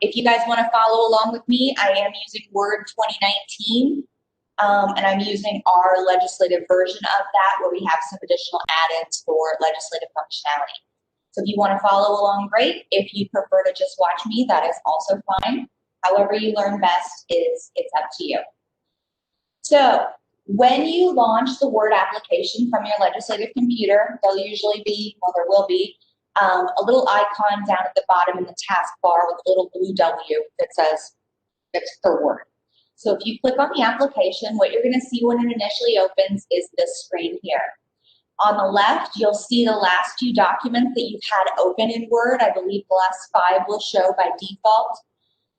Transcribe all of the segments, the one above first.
If you guys want to follow along with me, I am using Word 2019, and I'm using our legislative version of that where we have some additional add-ins for legislative functionality. So if you want to follow along, great. If you prefer to just watch me, that is also fine. However you learn best it's up to you. So when you launch the Word application from your legislative computer, there'll usually be, well, there will be, a little icon down at the bottom in the taskbar with a little blue W that says it's for Word. So if you click on the application, what you're going to see when it initially opens is this screen here. On the left, you'll see the last few documents that you've had open in Word. I believe the last 5 will show by default.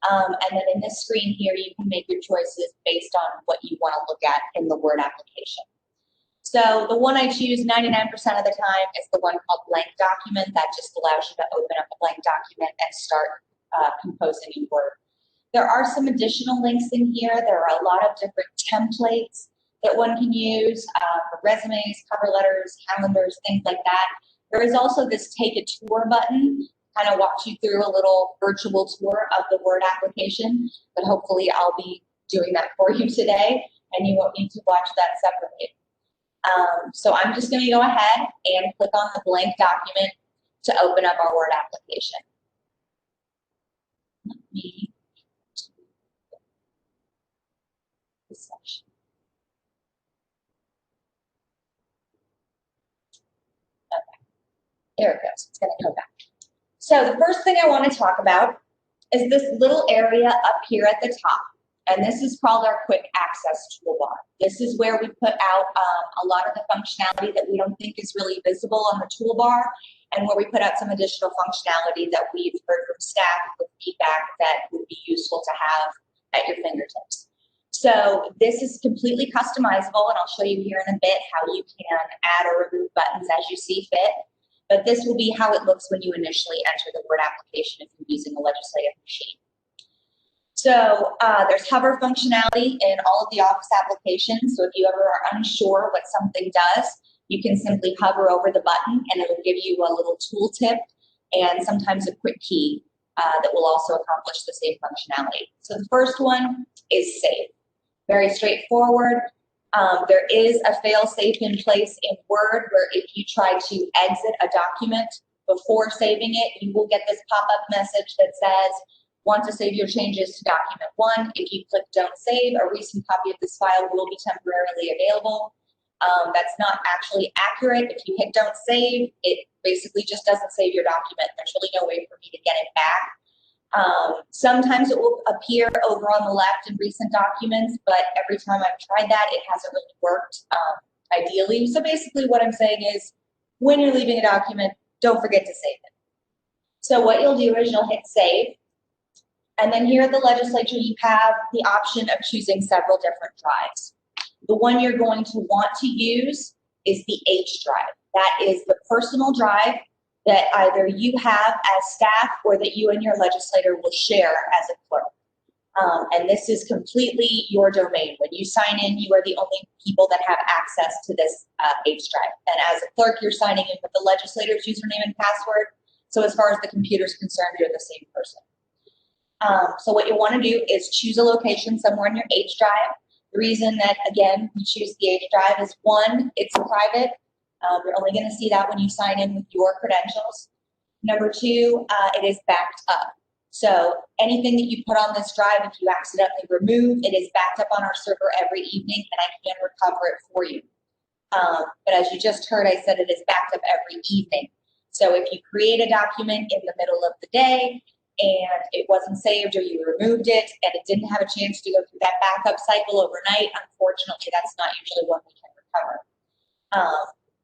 And then in this screen here, you can make your choices based on what you want to look at in the Word application. So the one I choose 99% of the time is the one called blank document. That just allows you to open up a blank document and start composing in Word. There are some additional links in here. There are a lot of different templates that one can use for resumes, cover letters, calendars, things like that. There is also this take a tour button, kind of walks you through a little virtual tour of the Word application, but hopefully I'll be doing that for you today and you won't need to watch that separately. So I'm just going to go ahead and click on the blank document to open up our Word application. Let me this section. Okay, there it goes. It's going to go back. So the first thing I want to talk about is this little area up here at the top. And this is called our quick access toolbar. This is where we put out a lot of the functionality that we don't think is really visible on the toolbar, and where we put out some additional functionality that we've heard from staff with feedback that would be useful to have at your fingertips. So this is completely customizable, and I'll show you here in a bit how you can add or remove buttons as you see fit. But this will be how it looks when you initially enter the Word application if you're using a legislative machine. So there's hover functionality in all of the Office applications. So if you ever are unsure what something does, you can simply hover over the button and it'll give you a little tooltip and sometimes a quick key that will also accomplish the same functionality. So the first one is save. Very straightforward. There is a fail-safe in place in Word where if you try to exit a document before saving it, you will get this pop-up message that says, want to save your changes to document 1. If you click don't save, a recent copy of this file will be temporarily available. That's not actually accurate. If you hit don't save, it basically just doesn't save your document. There's really no way for me to get it back. Sometimes it will appear over on the left in recent documents, but every time I've tried that, it hasn't really worked ideally. So basically what I'm saying is when you're leaving a document, don't forget to save it. So what you'll do is you'll hit save. And then here at the legislature, you have the option of choosing several different drives. The one you're going to want to use is the H drive. That is the personal drive that either you have as staff or that you and your legislator will share as a clerk. And this is completely your domain. When you sign in, you are the only people that have access to this H drive. And as a clerk, you're signing in with the legislator's username and password. So as far as the computer is concerned, you're the same person. So what you want to do is choose a location somewhere in your H drive. The reason that, again, we choose the H drive is 1, it's private. You're only going to see that when you sign in with your credentials. Number 2, it is backed up. So anything that you put on this drive, if you accidentally remove, it is backed up on our server every evening, and I can recover it for you. But as you just heard, I said it is backed up every evening. So if you create a document in the middle of the day, and it wasn't saved or you removed it and it didn't have a chance to go through that backup cycle overnight, unfortunately, that's not usually what we can recover.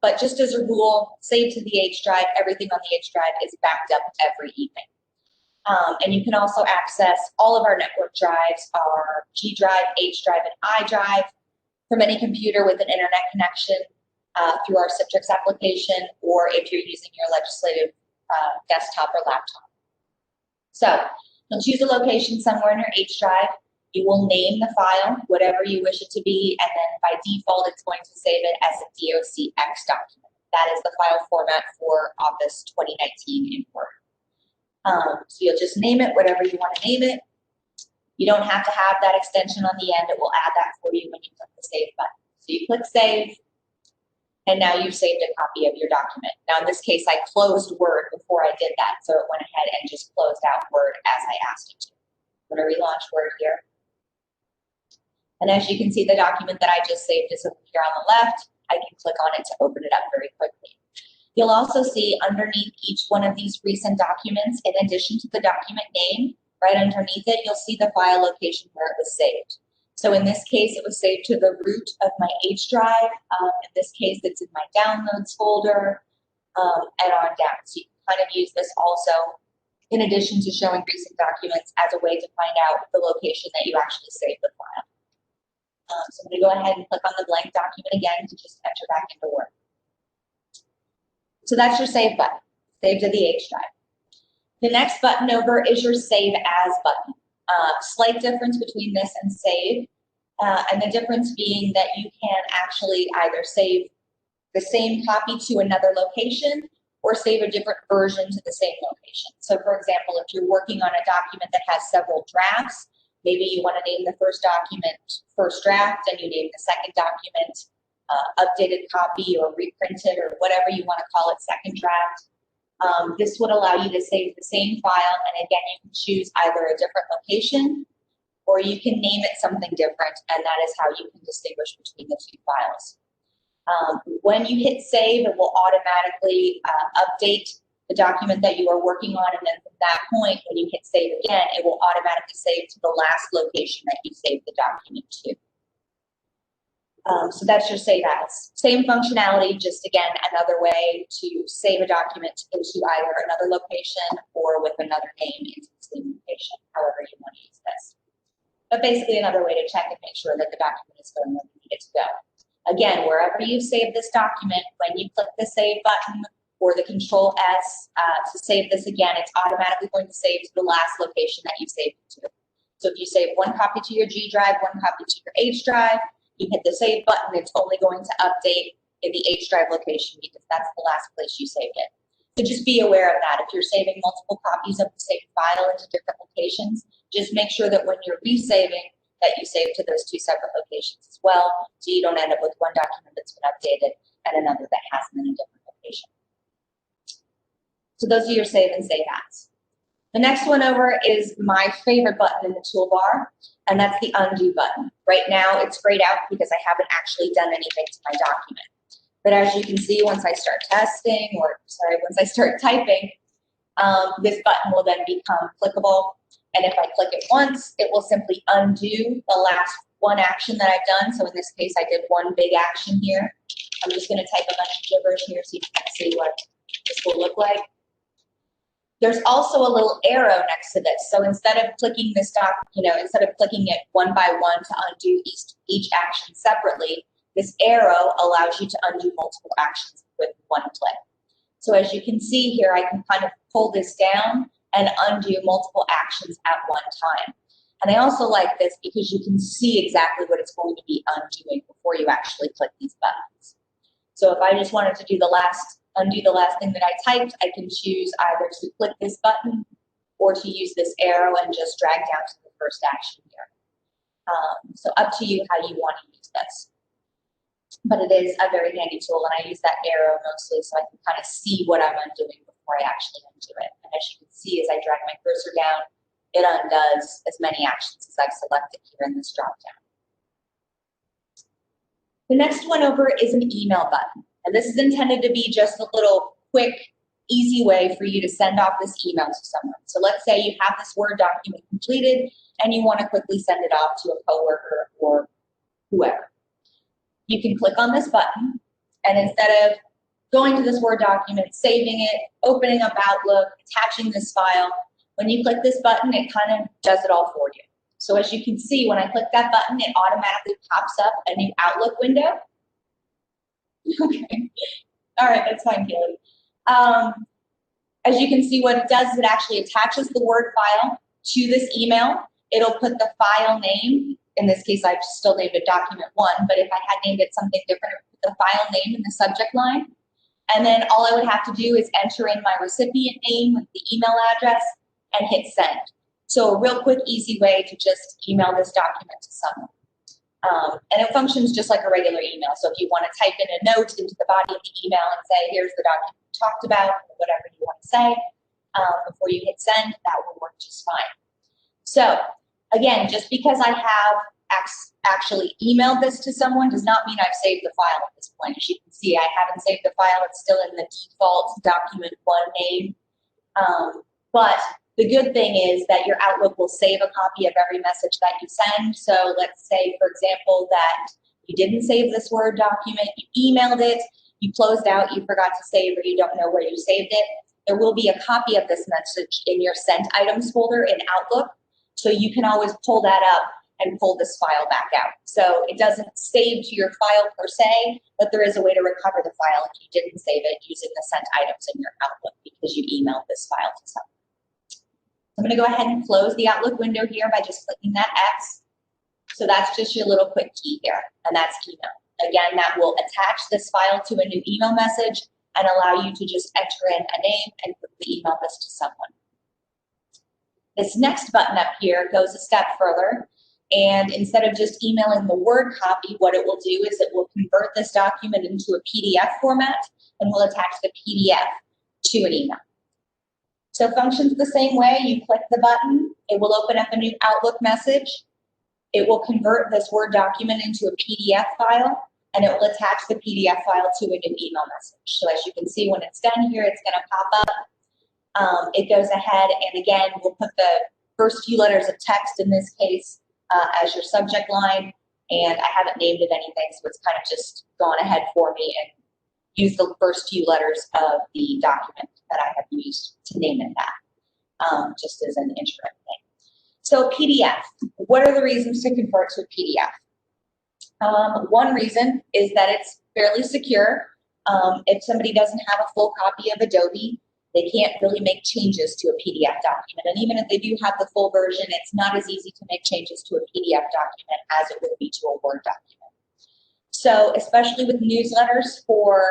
But just as a rule, save to the H drive. Everything on the H drive is backed up every evening. And you can also access all of our network drives, our G drive, H drive, and I drive from any computer with an internet connection through our Citrix application, or if you're using your legislative desktop or laptop. So you'll choose a location somewhere in your H drive. You will name the file, whatever you wish it to be, and then by default, it's going to save it as a docx document. That is the file format for Office 2019 in Word. So you'll just name it whatever you want to name it. You don't have to have that extension on the end. It will add that for you when you click the save button. So you click save, and now you've saved a copy of your document. Now in this case, I closed Word before I did that, so it went ahead and just closed out Word as I asked it to. I'm going to relaunch Word here. And as you can see, the document that I just saved is over here on the left. I can click on it to open it up very quickly. You'll also see underneath each one of these recent documents, in addition to the document name, right underneath it, you'll see the file location where it was saved. So in this case, it was saved to the root of my H drive. In this case, it's in my downloads folder and on down. So you can kind of use this also, in addition to showing recent documents, as a way to find out the location that you actually saved the file. So I'm going to go ahead and click on the blank document again to just enter back into Word. So that's your save button, save to the H drive. The next button over is your save as button. Slight difference between this and save, and the difference being that you can actually either save the same copy to another location or save a different version to the same location. So for example, if you're working on a document that has several drafts, maybe you want to name the first document first draft and you name the second document updated copy or reprinted or whatever you want to call it, second draft. This would allow you to save the same file, and again, you can choose either a different location or you can name it something different, and that is how you can distinguish between the two files. When you hit save, it will automatically update the document that you are working on, and then from that point, when you hit save again, it will automatically save to the last location that you saved the document to. So that's your save as. Same functionality, just again, another way to save a document into either another location or with another name into the same location, however you want to use this. But basically another way to check and make sure that the document is going where you need it to go. Again, wherever you save this document, when you click the save button or the Control S to save this again, it's automatically going to save to the last location that you saved it to. So if you save one copy to your G drive, one copy to your H drive, you hit the save button, it's only going to update in the H drive location because that's the last place you saved it. So just be aware of that. If you're saving multiple copies of the same file into different locations, just make sure that when you're resaving that you save to those two separate locations as well, so you don't end up with one document that's been updated and another that hasn't in a different location. So those are your save and save as. The next one over is my favorite button in the toolbar, and that's the undo button. Right now it's grayed out because I haven't actually done anything to my document. But as you can see, once I start testing, or sorry, once I start typing, this button will then become clickable. And if I click it once, it will simply undo the last one action that I've done. So in this case, I did one big action here. I'm just going to type a bunch of gibberish here so you can see what this will look like. There's also a little arrow next to this. So instead of clicking this instead of clicking it one by one to undo each action separately, this arrow allows you to undo multiple actions with one click. So as you can see here, I can kind of pull this down and undo multiple actions at one time. And I also like this because you can see exactly what it's going to be undoing before you actually click these buttons. So if I just wanted to undo the last thing that I typed, I can choose either to click this button or to use this arrow and just drag down to the first action here. So up to you how you want to use this. But it is a very handy tool, and I use that arrow mostly so I can kind of see what I'm undoing before I actually undo it. And as you can see, as I drag my cursor down, it undoes as many actions as I've selected here in this dropdown. The next one over is an email button. And this is intended to be just a little quick, easy way for you to send off this email to someone. So let's say you have this Word document completed and you want to quickly send it off to a coworker or whoever. You can click on this button, and instead of going to this Word document, saving it, opening up Outlook, attaching this file, when you click this button, it kind of does it all for you. So as you can see, when I click that button, it automatically pops up a new Outlook window. Okay. All right, that's fine, Kaylee. As you can see, what it does is it actually attaches the Word file to this email. It'll put the file name. In this case, I've still named it document 1, but if I had named it something different, it would put the file name in the subject line. And then all I would have to do is enter in my recipient name with the email address and hit send. So a real quick, easy way to just email this document to someone. And it functions just like a regular email. So if you want to type in a note into the body of the email and say, here's the document we talked about, or whatever you want to say, before you hit send, that will work just fine. So again, just because I have actually emailed this to someone does not mean I've saved the file at this point. As you can see, I haven't saved the file. It's still in the default document one name. But the good thing is that your Outlook will save a copy of every message that you send. So let's say, for example, that you didn't save this Word document, you emailed it, you closed out, you forgot to save, or you don't know where you saved it. There will be a copy of this message in your sent items folder in Outlook. So you can always pull that up and pull this file back out. So it doesn't save to your file per se, but there is a way to recover the file if you didn't save it using the sent items in your Outlook because you emailed this file to someone. I'm going to go ahead and close the Outlook window here by just clicking that X. So that's just your little quick key here, and that's email. Again, that will attach this file to a new email message and allow you to just enter in a name and quickly email this to someone. This next button up here goes a step further, and instead of just emailing the Word copy, what it will do is it will convert this document into a PDF format and will attach the PDF to an email. So it functions the same way. You click the button, it will open up a new Outlook message. It will convert this Word document into a PDF file, and it will attach the PDF file to a new email message. So as you can see, when it's done here, it's going to pop up. It goes ahead, and again, we'll put the first few letters of text in this case as your subject line, and I haven't named it anything, so it's kind of just gone ahead for me and use the first few letters of the document that I have used to name it that, just as an intro thing. So PDF, what are the reasons to convert to a PDF? One reason is that it's fairly secure. If somebody doesn't have a full copy of Adobe, they can't really make changes to a PDF document. And even if they do have the full version, it's not as easy to make changes to a PDF document as it would be to a Word document. So especially with newsletters for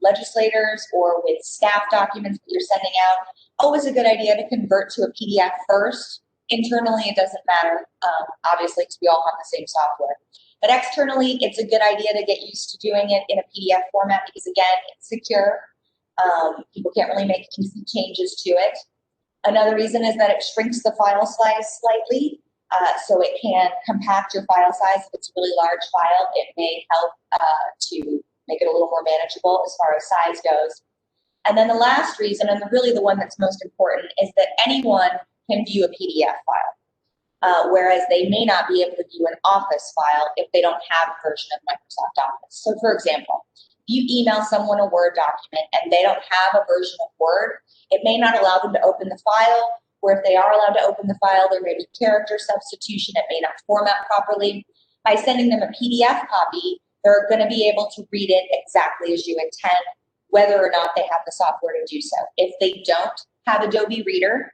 legislators or with staff documents that you're sending out, always a good idea to convert to a PDF first. Internally, it doesn't matter, obviously, because we all have the same software. But externally, it's a good idea to get used to doing it in a PDF format because, again, it's secure. People can't really make easy changes to it. Another reason is that it shrinks the file size slightly. So it can compact your file size. If it's a really large file, it may help to make it a little more manageable as far as size goes. And then the last reason, and really the one that's most important, is that anyone can view a PDF file, whereas they may not be able to view an Office file if they don't have a version of Microsoft Office. So for example, if you email someone a Word document and they don't have a version of Word, it may not allow them to open the file, or if they are allowed to open the file, there may be character substitution, it may not format properly. By sending them a PDF copy, they're going to be able to read it exactly as you intend, whether or not they have the software to do so. If they don't have Adobe Reader,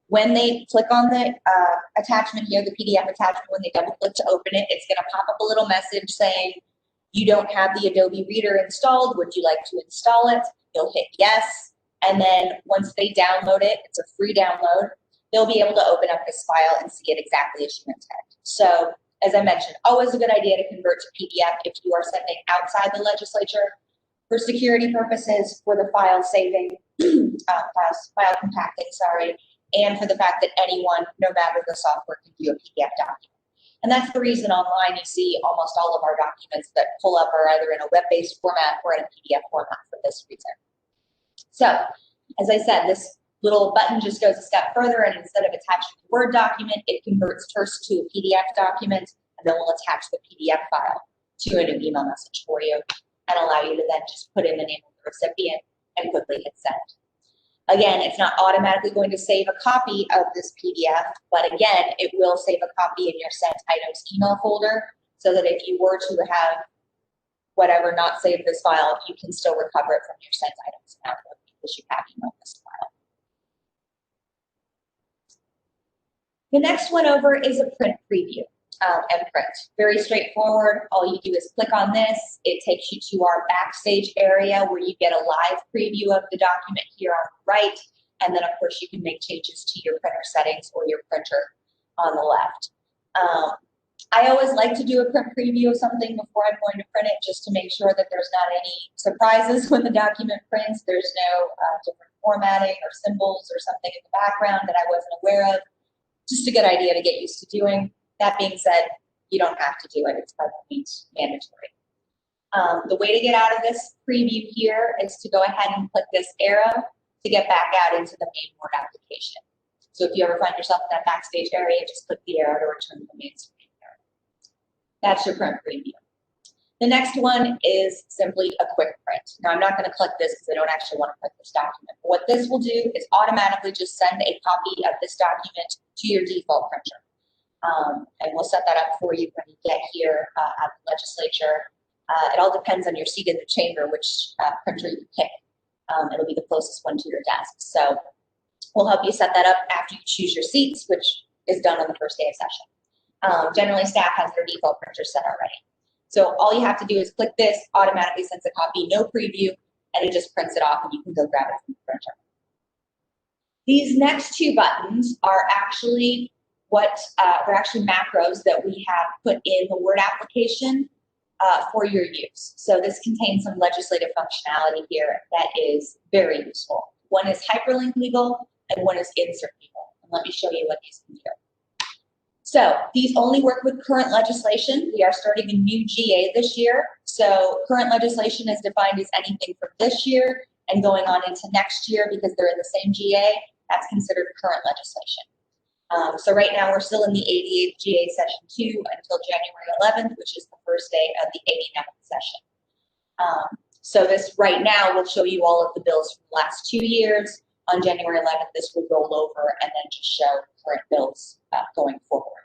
when they click on the attachment here, the PDF attachment, when they double click to open it, it's going to pop up a little message saying, you don't have the Adobe Reader installed, would you like to install it? You'll hit yes. And then once they download it, it's a free download, they'll be able to open up this file and see it exactly as you intend. So as I mentioned, always a good idea to convert to PDF if you are sending outside the legislature for security purposes, for the file saving, file compacting, sorry, and for the fact that anyone, no matter the software, can view a PDF document. And that's the reason online you see almost all of our documents that pull up are either in a web-based format or in a PDF format for this reason. So, as I said, this little button just goes a step further, and instead of attaching a Word document, it converts first to a PDF document, and then we'll attach the PDF file to a new email message for you and allow you to then just put in the name of the recipient and quickly hit send. Again, it's not automatically going to save a copy of this PDF, but again, it will save a copy in your sent items email folder so that if you were to have whatever not saved this file, you can still recover it from your sent items in Outlook because you have emailed this file. The next one over is a print preview. and print. Very straightforward. All you do is click on this. It takes you to our backstage area where you get a live preview of the document here on the right. And then, of course, you can make changes to your printer settings or your printer on the left. I always like to do a print preview of something before I'm going to print it, just to make sure that there's not any surprises when the document prints. There's no different formatting or symbols or something in the background that I wasn't aware of. Just a good idea to get used to doing. That being said, you don't have to do it. It's by no means mandatory. The way to get out of this preview here is to go ahead and click this arrow to get back out into the main Word application. So if you ever find yourself in that backstage area, just click the arrow to return to the main screen area. That's your print preview. The next one is simply a quick print. Now, I'm not going to click this because I don't actually want to print this document. But what this will do is automatically just send a copy of this document to your default printer. And we'll set that up for you when you get here at the legislature. It all depends on your seat in the chamber, which printer you pick. It'll be the closest one to your desk. So we'll help you set that up after you choose your seats, which is done on the first day of session. Generally, staff has their default printer set already. So all you have to do is click this, automatically sends a copy, no preview, and it just prints it off and you can go grab it from the printer. These next two buttons are actually they're actually macros that we have put in the Word application for your use. So this contains some legislative functionality here that is very useful. One is hyperlink legal and one is insert legal. And let me show you what these can do. So these only work with current legislation. We are starting a new GA this year. So current legislation is defined as anything from this year and going on into next year because they're in the same GA. That's considered current legislation. So right now we're still in the 88th GA Session 2 until January 11th, which is the first day of the 89th session. So this right now will show you all of the bills from the last 2 years. On January 11th, this will roll over and then just show current bills going forward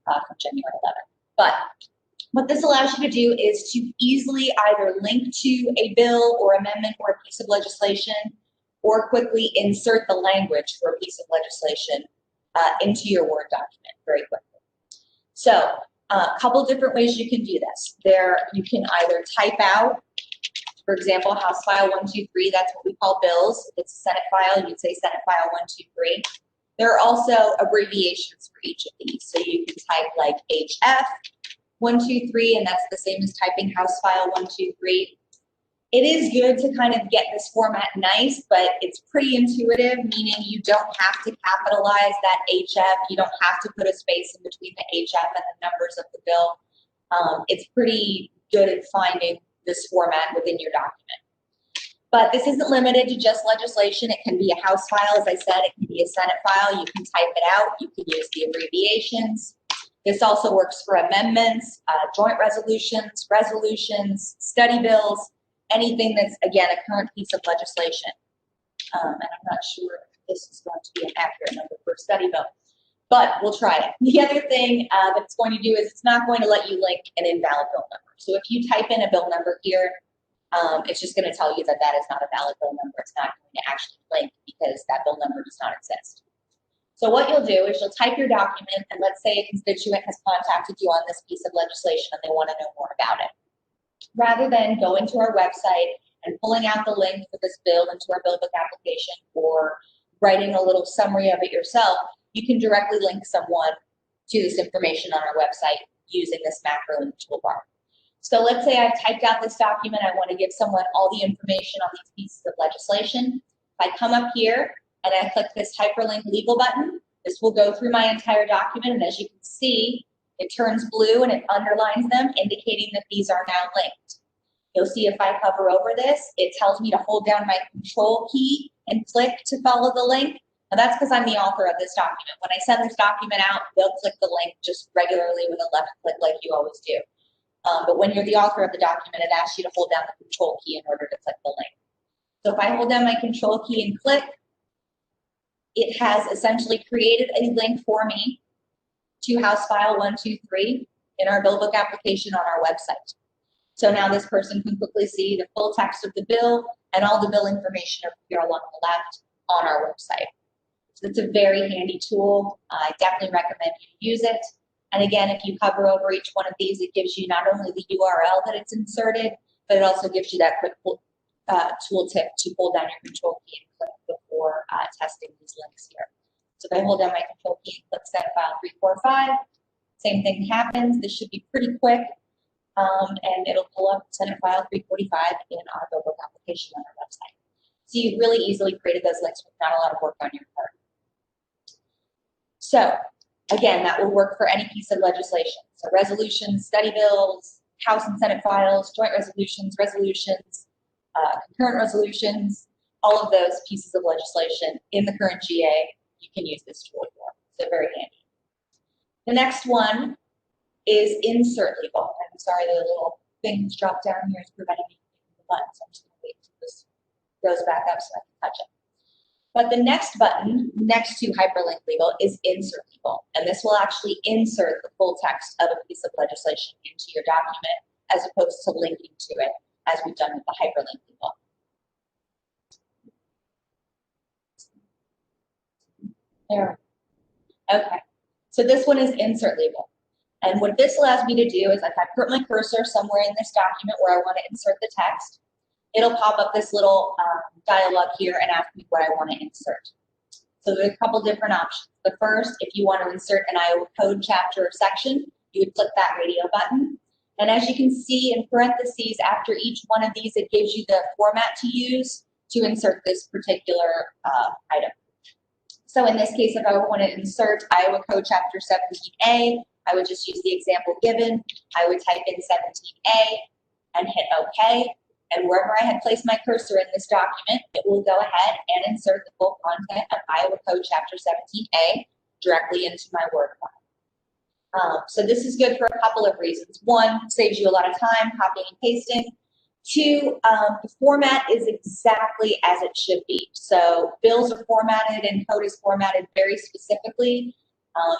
from January 11th. But what this allows you to do is to easily either link to a bill or amendment or a piece of legislation, or quickly insert the language for a piece of legislation into your Word document very quickly. So a couple different ways you can do this. You can either type out, for example, House File 123, that's what we call bills. If it's a Senate file, you'd say Senate File 123. There are also abbreviations for each of these. So you can type like HF 123, and that's the same as typing House File 123. It is good to kind of get this format nice, but it's pretty intuitive, meaning you don't have to capitalize that HF. You don't have to put a space in between the HF and the numbers of the bill. It's pretty good at finding this format within your document. But this isn't limited to just legislation. It can be a House file, as I said. It can be a Senate file. You can type it out. You can use the abbreviations. This also works for amendments, joint resolutions, study bills, anything that's, again, a current piece of legislation. And I'm not sure if this is going to be an accurate number for a study bill, but we'll try it. The other thing that it's going to do is it's not going to let you link an invalid bill number. So if you type in a bill number here, it's just going to tell you that that is not a valid bill number. It's not going to actually link because that bill number does not exist. So what you'll do is you'll type your document, and let's say a constituent has contacted you on this piece of legislation and they want to know more about it. Rather than going to our website and pulling out the link for this bill into our bill book application or writing a little summary of it yourself, you can directly link someone to this information on our website using this macro in the toolbar. So let's say I've typed out this document. I want to give someone all the information on these pieces of legislation. If I come up here and I click this hyperlink legal button, this will go through my entire document. And as you can see, it turns blue and it underlines them, indicating that these are now linked. You'll see if I hover over this, it tells me to hold down my control key and click to follow the link. Now that's because I'm the author of this document. When I send this document out, they'll click the link just regularly with a left click like you always do. But when you're the author of the document, it asks you to hold down the control key in order to click the link. So if I hold down my control key and click, it has essentially created a link for me to House File 123 in our bill book application on our website. So now this person can quickly see the full text of the bill and all the bill information over here along the left on our website. So it's a very handy tool. I definitely recommend you use it. And again, if you hover over each one of these, it gives you not only the URL that it's inserted, but it also gives you that quick tooltip to hold down your control key and click before testing these links here. So if I hold down my control key and click set file 345, same thing happens. This should be pretty quick, and it'll pull up Senate file 345 in our Bookmark application on our website. So you really easily created those links with not a lot of work on your part. So again, that will work for any piece of legislation. So resolutions, study bills, House and Senate files, joint resolutions, concurrent resolutions, all of those pieces of legislation in the current GA, you can use this tool for. So very handy. The next one is insert label. I'm sorry, the little thing that's dropped down here is preventing me from hitting the button, so I'm just going to wait until this goes back up so I can touch it. But the next button next to hyperlink label is insert label, and this will actually insert the full text of a piece of legislation into your document as opposed to linking to it as we've done with the hyperlink label. There. Okay, so this one is insert label. And what this allows me to do is if I put my cursor somewhere in this document where I want to insert the text, it'll pop up this little dialog here and ask me what I want to insert. So there's a couple different options. The first, if you want to insert an Iowa code chapter or section, you would click that radio button. And as you can see in parentheses after each one of these, it gives you the format to use to insert this particular item. So in this case, if I want to insert Iowa Code Chapter 17A, I would just use the example given. I would type in 17A and hit OK. And wherever I had placed my cursor in this document, it will go ahead and insert the full content of Iowa Code Chapter 17A directly into my Word file. So this is good for a couple of reasons. One, saves you a lot of time copying and pasting. Two, the format is exactly as it should be. So bills are formatted and code is formatted very specifically.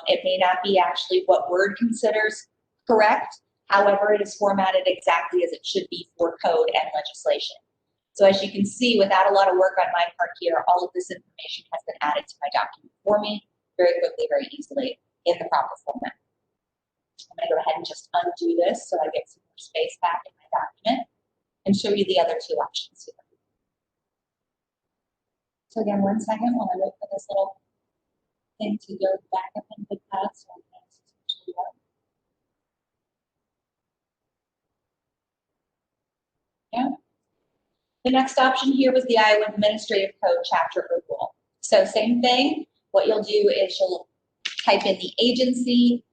It may not be actually what Word considers correct. However, it is formatted exactly as it should be for code and legislation. So as you can see, without a lot of work on my part here, all of this information has been added to my document for me very quickly, very easily in the proper format. I'm going to go ahead and just undo this so I get some more space back in my document and show you the other two options here. So again, 1 second while I wait for this little thing to go back up into the class. So I'm going to switch it up. Yeah. The next option here was the Iowa Administrative Code Chapter or Rule. So same thing. What you'll do is you'll type in the agency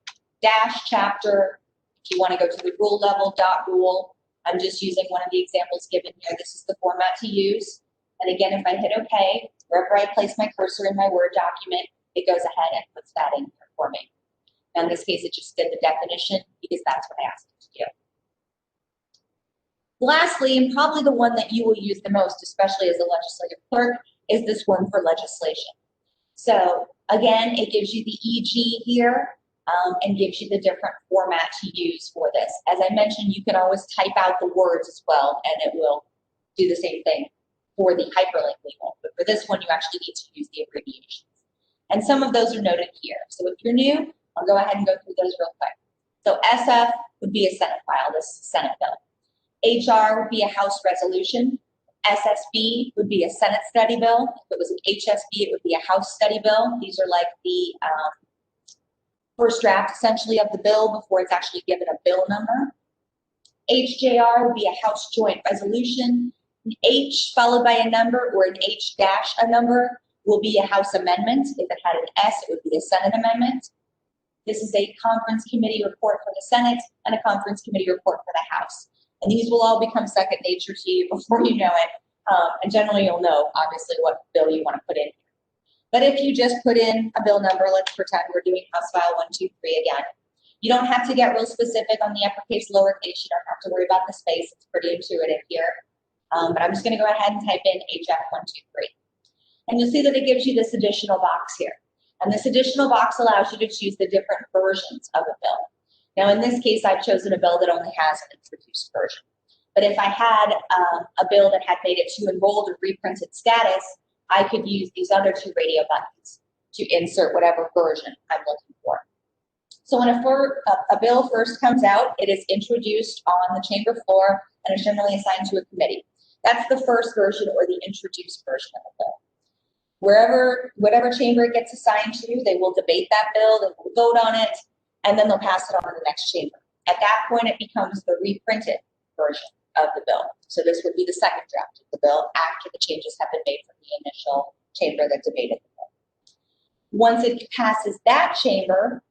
dash chapter. If you want to go to the rule level, .rule. I'm just using one of the examples given here. This is the format to use. And again, if I hit OK, wherever I place my cursor in my Word document, it goes ahead and puts that in here for me. Now in this case, it just did the definition because that's what I asked it to do. Lastly, and probably the one that you will use the most, especially as a legislative clerk, is this one for legislation. So again, it gives you the EG here and gives you the different format to use for this. As I mentioned, you can always type out the words as well, and it will do the same thing for the hyperlink label. But for this one, you actually need to use the abbreviations. And some of those are noted here. So if you're new, I'll go ahead and go through those real quick. So SF would be a Senate file. This is a Senate bill. HR would be a House resolution. SSB would be a Senate study bill. If it was an HSB, it would be a House study bill. These are like the first draft, essentially, of the bill before it's actually given a bill number. HJR would be a House joint resolution. An H followed by a number or an H dash a number will be a House amendment. If it had an S, it would be a Senate amendment. This is a conference committee report for the Senate and a conference committee report for the House. And these will all become second nature to you before you know it. And generally, you'll know, obviously, what bill you want to put in. But if you just put in a bill number, let's pretend we're doing House File 123 again. You don't have to get real specific on the uppercase, lowercase. You don't have to worry about the space. It's pretty intuitive here. But I'm just going to go ahead and type in HF123. And you'll see that it gives you this additional box here. And this additional box allows you to choose the different versions of a bill. Now, in this case, I've chosen a bill that only has an introduced version. But if I had a bill that had made it to enrolled or reprinted status, I could use these other two radio buttons to insert whatever version I'm looking for. So when a bill first comes out, it is introduced on the chamber floor and is generally assigned to a committee. That's the first version or the introduced version of the bill. Whatever chamber it gets assigned to, they will debate that bill, they will vote on it, and then they'll pass it on to the next chamber. At that point, it becomes the reprinted version of the bill. So this would be the second draft of the bill after the changes have been made from the initial chamber that debated the bill. Once it passes that chamber,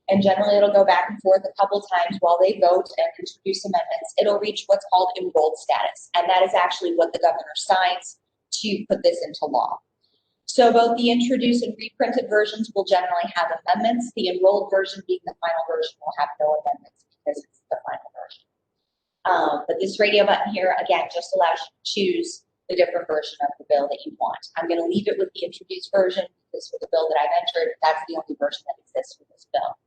and generally it'll go back and forth a couple times while they vote and introduce amendments, it'll reach what's called enrolled status. And that is actually what the governor signs to put this into law. So both the introduced and reprinted versions will generally have amendments. The enrolled version, being the final version, will have no amendments because it's the final version. But this radio button here, again, just allows you to choose the different version of the bill that you want. I'm going to leave it with the introduced version because for the bill that I've entered, that's the only version that exists for this bill.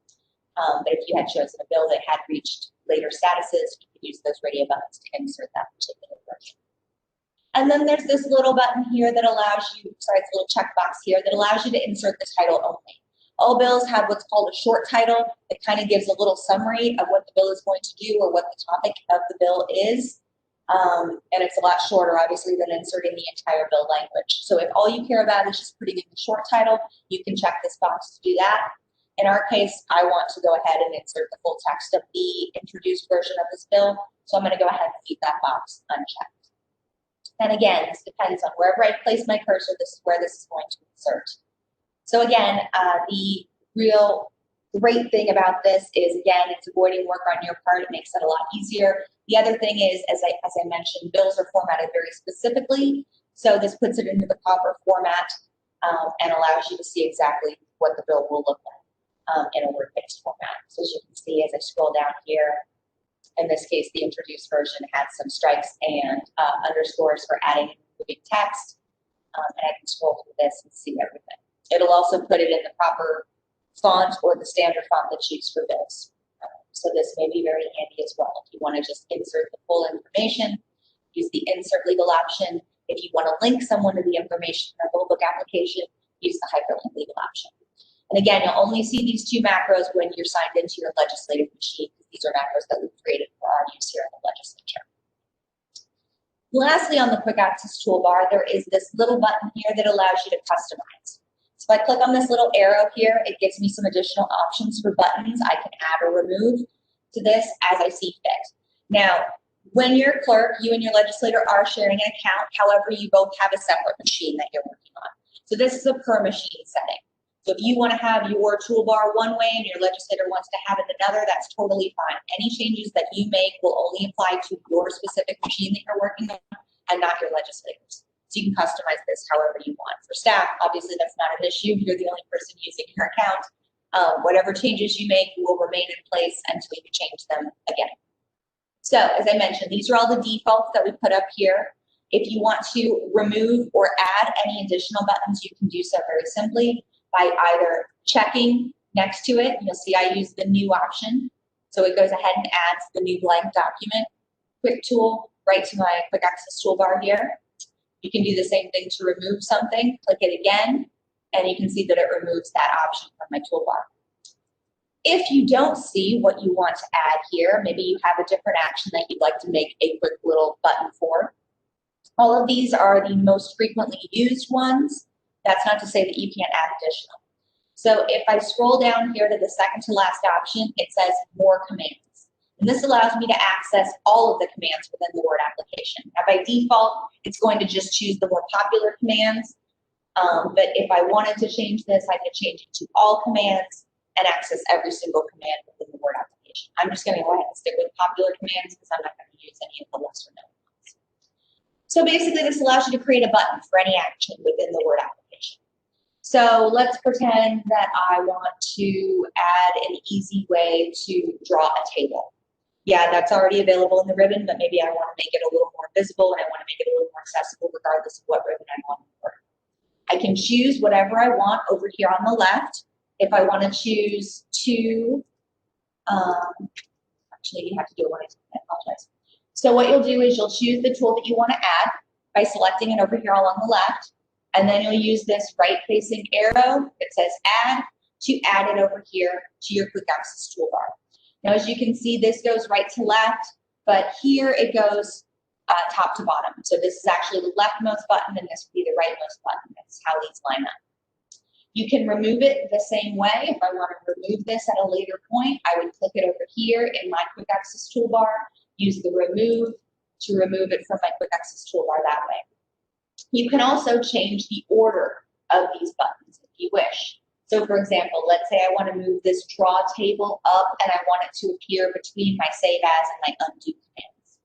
But if you had chosen a bill that had reached later statuses, you could use those radio buttons to insert that particular version. And then there's this little button here that allows you, sorry, it's a little checkbox here that allows you to insert the title only. All bills have what's called a short title that kind of gives a little summary of what the bill is going to do or what the topic of the bill is. And it's a lot shorter, obviously, than inserting the entire bill language. So if all you care about is just putting in the short title, you can check this box to do that. In our case, I want to go ahead and insert the full text of the introduced version of this bill. So I'm going to go ahead and leave that box unchecked. And again, this depends on wherever I place my cursor, this is where this is going to insert. So again, the real great thing about this is, again, it's avoiding work on your part. It makes it a lot easier. The other thing is, as I mentioned, bills are formatted very specifically. So this puts it into the proper format and allows you to see exactly what the bill will look like in a word-based format. So as you can see, as I scroll down here, in this case, the introduced version had some strikes and underscores for adding and removing text. And I can scroll through this and see everything. It'll also put it in the proper font or the standard font that's used for bills. So this may be very handy as well. If you want to just insert the full information, use the insert legal option. If you want to link someone to the information in a bill book application, use the hyperlink legal option. And again, you'll only see these two macros when you're signed into your legislative machine, because these are macros that we've created for our use here in the legislature. Lastly, on the quick access toolbar, there is this little button here that allows you to customize. So if I click on this little arrow here, it gives me some additional options for buttons I can add or remove to this as I see fit. Now, when you're a clerk, you and your legislator are sharing an account. However, you both have a separate machine that you're working on. So this is a per machine setting. So if you want to have your toolbar one way and your legislator wants to have it another, that's totally fine. Any changes that you make will only apply to your specific machine that you're working on and not your legislator's. So you can customize this however you want. For staff, obviously that's not an issue. You're the only person using your account. Whatever changes you make will remain in place until you change them again. So as I mentioned, these are all the defaults that we put up here. If you want to remove or add any additional buttons, you can do so very simply by either checking next to it. You'll see I use the new option. So it goes ahead and adds the new blank document. Quick tool, right to my quick access toolbar here. You can do the same thing to remove something. Click it again, and you can see that it removes that option from my toolbar. If you don't see what you want to add here, maybe you have a different action that you'd like to make a quick little button for. All of these are the most frequently used ones. That's not to say that you can't add additional. So if I scroll down here to the second to last option, it says more commands. And this allows me to access all of the commands within the Word application. Now by default, it's going to just choose the more popular commands. But if I wanted to change this, I could change it to all commands and access every single command within the Word application. I'm just going to go ahead and stick with popular commands because I'm not going to use any of the lesser known ones. So basically, this allows you to create a button for any action within the Word application. So let's pretend that I want to add an easy way to draw a table. Yeah, that's already available in the ribbon, but maybe I want to make it a little more visible and I want to make it a little more accessible regardless of what ribbon I want to work. I can choose whatever I want over here on the left. If I want to choose to, actually you have to do it when I apologize. So what you'll do is you'll choose the tool that you want to add by selecting it over here along the left, and then you'll use this right-facing arrow that says Add, to add it over here to your quick access toolbar. Now, as you can see, this goes right to left, but here it goes top to bottom. So this is actually the leftmost button, and this would be the rightmost button. That's how these line up. You can remove it the same way. If I want to remove this at a later point, I would click it over here in my quick access toolbar, use the remove to remove it from my quick access toolbar that way. You can also change the order of these buttons if you wish. So for example, let's say I want to move this draw table up and I want it to appear between my save as and my undo commands.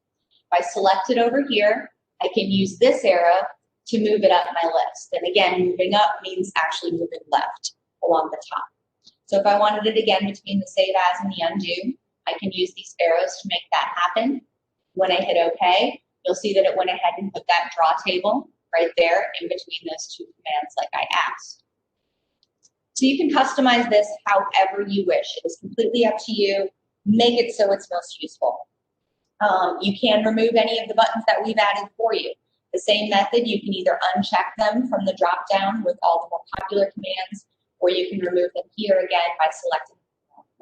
If I select it over here, I can use this arrow to move it up my list. And again, moving up means actually moving left along the top. So if I wanted it again between the save as and the undo, I can use these arrows to make that happen. When I hit OK, you'll see that it went ahead and put that draw table right there in between those two commands like I asked. So you can customize this however you wish. It is completely up to you. Make it so it's most useful. You can remove any of the buttons that we've added for you. The same method, you can either uncheck them from the drop down with all the more popular commands, or you can remove them here again by selecting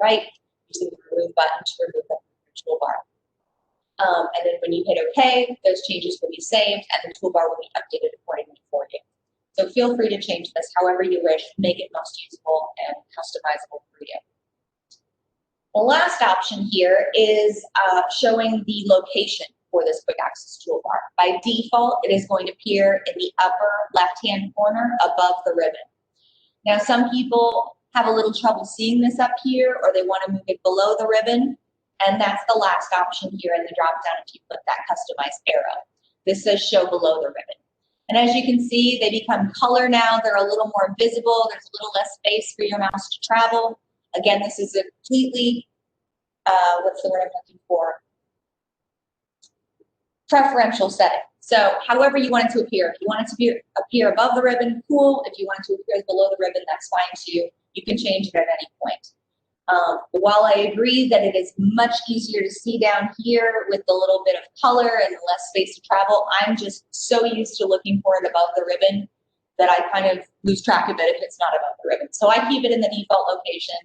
right, using the remove button to remove them from your toolbar. And then when you hit OK, those changes will be saved and the toolbar will be updated accordingly for you. So feel free to change this however you wish, make it most useful and customizable for you. The last option here is showing the location for this quick access toolbar. By default, it is going to appear in the upper left-hand corner above the ribbon. Now, some people have a little trouble seeing this up here, or they want to move it below the ribbon, and that's the last option here in the drop-down if you click that customized arrow. This says show below the ribbon. And as you can see, they become color now. They're a little more visible. There's a little less space for your mouse to travel. Again, this is a completely, what's the word I'm looking for? Preferential setting. So however you want it to appear. If you want it to appear above the ribbon, cool. If you want it to appear below the ribbon, that's fine too. You can change it at any point. While I agree that it is much easier to see down here with the little bit of color and less space to travel, I'm just so used to looking for it above the ribbon that I kind of lose track of it if it's not above the ribbon. So I keep it in the default location.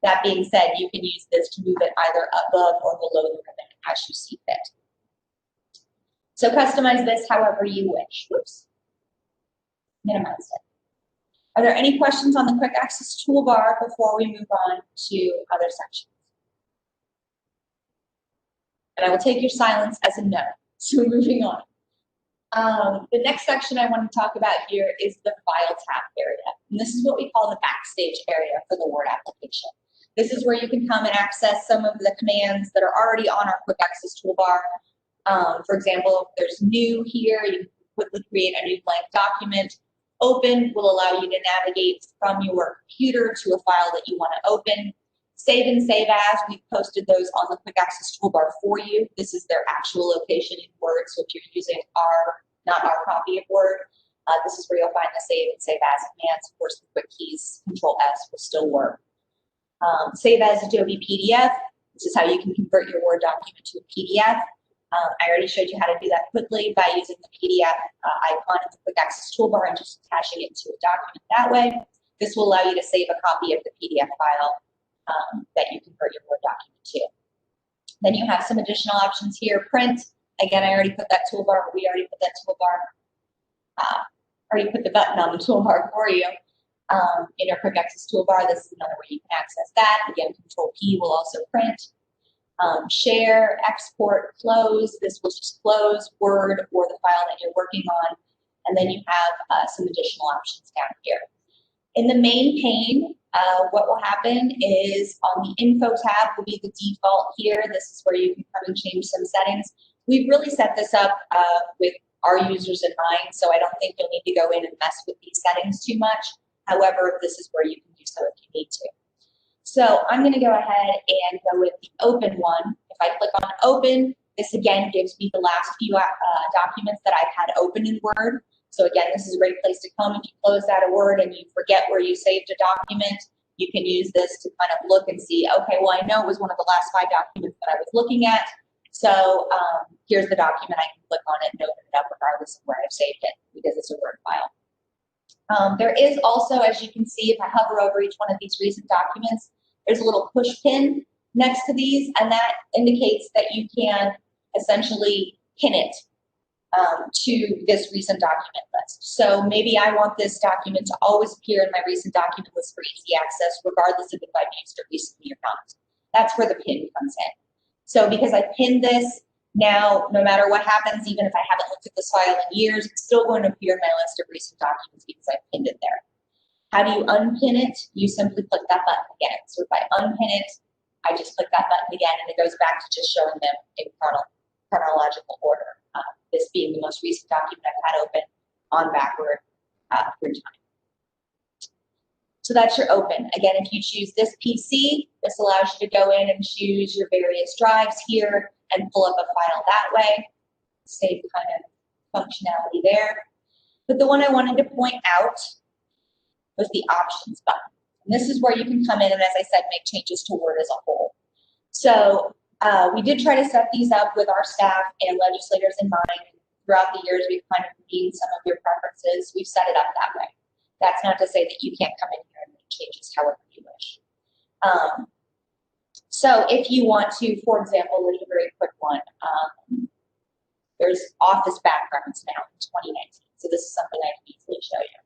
That being said, you can use this to move it either above or below the ribbon as you see fit. So customize this however you wish. Whoops. Minimize it. Are there any questions on the quick access toolbar before we move on to other sections? And I will take your silence as a no. So moving on. The next section I want to talk about here is the File tab area. And this is what we call the backstage area for the Word application. This is where you can come and access some of the commands that are already on our quick access toolbar. For example, if there's new here, you can quickly create a new blank document. Open will allow you to navigate from your computer to a file that you want to open. Save and save as, we've posted those on the quick access toolbar for you. This is their actual location in Word, so if you're using not our copy of Word, this is where you'll find the save and save as commands. Of course, the quick keys, Control S, will still work. Save as Adobe PDF. This is how you can convert your Word document to a PDF. I already showed you how to do that quickly by using the PDF icon in the quick access toolbar and just attaching it to a document that way. This will allow you to save a copy of the PDF file that you convert your Word document to. Then you have some additional options here. Print. Again, I already put that toolbar, we already put that toolbar, already put the button on the toolbar for you. In your quick access toolbar, this is another way you can access that. Again, Control P will also print. Share, export, close. This will just close Word or the file that you're working on. And then you have some additional options down here. In the main pane, what will happen is on the Info tab will be the default here. This is where you can come and change some settings. We've really set this up with our users in mind, so I don't think you'll need to go in and mess with these settings too much. However, this is where you can do so if you need to. So I'm going to go ahead and go with the open one. If I click on open, this again gives me the last few documents that I've had open in Word. So again, this is a great place to come. If you close out a Word and you forget where you saved a document, you can use this to kind of look and see, okay, well, I know it was one of the last 5 documents that I was looking at. So here's the document. I can click on it and open it up regardless of where I've saved it because it's a Word file. There is also, as you can see, if I hover over each one of these recent documents, there's a little push pin next to these, and that indicates that you can essentially pin it to this recent document list. So maybe I want this document to always appear in my recent document list for easy access, regardless of if I've used it recently or not. That's where the pin comes in. So because I pinned this, now no matter what happens, even if I haven't looked at this file in years, it's still going to appear in my list of recent documents because I pinned it there. How do you unpin it? You simply click that button again. So if I unpin it, I just click that button again, and it goes back to just showing them in chronological order. This being the most recent document I've had open on backward through time. So that's your open. Again, if you choose this PC, this allows you to go in and choose your various drives here and pull up a file that way. Same kind of functionality there. But the one I wanted to point out was the options button. And this is where you can come in and, as I said, make changes to Word as a whole. So we did try to set these up with our staff and legislators in mind. Throughout the years, we've kind of seen some of your preferences. We've set it up that way. That's not to say that you can't come in here and make changes however you wish. So if you want to, for example, a very quick one, there's office backgrounds now in 2019. So this is something I can easily show you.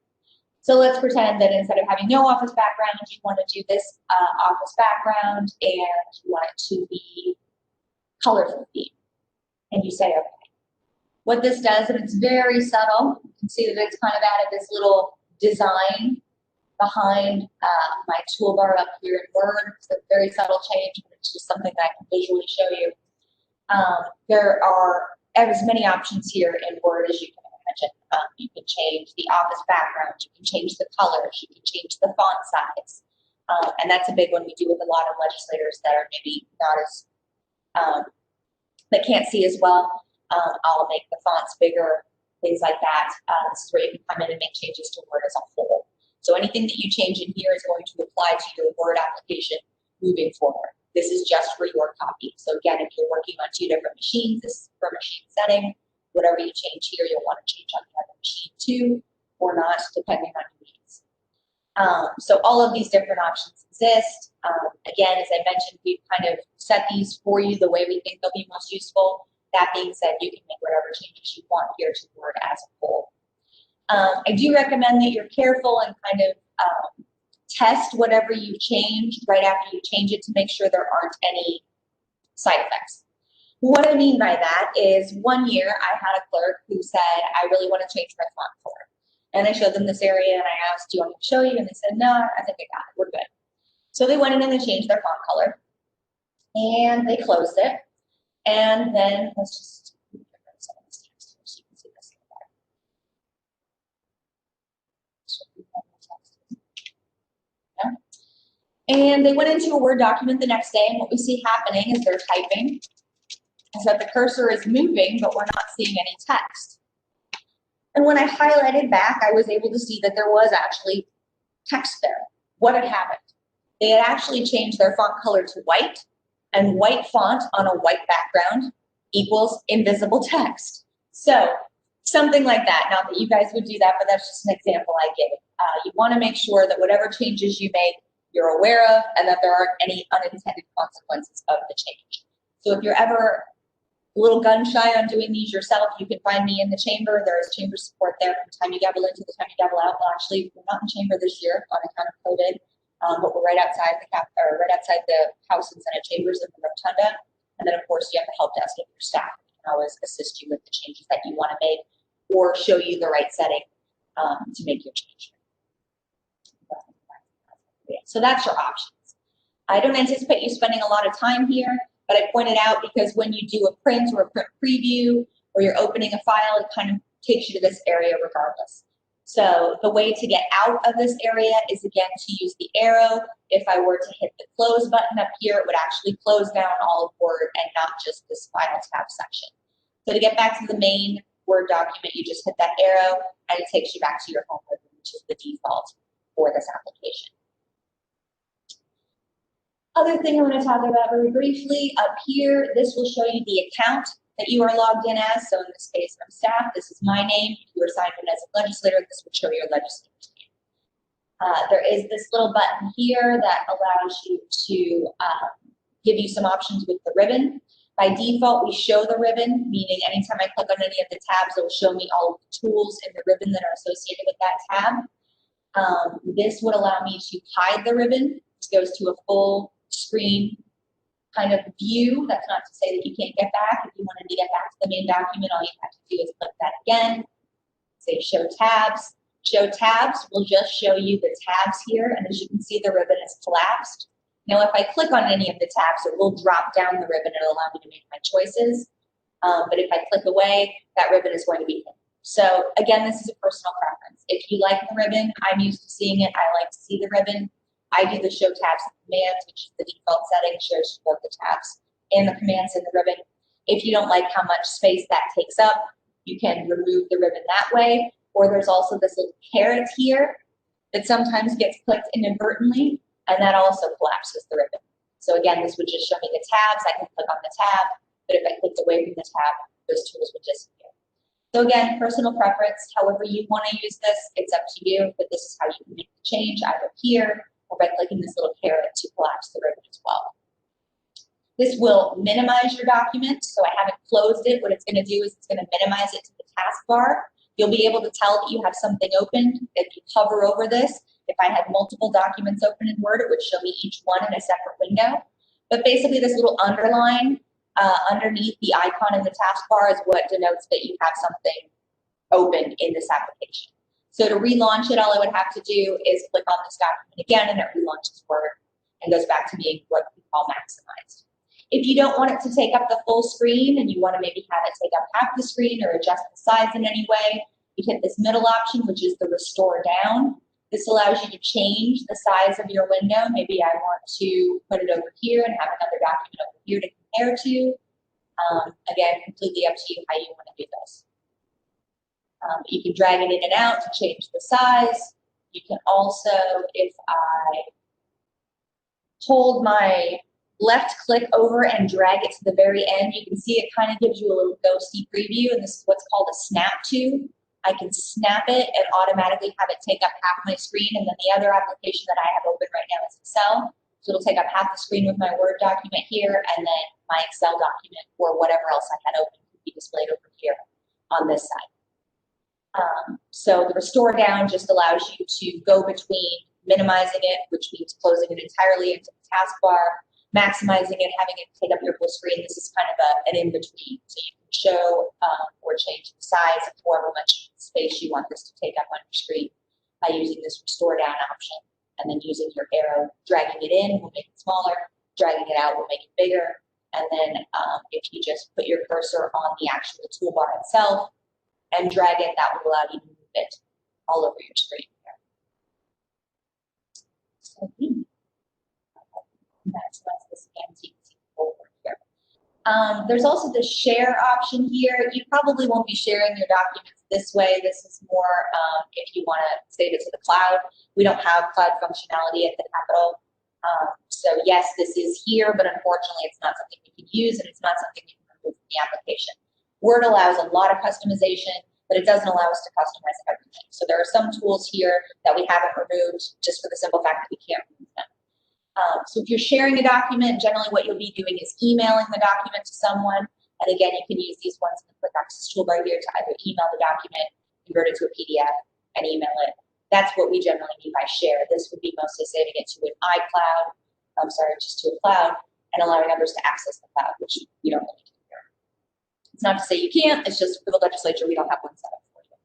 So let's pretend that instead of having no office background, you want to do this office background and you want it to be colorful theme. And you say, okay. What this does, and it's very subtle, you can see that it's kind of added this little design behind my toolbar up here in Word. It's a very subtle change, but it's just something that I can visually show you. There are as many options here in Word as you can imagine. You can change the office background, you can change the colors, you can change the font size. And that's a big one we do with a lot of legislators that are maybe not as, that can't see as well. I'll make the fonts bigger, things like that. This is where you can come in and make changes to Word as a whole. So anything that you change in here is going to apply to your Word application moving forward. This is just for your copy. So again, if you're working on 2 different machines, this is for machine setting. Whatever you change here, you'll want to change on the other machine too, or not, depending on your needs. So all of these different options exist. Again, as I mentioned, we've kind of set these for you the way we think they'll be most useful. That being said, you can make whatever changes you want here to Word as a whole. I do recommend that you're careful and kind of test whatever you've changed right after you change it to make sure there aren't any side effects. What I mean by that is one year I had a clerk who said, I really want to change my font color. And I showed them this area and I asked, do you want me to show you? And they said, no, I think I got it, we're good. So they went in and they changed their font color and they closed it. And then let's just get rid of some of this text here so you can see this a little better. Yeah. And they went into a Word document the next day, and what we see happening is they're typing, is that the cursor is moving, but we're not seeing any text. And when I highlighted back, I was able to see that there was actually text there. What had happened? They had actually changed their font color to white, and white font on a white background equals invisible text. So something like that. Not that you guys would do that, but that's just an example I gave. You want to make sure that whatever changes you make, you're aware of, and that there aren't any unintended consequences of the change. So if you're ever a little gun shy on doing these yourself, you can find me in the chamber. There is chamber support there from the time you gavel in to the time you gavel out. Well, actually, we're not in chamber this year on account of COVID. But we're right outside the House and Senate chambers in the rotunda. And then, of course, you have the help desk of your staff. They can always assist you with the changes that you want to make or show you the right setting to make your change. So that's your options. I don't anticipate you spending a lot of time here, but I pointed out because when you do a print or a print preview or you're opening a file, it kind of takes you to this area regardless. So the way to get out of this area is, again, to use the arrow. If I were to hit the close button up here, it would actually close down all of Word and not just this File tab section. So to get back to the main Word document, you just hit that arrow and it takes you back to your home ribbon, which is the default for this application. Other thing I want to talk about very briefly, up here, this will show you the account that you are logged in as. So in this case, I'm staff. This is my name. If you were signed in as a legislator, this would show your legislator's name. There is this little button here that allows you to give you some options with the ribbon. By default, we show the ribbon, meaning anytime I click on any of the tabs, it will show me all of the tools in the ribbon that are associated with that tab. This would allow me to hide the ribbon. It goes to a full screen kind of view. That's not to say that you can't get back. If you wanted to get back to the main document, all you have to do is click that again. Say show tabs. Show tabs will just show you the tabs here, and as you can see, the ribbon is collapsed. Now, if I click on any of the tabs, it will drop down the ribbon and allow me to make my choices. But if I click away, that ribbon is going to be hidden. So again, this is a personal preference. If you like the ribbon, I'm used to seeing it. I like to see the ribbon. I do the show tabs and commands, which is the default setting, shows both the tabs and the commands in the ribbon. If you don't like how much space that takes up, you can remove the ribbon that way. Or there's also this little caret here that sometimes gets clicked inadvertently, and that also collapses the ribbon. So again, this would just show me the tabs. I can click on the tab, but if I clicked away from the tab, those tools would disappear. So again, personal preference, however you want to use this, it's up to you, but this is how you can make the change either here or by clicking this little caret to collapse the ribbon as well. This will minimize your document, so I haven't closed it. What it's going to do is it's going to minimize it to the taskbar. You'll be able to tell that you have something open if you hover over this. If I had multiple documents open in Word, it would show me each one in a separate window. But basically, this little underline underneath the icon in the taskbar is what denotes that you have something open in this application. So to relaunch it, all I would have to do is click on this document again, and it relaunches Word and goes back to being what we call maximized. If you don't want it to take up the full screen and you want to maybe have it take up half the screen or adjust the size in any way, you hit this middle option, which is the restore down. This allows you to change the size of your window. Maybe I want to put it over here and have another document over here to compare to. Again, completely up to you how you want to do this. You can drag it in and out to change the size. You can also, if I hold my left click over and drag it to the very end, you can see it kind of gives you a little ghosty preview, and this is what's called a snap to. I can snap it and automatically have it take up half my screen, and then the other application that I have open right now is Excel. So it'll take up half the screen with my Word document here, and then my Excel document or whatever else I had open could be displayed over here on this side. So the restore down just allows you to go between minimizing it, which means closing it entirely into the taskbar, maximizing it, having it take up your full screen. This is kind of an in-between. So you can show or change the size of however much space you want this to take up on your screen by using this restore down option, and then using your arrow, dragging it in will make it smaller, dragging it out will make it bigger, and then if you just put your cursor on the actual toolbar itself and drag it, that will allow you to move it all over your screen here. So that's this again, so you can see over here. There's also the share option here. You probably won't be sharing your documents this way. This is more if you want to save it to the cloud. We don't have cloud functionality at the Capitol. So yes, this is here, but unfortunately it's not something you can use, and it's not something you can remove from the application. Word allows a lot of customization, but it doesn't allow us to customize everything. So there are some tools here that we haven't removed just for the simple fact that we can't remove them. So if you're sharing a document, generally what you'll be doing is emailing the document to someone. And again, you can use these ones in the Quick Access Toolbar here to either email the document, convert it to a PDF, and email it. That's what we generally mean by share. This would be mostly saving it to an iCloud, just to a cloud, and allowing others to access the cloud, which you don't really do here. It's not to say you can't, it's just for the legislature, we don't have one set up for you.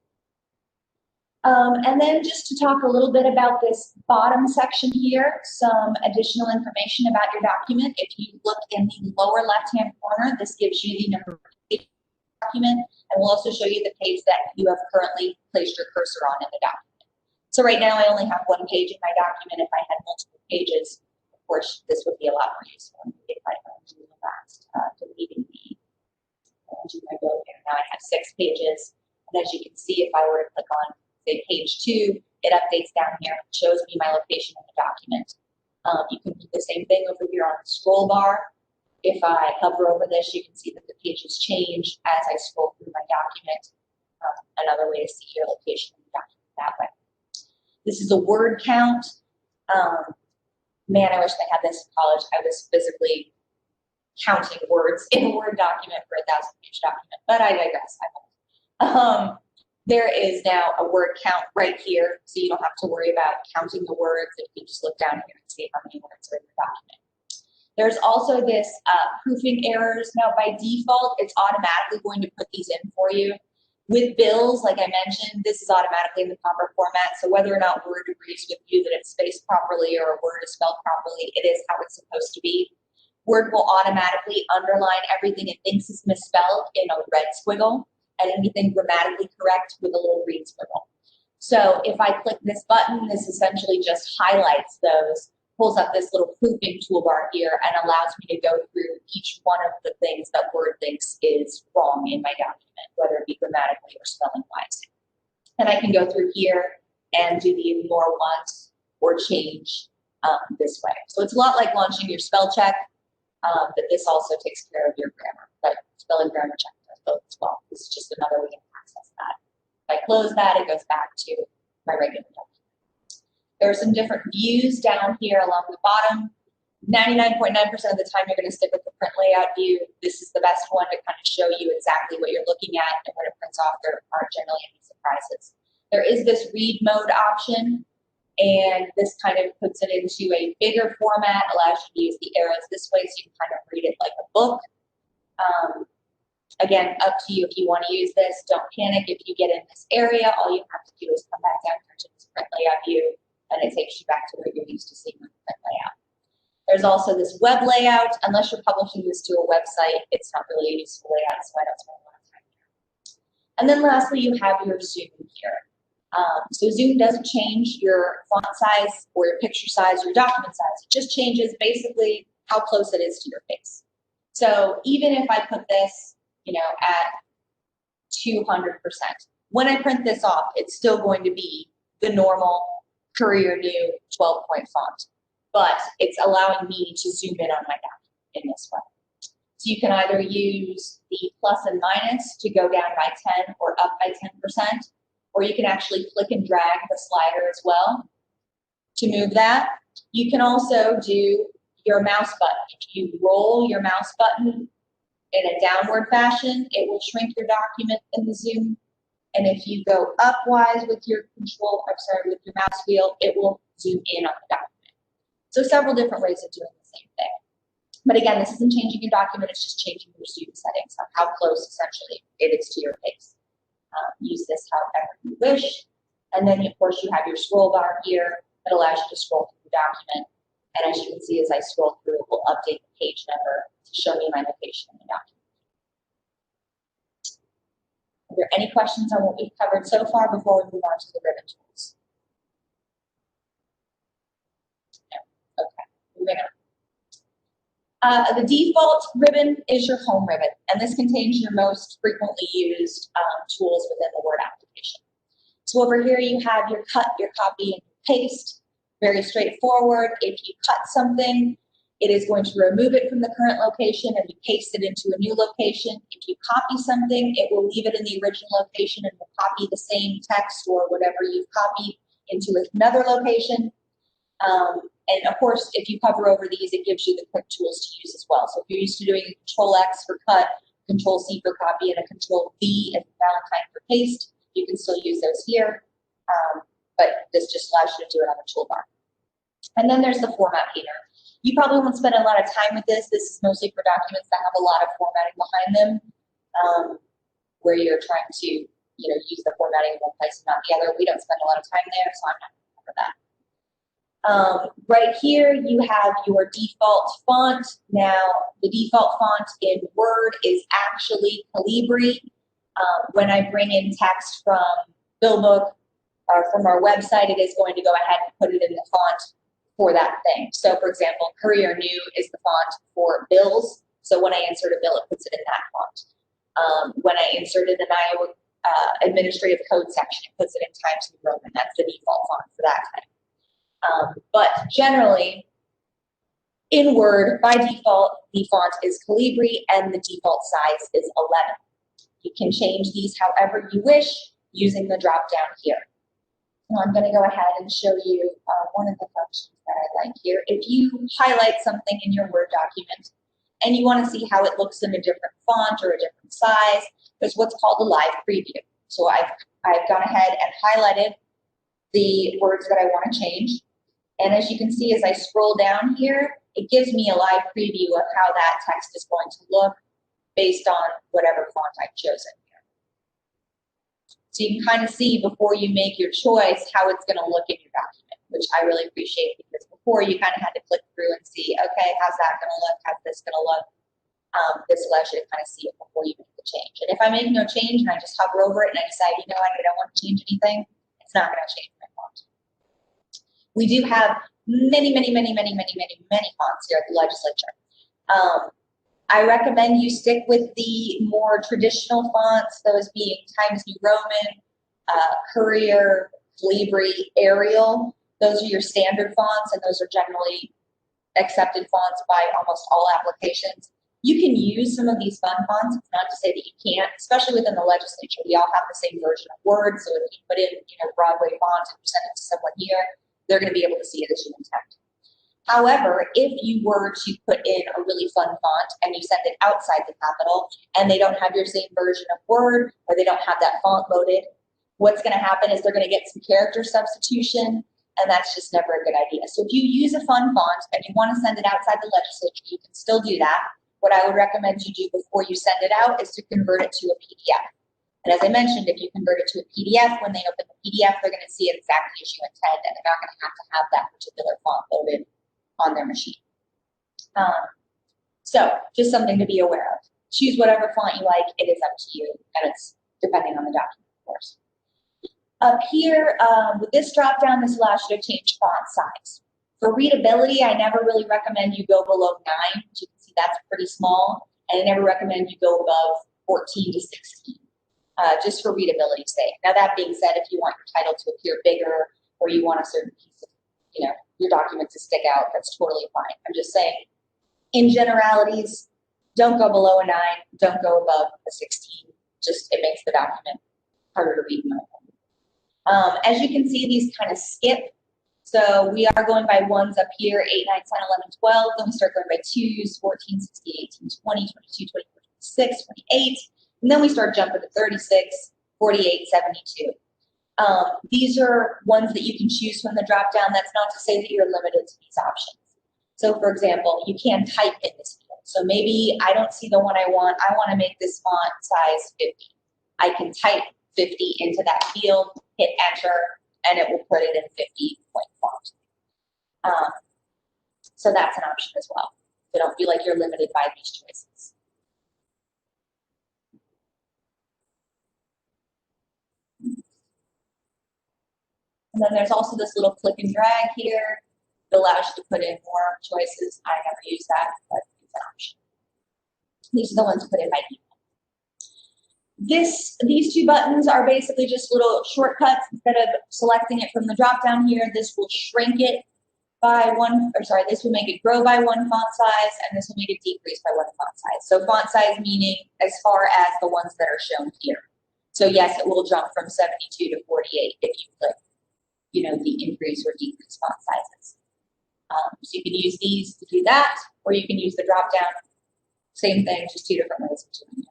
And then just to talk a little bit about this bottom section here, some additional information about your document. If you look in the lower left-hand corner, this gives you the number of pages of the document, and will also show you the page that you have currently placed your cursor on in the document. So right now I only have one page in my document. If I had multiple pages, of course, this would be a lot more useful. If I undo the last, deleting the, undo my build here. Now I have 6 pages, and as you can see, if I were to click on, say, page 2, it updates down here and shows me my location in the document. You can do the same thing over here on the scroll bar. If I hover over this, you can see that the pages change as I scroll through my document. Another way to see your location in the document that way. This is a word count. Man, I wish I had this in college. I was physically counting words in a Word document for a 1,000-page document, but I digress. There is now a word count right here, so you don't have to worry about counting the words. You can just look down here and see how many words are in the document. There's also this proofing errors. Now, by default, it's automatically going to put these in for you. With bills, like I mentioned, this is automatically in the proper format, so whether or not Word agrees with you that it's spaced properly or a word is spelled properly, it is how it's supposed to be. Word will automatically underline everything it thinks is misspelled in a red squiggle, and anything grammatically correct with a little green squiggle. So if I click this button, this essentially just highlights those, pulls up this little proofing toolbar here, and allows me to go through each one of the things that Word thinks is wrong in my document, whether it be grammatically or spelling-wise. And I can go through here and do the ignore once or change this way. So it's a lot like launching your spell check, but this also takes care of your grammar, but spelling grammar check does both as well. This is just another way to access that. If I close that, it goes back to my regular document. There are some different views down here along the bottom. 99.9% of the time, you're going to stick with the print layout view. This is the best one to kind of show you exactly what you're looking at, and when it prints off, there aren't generally any surprises. There is this read mode option, and this kind of puts it into a bigger format, allows you to use the arrows this way so you can kind of read it like a book. Again, up to you if you want to use this. Don't panic if you get in this area. All you have to do is come back down to this print layout view, and it takes you back to where you're used to seeing the print layout. There's also this web layout. Unless you're publishing this to a website, it's not really a useful layout, so I don't spend a lot of time here. And then lastly, you have your zoom here. So zoom doesn't change your font size or your picture size, your document size. It just changes basically how close it is to your face. So even if I put this, at 200%, when I print this off, it's still going to be the normal Courier New 12-point font, but it's allowing me to zoom in on my document in this way. So you can either use the plus and minus to go down by 10 or up by 10%, or you can actually click and drag the slider as well to move that. You can also do your mouse button. If you roll your mouse button in a downward fashion, it will shrink your document in the zoom. And if you go upwise with your with your mouse wheel, it will zoom in on the document. So several different ways of doing the same thing. But again, this isn't changing your document, it's just changing your zoom settings on how close essentially it is to your face. Use this however you wish. And then of course you have your scroll bar here that allows you to scroll through the document. And as you can see, as I scroll through, it will update the page number to show me my location in the document. Are there any questions on what we've covered so far before we move on to the ribbon tools? No. Okay, moving on. The default ribbon is your home ribbon, and this contains your most frequently used tools within the Word application. So over here you have your cut, your copy, and your paste. Very straightforward. If you cut something, it is going to remove it from the current location and paste it into a new location. If you copy something, it will leave it in the original location and will copy the same text or whatever you've copied into another location. And of course, if you hover over these, it gives you the quick tools to use as well. So if you're used to doing Control-X for cut, Control-C for copy, and a Control-V as Valentine for paste, you can still use those here. But this just allows you to do it on the toolbar. And then there's the format painter. You probably won't spend a lot of time with this. This is mostly for documents that have a lot of formatting behind them, where you're trying to use the formatting in one place and not the other. We don't spend a lot of time there, so I'm not going to cover that. Right here, you have your default font. Now, the default font in Word is actually Calibri. When I bring in text from BillBook or from our website, it is going to go ahead and put it in the font for that thing. So, for example, Courier New is the font for bills. So when I insert a bill, it puts it in that font. When I inserted an Iowa Administrative Code section, it puts it in Times New Roman. That's the default font for that type. But generally, In Word, by default, the font is Calibri and the default size is 11. You can change these however you wish using the drop down here. So I'm going to go ahead and show you one of the functions that I like here. If you highlight something in your Word document and you want to see how it looks in a different font or a different size, there's what's called a live preview. So I've gone ahead and highlighted the words that I want to change. And as you can see, as I scroll down here, it gives me a live preview of how that text is going to look based on whatever font I've chosen here. So you can kind of see before you make your choice how it's going to look in your document, which I really appreciate because before you kind of had to click through and see, okay, how's that going to look? How's this going to look? This allows you to kind of see it before you make the change. And if I make no change and I just hover over it and I decide, you know what, I don't want to change anything, it's not going to change my font. We do have many fonts here at the legislature. I recommend you stick with the more traditional fonts, those being Times New Roman, Courier, Calibri, Arial. Those are your standard fonts, and those are generally accepted fonts by almost all applications. You can use some of these fun fonts. It's not to say that you can't, especially within the legislature. We all have the same version of Word, so if you put in Broadway font and send it to someone here, they're going to be able to see it as you intend. However, if you were to put in a really fun font and you send it outside the capital and they don't have your same version of Word or they don't have that font loaded, what's going to happen is they're going to get some character substitution, and that's just never a good idea. So if you use a fun font and you want to send it outside the legislature, you can still do that. What I would recommend you do before you send it out is to convert it to a PDF. And as I mentioned, if you convert it to a PDF, when they open the PDF, they're going to see it exactly as you intend, and they're not going to have that particular font loaded on their machine. So just something to be aware of. Choose whatever font you like. It is up to you, and it's depending on the document, of course. Up here, with this drop-down, this allows you to change font size. For readability, I never really recommend you go below 9. As you can see, that's pretty small, and I never recommend you go above 14 to 16. Just for readability's sake. Now that being said, if you want your title to appear bigger or you want a certain piece of, your document to stick out, that's totally fine. I'm just saying, in generalities, don't go below a 9, don't go above a 16. Just, it makes the document harder to read in my opinion. As you can see, these kind of skip. So we are going by 1s up here, 8, 9, 10, 11, 12. Then we start going by 2s, 14, 16, 18, 20, 22, 24, 26, 28. And then we start jumping to 36, 48, 72. These are ones that you can choose from the drop-down. That's not to say that you're limited to these options. So for example, you can type in this field. So maybe I don't see the one I want. I want to make this font size 50. I can type 50 into that field, hit enter, and it will put it in 50-point font. So that's an option as well. So don't feel like you're limited by these choices. And then there's also this little click and drag here. It allows you to put in more choices. I never use that, but it's an option. These are the ones put in by default. These two buttons are basically just little shortcuts. Instead of selecting it from the drop down here, this will shrink it by this will make it grow by 1 font size, and this will make it decrease by 1 font size. So font size meaning as far as the ones that are shown here. So yes, it will jump from 72 to 48 if you click the increase or decrease font sizes. So you can use these to do that, or you can use the drop down. Same thing, just 2 different ways of doing it.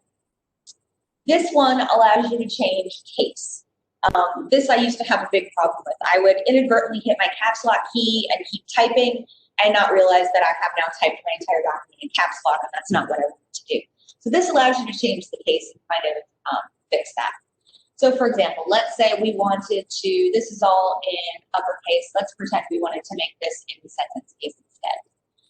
This one allows you to change case. This I used to have a big problem with. I would inadvertently hit my caps lock key and keep typing and not realize that I have now typed my entire document in caps lock, and that's not what I wanted to do. So this allows you to change the case and kind of fix that. So for example, let's say we wanted to, this is all in uppercase. Let's pretend we wanted to make this in the sentence case instead.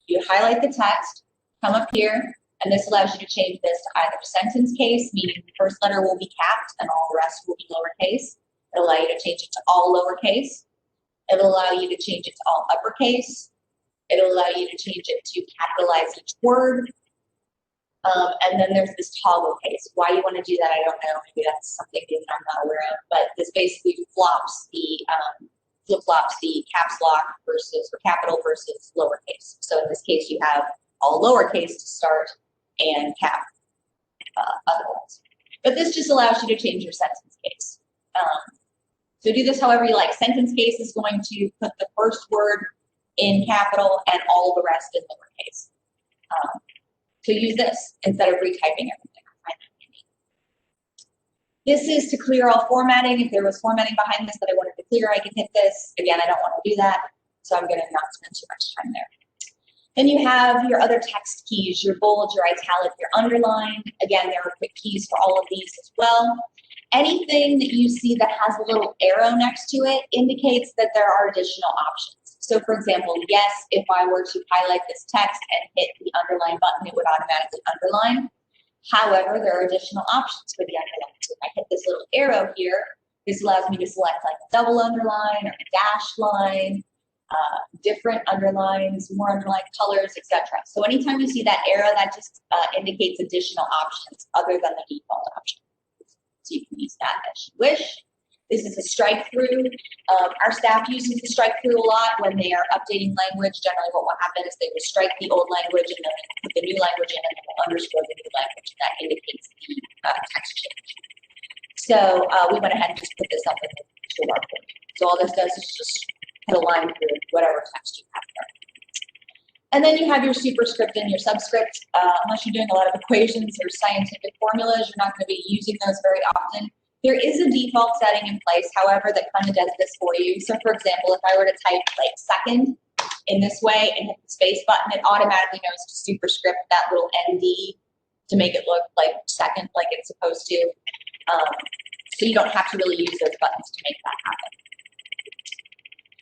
You highlight the text, come up here, and this allows you to change this to either sentence case, meaning the first letter will be capped and all the rest will be lowercase. It'll allow you to change it to all lowercase. It'll allow you to change it to all uppercase. It'll allow you to change it to capitalize each word. And then there's this toggle case. Why you want to do that, I don't know. Maybe that's something that I'm not aware of. But this basically flops the flip-flops the caps lock versus, or capital versus lowercase. So in this case, you have all lowercase to start and cap otherwise. But this just allows you to change your sentence case. So do this however you like. Sentence case is going to put the first word in capital and all the rest in lowercase. So use this instead of retyping everything. This is to clear all formatting. If there was formatting behind this that I wanted to clear, I can hit this. Again, I don't want to do that, so I'm going to not spend too much time there. Then you have your other text keys, your bold, your italic, your underline. Again, there are quick keys for all of these as well. Anything that you see that has a little arrow next to it indicates that there are additional options. So for example, yes, if I were to highlight this text and hit the underline button, it would automatically underline. However, there are additional options for the underline. So if I hit this little arrow here, this allows me to select like a double underline or a dashed line, different underlines, more underlined colors, etc. So anytime you see that arrow, that just indicates additional options other than the default option. So you can use that as you wish. This is a strike-through. Our staff uses the strike-through a lot when they are updating language. Generally what will happen is they will strike the old language and then put the new language in and then we'll underscore the new language. That indicates the text change. So we went ahead and just put this up in the toolbar. So all this does is just put a line through whatever text you have there. And then you have your superscript and your subscript. Unless you're doing a lot of equations or scientific formulas, you're not going to be using those very often. There is a default setting in place, however, that kind of does this for you. So for example, if I were to type like second in this way and hit the space button, it automatically knows to superscript that little ND to make it look like second, like it's supposed to. So you don't have to really use those buttons to make that happen.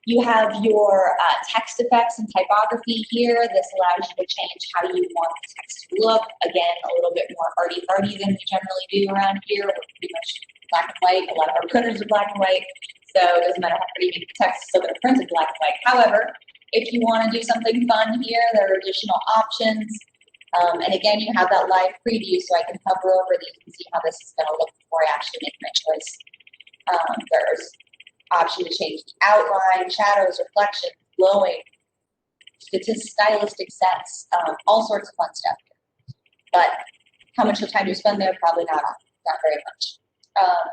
You have your text effects and typography here. This allows you to change how you want the text to look. Again, a little bit more arty-farty than we generally do around here. We're pretty much black and white. A lot of our printers are black and white, so it doesn't matter how pretty you make the text, so they're printed black and white. However, if you want to do something fun here, there are additional options. And again, you have that live preview, so I can hover over these and see how this is going to look before I actually make my choice. There's option to change the outline, shadows, reflections, glowing, stylistic sets, all sorts of fun stuff here. But how much time you spend there? Probably not very much.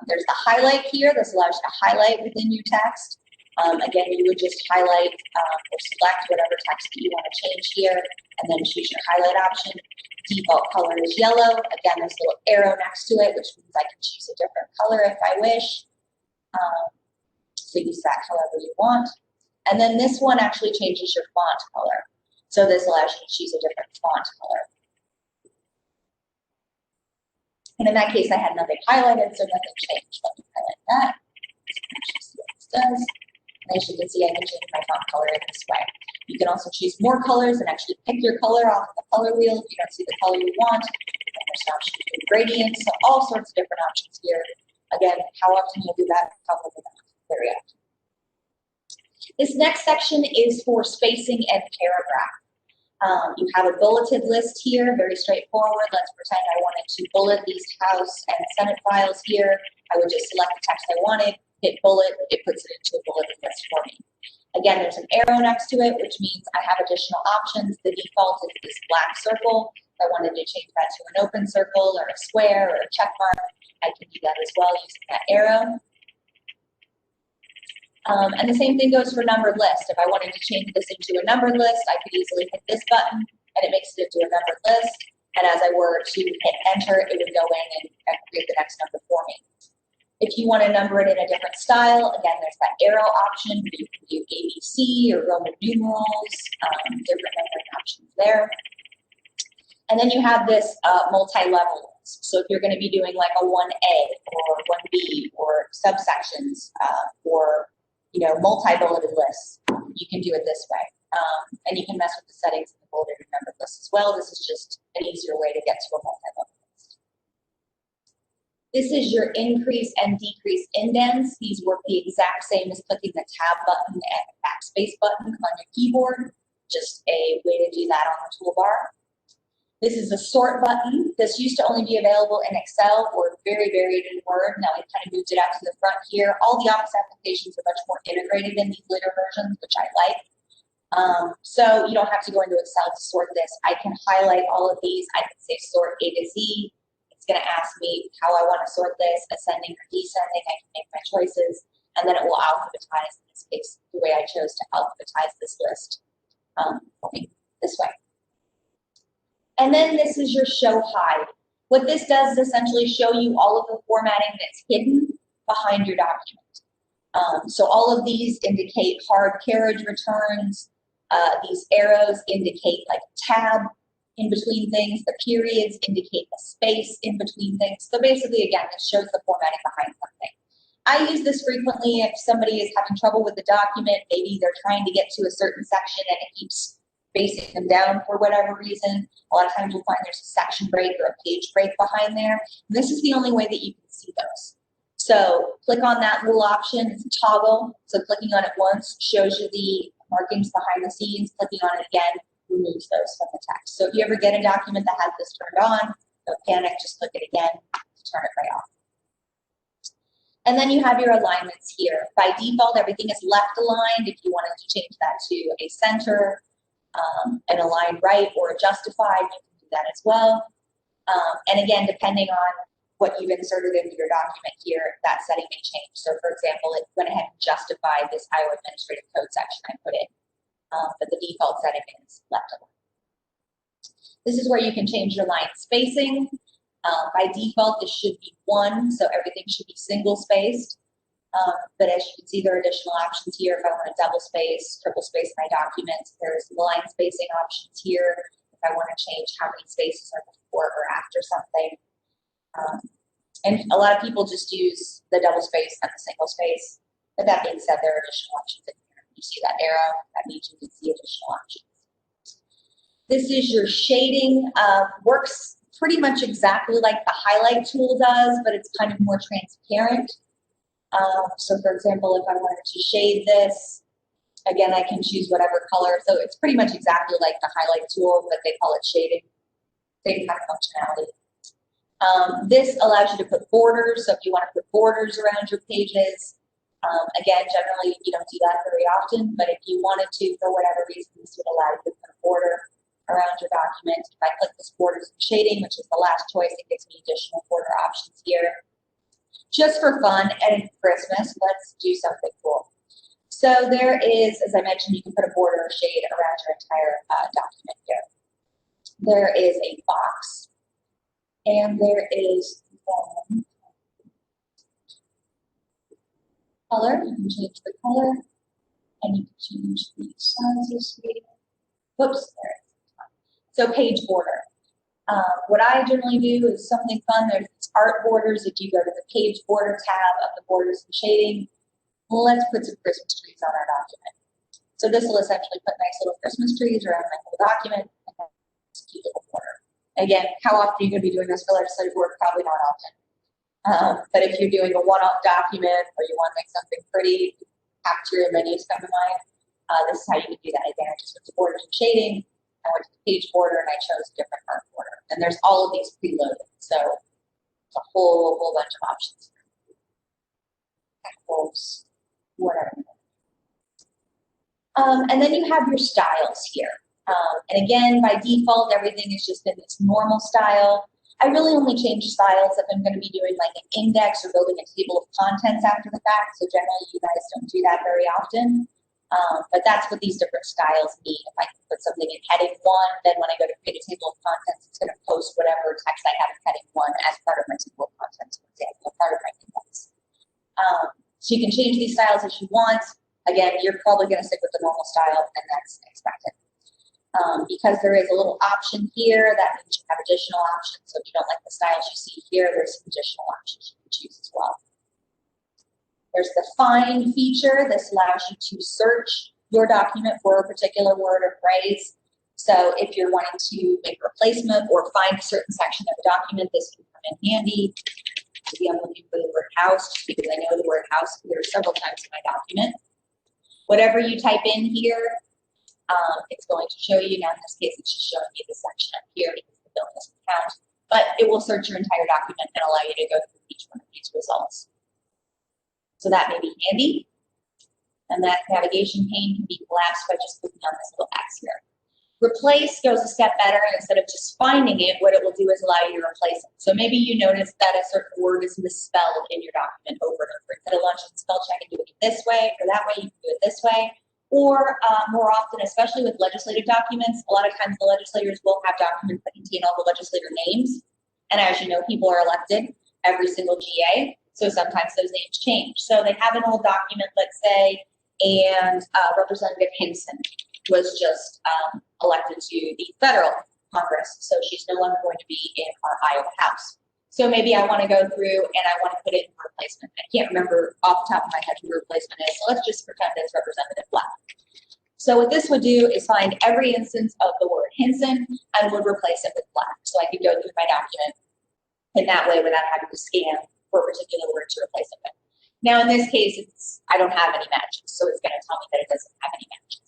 There's the highlight here. This allows you to highlight within your text. Again, you would just highlight or select whatever text that you want to change here, and then choose your highlight option. Default color is yellow. Again, there's a little arrow next to it, which means I can choose a different color if I wish. So use that however you want. And then this one actually changes your font color. So this allows you to choose a different font color. And in that case, I had nothing highlighted, so nothing changed. Let me highlight that. Actually see what this does. And as you can see, I can change my font color in this way. You can also choose more colors and actually pick your color off the color wheel if you don't see the color you want. And there's an option to do gradients, so all sorts of different options here. Again, how often you'll do that? Probably not very often. This next section is for spacing and paragraph. You have a bulleted list here, very straightforward. Let's pretend I wanted to bullet these House and Senate files here. I would just select the text I wanted, hit bullet, it puts it into a bulleted list for me. Again, there's an arrow next to it, which means I have additional options. The default is this black circle. If I wanted to change that to an open circle or a square or a check mark, I can do that as well using that arrow. And the same thing goes for numbered list. If I wanted to change this into a numbered list, I could easily hit this button and it makes it into a numbered list. And as I were to hit enter, it would go in and create the next number for me. If you want to number it in a different style, again, there's that arrow option. You can do ABC or Roman numerals, different numbering options there. And then you have this multi-level list. So if you're going to be doing like a 1A or 1B or subsections or multi-bulleted lists, you can do it this way. And you can mess with the settings in the bulleted and numbered list as well. This is just an easier way to get to a multi-level list. This is your increase and decrease indents. These work the exact same as clicking the tab button and the backspace button on your keyboard. Just a way to do that on the toolbar. This is a sort button. This used to only be available in Excel or very varied in Word. Now we've kind of moved it out to the front here. All the Office applications are much more integrated in these later versions, which I like. So you don't have to go into Excel to sort this. I can highlight all of these. I can say sort A to Z. It's going to ask me how I want to sort this, ascending or descending. I can make my choices, and then it will alphabetize, in this case, the way I chose to alphabetize this list this way. And then this is your show hide. What this does is essentially show you all of the formatting that's hidden behind your document. So all of these indicate hard carriage returns. These arrows indicate like tab in between things. The periods indicate a space in between things. So basically, again, it shows the formatting behind something. I use this frequently if somebody is having trouble with the document. Maybe they're trying to get to a certain section and it keeps spacing them down for whatever reason. A lot of times you'll find there's a section break or a page break behind there. And this is the only way that you can see those. So click on that little option. It's a toggle. So clicking on it once shows you the markings behind the scenes. Clicking on it again removes those from the text. So if you ever get a document that has this turned on, don't panic, just click it again to turn it right off. And then you have your alignments here. By default, everything is left aligned. If you wanted to change that to a center, an aligned right, or a justified, you can do that as well. And again, depending on what you've inserted into your document here, that setting may change. So for example, it went ahead and justified this Iowa Administrative Code section I put in, but the default setting is left aligned. This is where you can change your line spacing. By default, this should be 1, so everything should be single spaced. But as you can see, there are additional options here. If I want to double space, triple space my document, there's line spacing options here. If I want to change how many spaces are before or after something. And a lot of people just use the double space and the single space. But that being said, there are additional options in here. You see that arrow? That means you can see additional options. This is your shading. Works pretty much exactly like the highlight tool does, but it's kind of more transparent. So for example, if I wanted to shade this, again, I can choose whatever color. So it's pretty much exactly like the highlight tool, but they call it shading. Same kind of functionality. This allows you to put borders. So if you want to put borders around your pages, again, generally you don't do that very often, but if you wanted to, for whatever reason, this would allow you to put a border around your document. If I click this borders and shading, which is the last choice, it gives me additional border options here. Just for fun and Christmas, let's do something cool. So there is, as I mentioned, you can put a border or shade around your entire document here. There is a box, and there is one color. You can change the color, and you can change the sizes here. Whoops, there it is. So page border. What I generally do is something fun. There's art borders. If you go to the page border tab of the borders and shading, let's put some Christmas trees on our document. So this will essentially put nice little Christmas trees around my whole document, and then it's a cute little border. Again, how often are you going to be doing this for legislative work? Probably not often. But if you're doing a one-off document or you want to make something pretty, capture and menus come to mind, this is how you can do that. Again, I just went to borders and shading. I went to the page border and I chose a different art border. And there's all of these preloaded. So it's a whole bunch of options. Whatever. And then you have your styles here. And again, by default, everything is just in its normal style. I really only change styles if I'm going to be doing like an index or building a table of contents after the fact. So generally, you guys don't do that very often. But that's what these different styles mean. If I can put something in heading 1, then when I go to create a table of contents, it's going to post whatever text I have in heading 1 as part of my table of contents, for example, part of my index. So you can change these styles as you want. Again, you're probably going to stick with the normal style, and that's expected. Because there is a little option here, that means you have additional options. So if you don't like the styles you see here, there's some additional options you can choose as well. There's the find feature. This allows you to search your document for a particular word or phrase. So if you're wanting to make a replacement or find a certain section of the document, this can come in handy. Maybe I'm looking for the word house because I know the word house appears several times in my document. Whatever you type in here, it's going to show you. Now in this case, it's just showing you the section up here because the fill doesn't count, but it will search your entire document and allow you to go through each one of these results. So that may be handy. And that navigation pane can be collapsed by just clicking on this little X here. Replace goes a step better, and instead of just finding it, what it will do is allow you to replace it. So maybe you notice that a certain word is misspelled in your document over and over. Instead of launching spell check and doing it this way or that way, you can do it this way. Or more often, especially with legislative documents, a lot of times the legislators will have documents that contain all the legislator names. And as you know, people are elected every single GA. So sometimes those names change. So they have an old document, let's say, and Representative Hinson was just elected to the federal Congress, so she's no longer going to be in our Iowa House. So maybe I want to go through and I want to put in replacement. I can't remember off the top of my head who the replacement is, so let's just pretend it's Representative Black. So what this would do is find every instance of the word Hinson and would replace it with Black. So I could go through my document in that way without having to scan for a particular word to replace it with. Now, in this case, I don't have any matches, so it's going to tell me that it doesn't have any matches.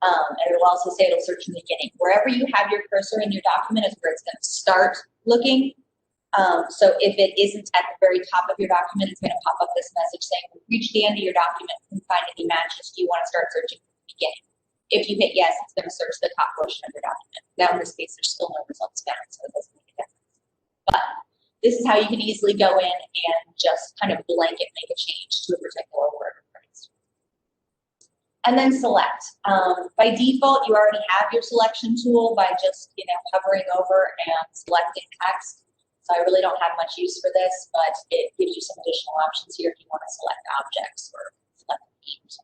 And it will also say it'll search in the beginning. Wherever you have your cursor in your document is where it's going to start looking. So if it isn't at the very top of your document, it's going to pop up this message saying, we've reached the end of your document, can find any matches. Do you want to start searching from the beginning? If you hit yes, it's going to search the top portion of your document. Now, in this case, there's still no results found, so it doesn't make a difference. But this is how you can easily go in and just kind of blanket make a change to a particular word or phrase. And then select. By default, you already have your selection tool by just hovering over and selecting text. So I really don't have much use for this, but it gives you some additional options here if you want to select objects or select themes.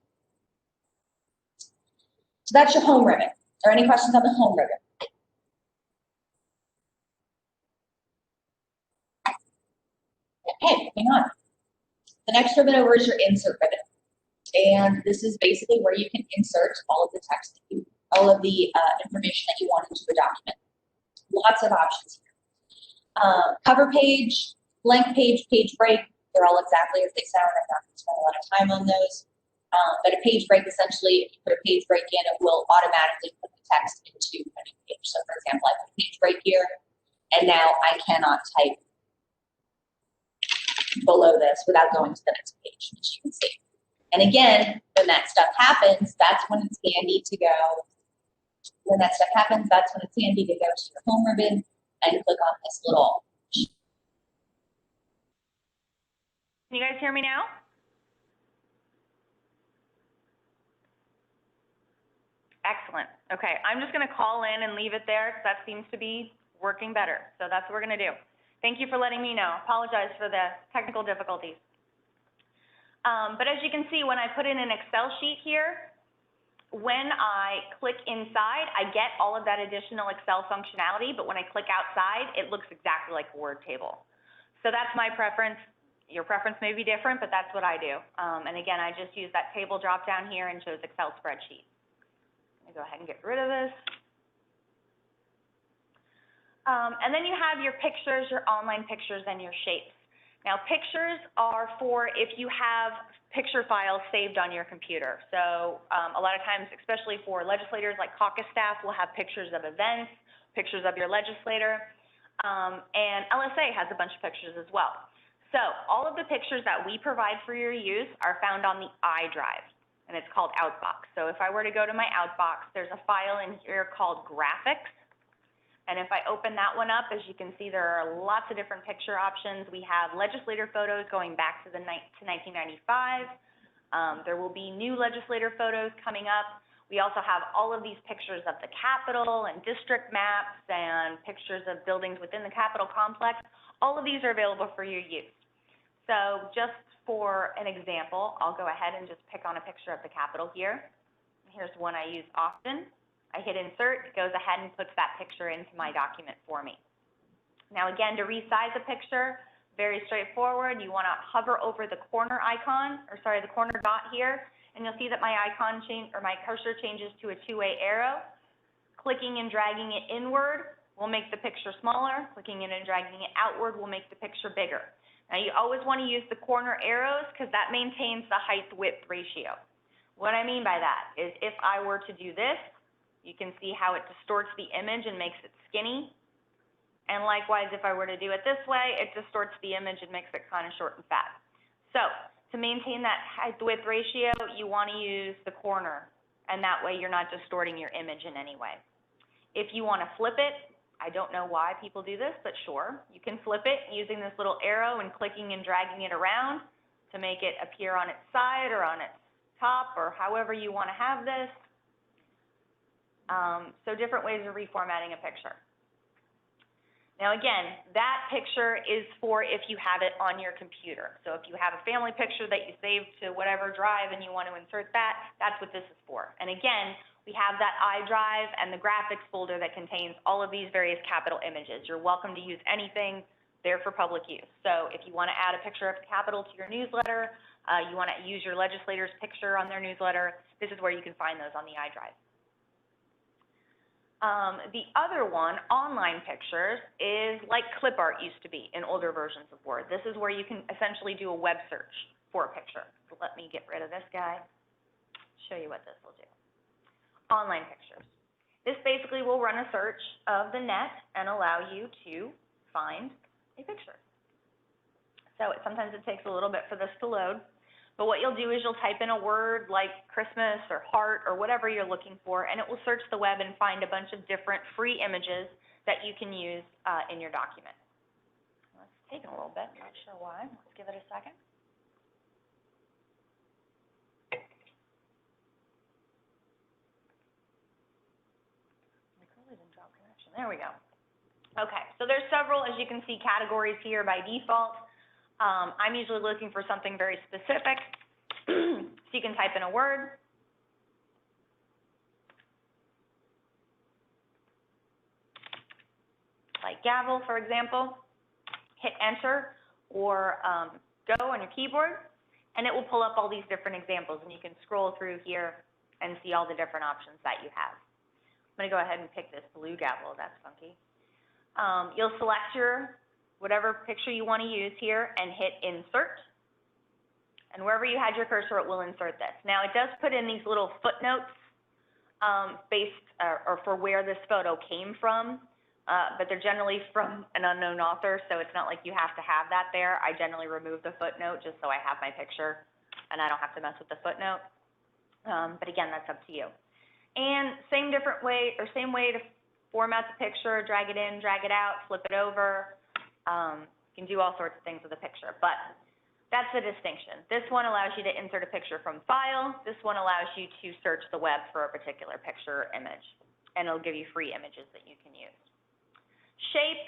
So that's your home ribbon. Are any questions on the home ribbon? Okay, hang on. The next ribbon over is your insert ribbon. And this is basically where you can insert all of the text, all of the information that you want into a document. Lots of options here. Cover page, blank page, page break, they're all exactly as they sound. I'm not going to spend a lot of time on those. But a page break, essentially, if you put a page break in, it will automatically put the text into a new page. So for example, I put a page break here, and now I cannot type below this without going to the next page, as you can see. And again, when that stuff happens, that's when it's handy to go. When that stuff happens, that's when it's handy to go to your home ribbon and click on this little. Can you guys hear me now? Excellent. Okay, I'm just going to call in and leave it there because that seems to be working better. So that's what we're going to do. Thank you for letting me know. Apologize for the technical difficulties. But as you can see, when I put in an Excel sheet here, when I click inside, I get all of that additional Excel functionality, but when I click outside, it looks exactly like a Word table. So that's my preference. Your preference may be different, but that's what I do. And again, I just use that table drop down here and shows Excel spreadsheet. Let me go ahead and get rid of this. And then you have your pictures, your online pictures, and your shapes. Now, pictures are for if you have picture files saved on your computer. So a lot of times, especially for legislators like caucus staff, will have pictures of events, pictures of your legislator, and LSA has a bunch of pictures as well. So all of the pictures that we provide for your use are found on the iDrive, and it's called Outbox. So if I were to go to my Outbox, there's a file in here called Graphics. And if I open that one up, as you can see, there are lots of different picture options. We have legislator photos going back to 1995. There will be new legislator photos coming up. We also have all of these pictures of the Capitol and district maps and pictures of buildings within the Capitol complex. All of these are available for your use. So just for an example, I'll go ahead and just pick on a picture of the Capitol here. Here's one I use often. I hit insert, it goes ahead and puts that picture into my document for me. Now again, to resize a picture, very straightforward. You want to hover over the corner icon, or sorry, the corner dot here, and you'll see that my icon change, or my cursor changes to a two-way arrow. Clicking and dragging it inward will make the picture smaller. Clicking it and dragging it outward will make the picture bigger. Now you always want to use the corner arrows because that maintains the height-width ratio. What I mean by that is if I were to do this, you can see how it distorts the image and makes it skinny. And likewise, if I were to do it this way, it distorts the image and makes it kind of short and fat. So to maintain that height-width ratio, you want to use the corner, and that way you're not distorting your image in any way. If you want to flip it, I don't know why people do this, but sure, you can flip it using this little arrow and clicking and dragging it around to make it appear on its side or on its top or however you want to have this. So different ways of reformatting a picture. Now again, that picture is for if you have it on your computer. So if you have a family picture that you saved to whatever drive and you want to insert that, that's what this is for. And again, we have that iDrive and the graphics folder that contains all of these various capital images. You're welcome to use anything. They're for public use. So if you want to add a picture of Capitol to your newsletter, you want to use your legislator's picture on their newsletter, this is where you can find those on the iDrive. The other one, online pictures, is like clip art used to be in older versions of Word. This is where you can essentially do a web search for a picture. So let me get rid of this guy, show you what this will do. Online pictures. This basically will run a search of the net and allow you to find a picture. So sometimes it takes a little bit for this to load. But what you'll do is you'll type in a word like Christmas or heart or whatever you're looking for, and it will search the web and find a bunch of different free images that you can use in your document. Well, it's taking a little bit, I'm not sure why. Let's give it a second. My curly didn't drop connection. There we go. Okay, so there's several, as you can see, categories here by default. I'm usually looking for something very specific, so you can type in a word. Like gavel, for example. Hit enter or go on your keyboard, and it will pull up all these different examples, and you can scroll through here and see all the different options that you have. I'm going to go ahead and pick this blue gavel. That's funky. You'll select your whatever picture you want to use here and hit insert. And wherever you had your cursor, it will insert this. Now it does put in these little footnotes or for where this photo came from, but they're generally from an unknown author, so it's not like you have to have that there. I generally remove the footnote just so I have my picture and I don't have to mess with the footnote. But again, that's up to you. And same way to format the picture, drag it in, drag it out, flip it over. You can do all sorts of things with a picture, but that's the distinction. This one allows you to insert a picture from file. This one allows you to search the web for a particular picture or image, and it'll give you free images that you can use. Shapes,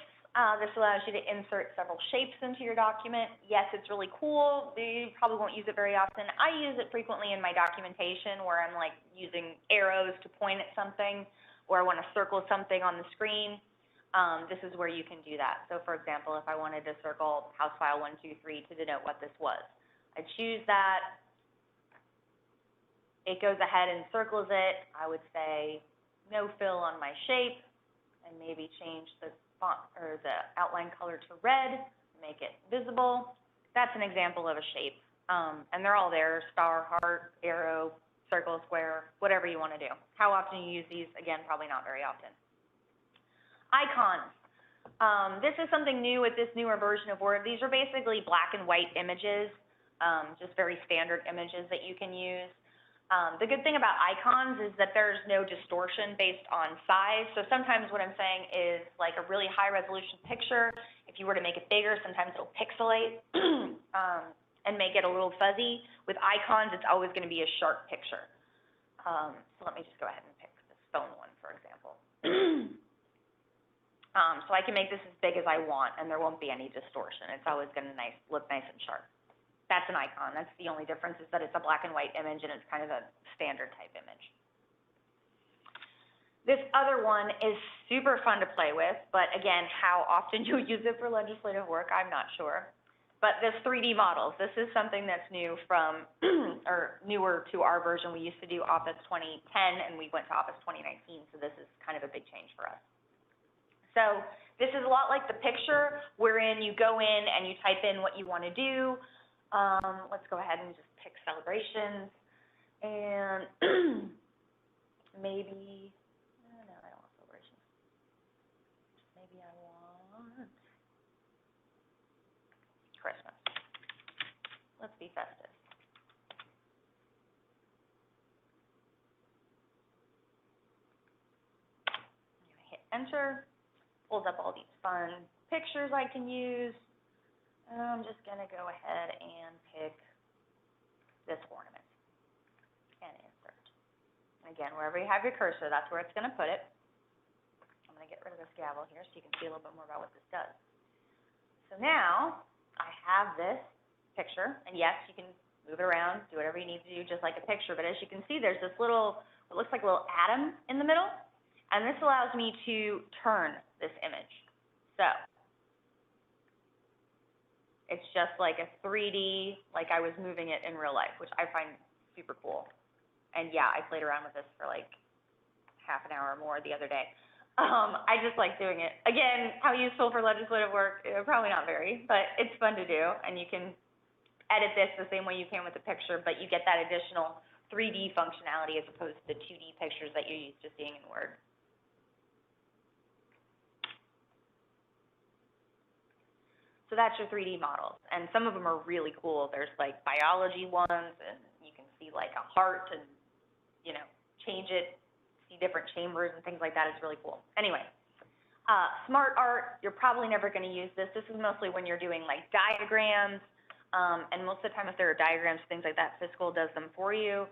this allows you to insert several shapes into your document. Yes, it's really cool. You probably won't use it very often. I use it frequently in my documentation where I'm like using arrows to point at something, or I want to circle something on the screen. This is where you can do that. So for example, if I wanted to circle House File 123 to denote what this was, I choose that. It goes ahead and circles it. I would say no fill on my shape and maybe change the font or the outline color to red, make it visible. That's an example of a shape. And they're all there, star, heart, arrow, circle, square, whatever you want to do. How often you use these? Again, probably not very often. Icons. This is something new with this newer version of Word. These are basically black and white images, just very standard images that you can use. The good thing about icons is that there's no distortion based on size. So sometimes what I'm saying is like a really high resolution picture, if you were to make it bigger, sometimes it'll pixelate and make it a little fuzzy. With icons, it's always going to be a sharp picture. So let me just go ahead and pick this phone one, for example. So I can make this as big as I want, and there won't be any distortion. It's always going to look nice and sharp. That's an icon. That's the only difference, is that it's a black and white image, and it's kind of a standard type image. This other one is super fun to play with, but again, how often you use it for legislative work, I'm not sure. But this 3D models, this is something that's new from, or newer to our version. We used to do Office 2010, and we went to Office 2019, so this is kind of a big change for us. So this is a lot like the picture, wherein you go in and you type in what you want to do. Let's go ahead and just pick celebrations, and maybe, no, I don't want celebrations. Maybe I want What? Christmas. Let's be festive. I'm gonna hit enter. Pulls up all these fun pictures I can use. I'm just gonna go ahead and pick this ornament and insert. Again, wherever you have your cursor, that's where it's gonna put it. I'm gonna get rid of this gavel here so you can see a little bit more about what this does. So now I have this picture, and yes, you can move it around, do whatever you need to do, just like a picture. But as you can see, there's this little, it looks like a little atom in the middle, and this allows me to turn this image. So it's just like a 3D, like I was moving it in real life, which I find super cool. And yeah, I played around with this for like half an hour or more the other day. I just like doing it. Again, how useful for legislative work? Probably not very, but it's fun to do, and you can edit this the same way you can with the picture, but you get that additional 3D functionality as opposed to the 2D pictures that you're used to seeing in Word. So that's your 3D models, and some of them are really cool. There's like biology ones, and you can see like a heart and, you know, change it, see different chambers and things like that. It's really cool. Anyway, smart art, you're probably never going to use this. This is mostly when you're doing like diagrams, and most of the time if there are diagrams, things like that, Fiscal does them for you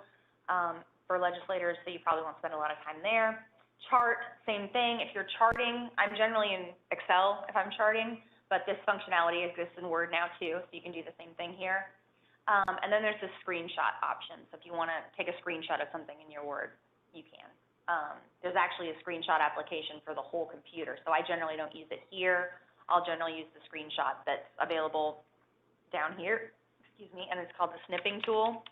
for legislators, so you probably won't spend a lot of time there. Chart, same thing. If you're charting, I'm generally in Excel if I'm charting, but this functionality exists in Word now too, so you can do the same thing here. And then there's the screenshot option. So if you want to take a screenshot of something in your Word, you can. There's actually a screenshot application for the whole computer, so I generally don't use it here. I'll generally use the screenshot that's available down here, excuse me, and it's called the Snipping Tool.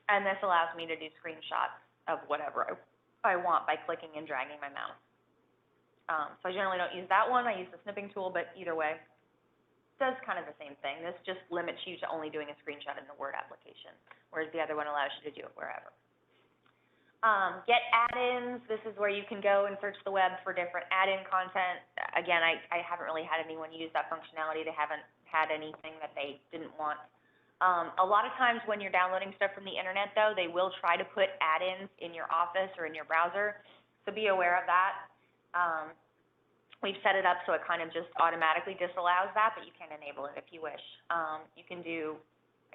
And this allows me to do screenshots of whatever I want by clicking and dragging my mouse. So I generally don't use that one. I use the Snipping Tool, but either way, it does kind of the same thing. This just limits you to only doing a screenshot in the Word application, whereas the other one allows you to do it wherever. Get add-ins. This is where you can go and search the web for different add-in content. Again, I haven't really had anyone use that functionality. They haven't had anything that they didn't want. A lot of times when you're downloading stuff from the internet, though, they will try to put add-ins in your Office or in your browser, so be aware of that. We've set it up so it kind of just automatically disallows that, but you can enable it if you wish. You can do,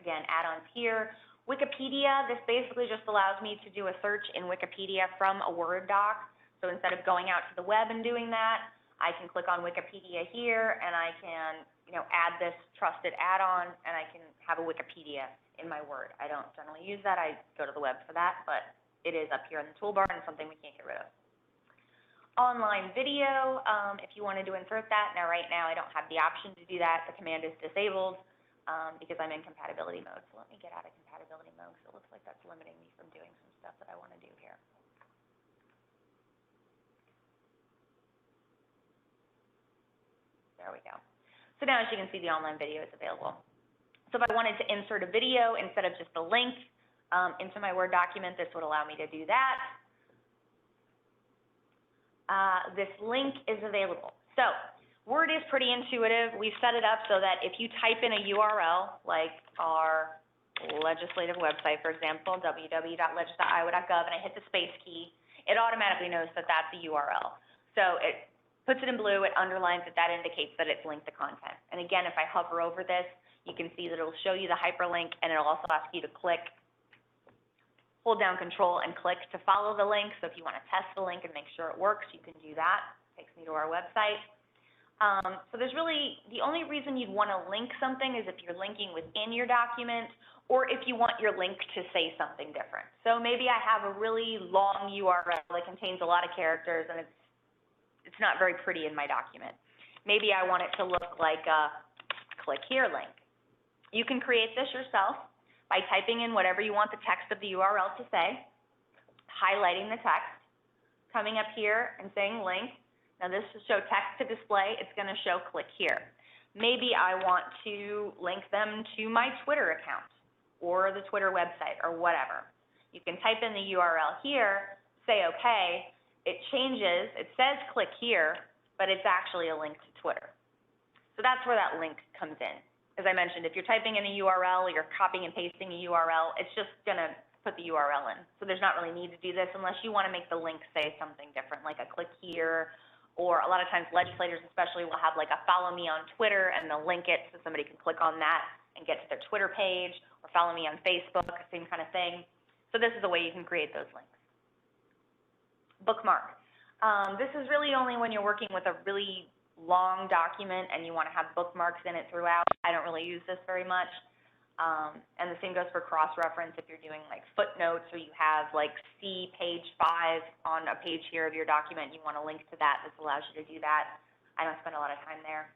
again, add-ons here. Wikipedia, this basically just allows me to do a search in Wikipedia from a Word doc. So instead of going out to the web and doing that, I can click on Wikipedia here, and I can, you know, add this trusted add-on, and I can have a Wikipedia in my Word. I don't generally use that. I go to the web for that, but it is up here in the toolbar and something we can't get rid of. Online video, if you wanted to insert that. Now, right now, I don't have the option to do that. The command is disabled because I'm in compatibility mode. So let me get out of compatibility mode because it looks like that's limiting me from doing some stuff that I want to do here. There we go. So now, as you can see, the online video is available. So if I wanted to insert a video instead of just a link into my Word document, this would allow me to do that. This link is available. So Word is pretty intuitive. We've set it up so that if you type in a URL, like our legislative website, for example, www.leg.iowa.gov, and I hit the space key, it automatically knows that that's a URL. So it puts it in blue, it underlines it, that indicates that it's linked to content. And again, if I hover over this, you can see that it'll show you the hyperlink, and it'll also ask you to click, hold down Control and click to follow the link. So if you want to test the link and make sure it works, you can do that. It takes me to our website. So there's really, the only reason you'd want to link something is if you're linking within your document, or if you want your link to say something different. So maybe I have a really long URL that contains a lot of characters, and it's not very pretty in my document. Maybe I want it to look like a click here link. You can create this yourself by typing in whatever you want the text of the URL to say, highlighting the text, coming up here and saying link. Now this will show text to display. It's going to show click here. Maybe I want to link them to my Twitter account or the Twitter website or whatever. You can type in the URL here, say OK. It changes. It says click here, but it's actually a link to Twitter. So that's where that link comes in. As I mentioned, if you're typing in a URL, or you're copying and pasting a URL, it's just gonna put the URL in. So there's not really need to do this unless you want to make the link say something different, like a click here, or a lot of times legislators especially will have like a follow me on Twitter, and they'll link it so somebody can click on that and get to their Twitter page, or follow me on Facebook, same kind of thing. So this is the way you can create those links. Bookmark. This is really only when you're working with a really long document and you want to have bookmarks in it throughout. I don't really use this very much. And the same goes for cross-reference if you're doing like footnotes, or you have like see page 5 on a page here of your document, you want to link to that. This allows you to do that. I don't spend a lot of time there.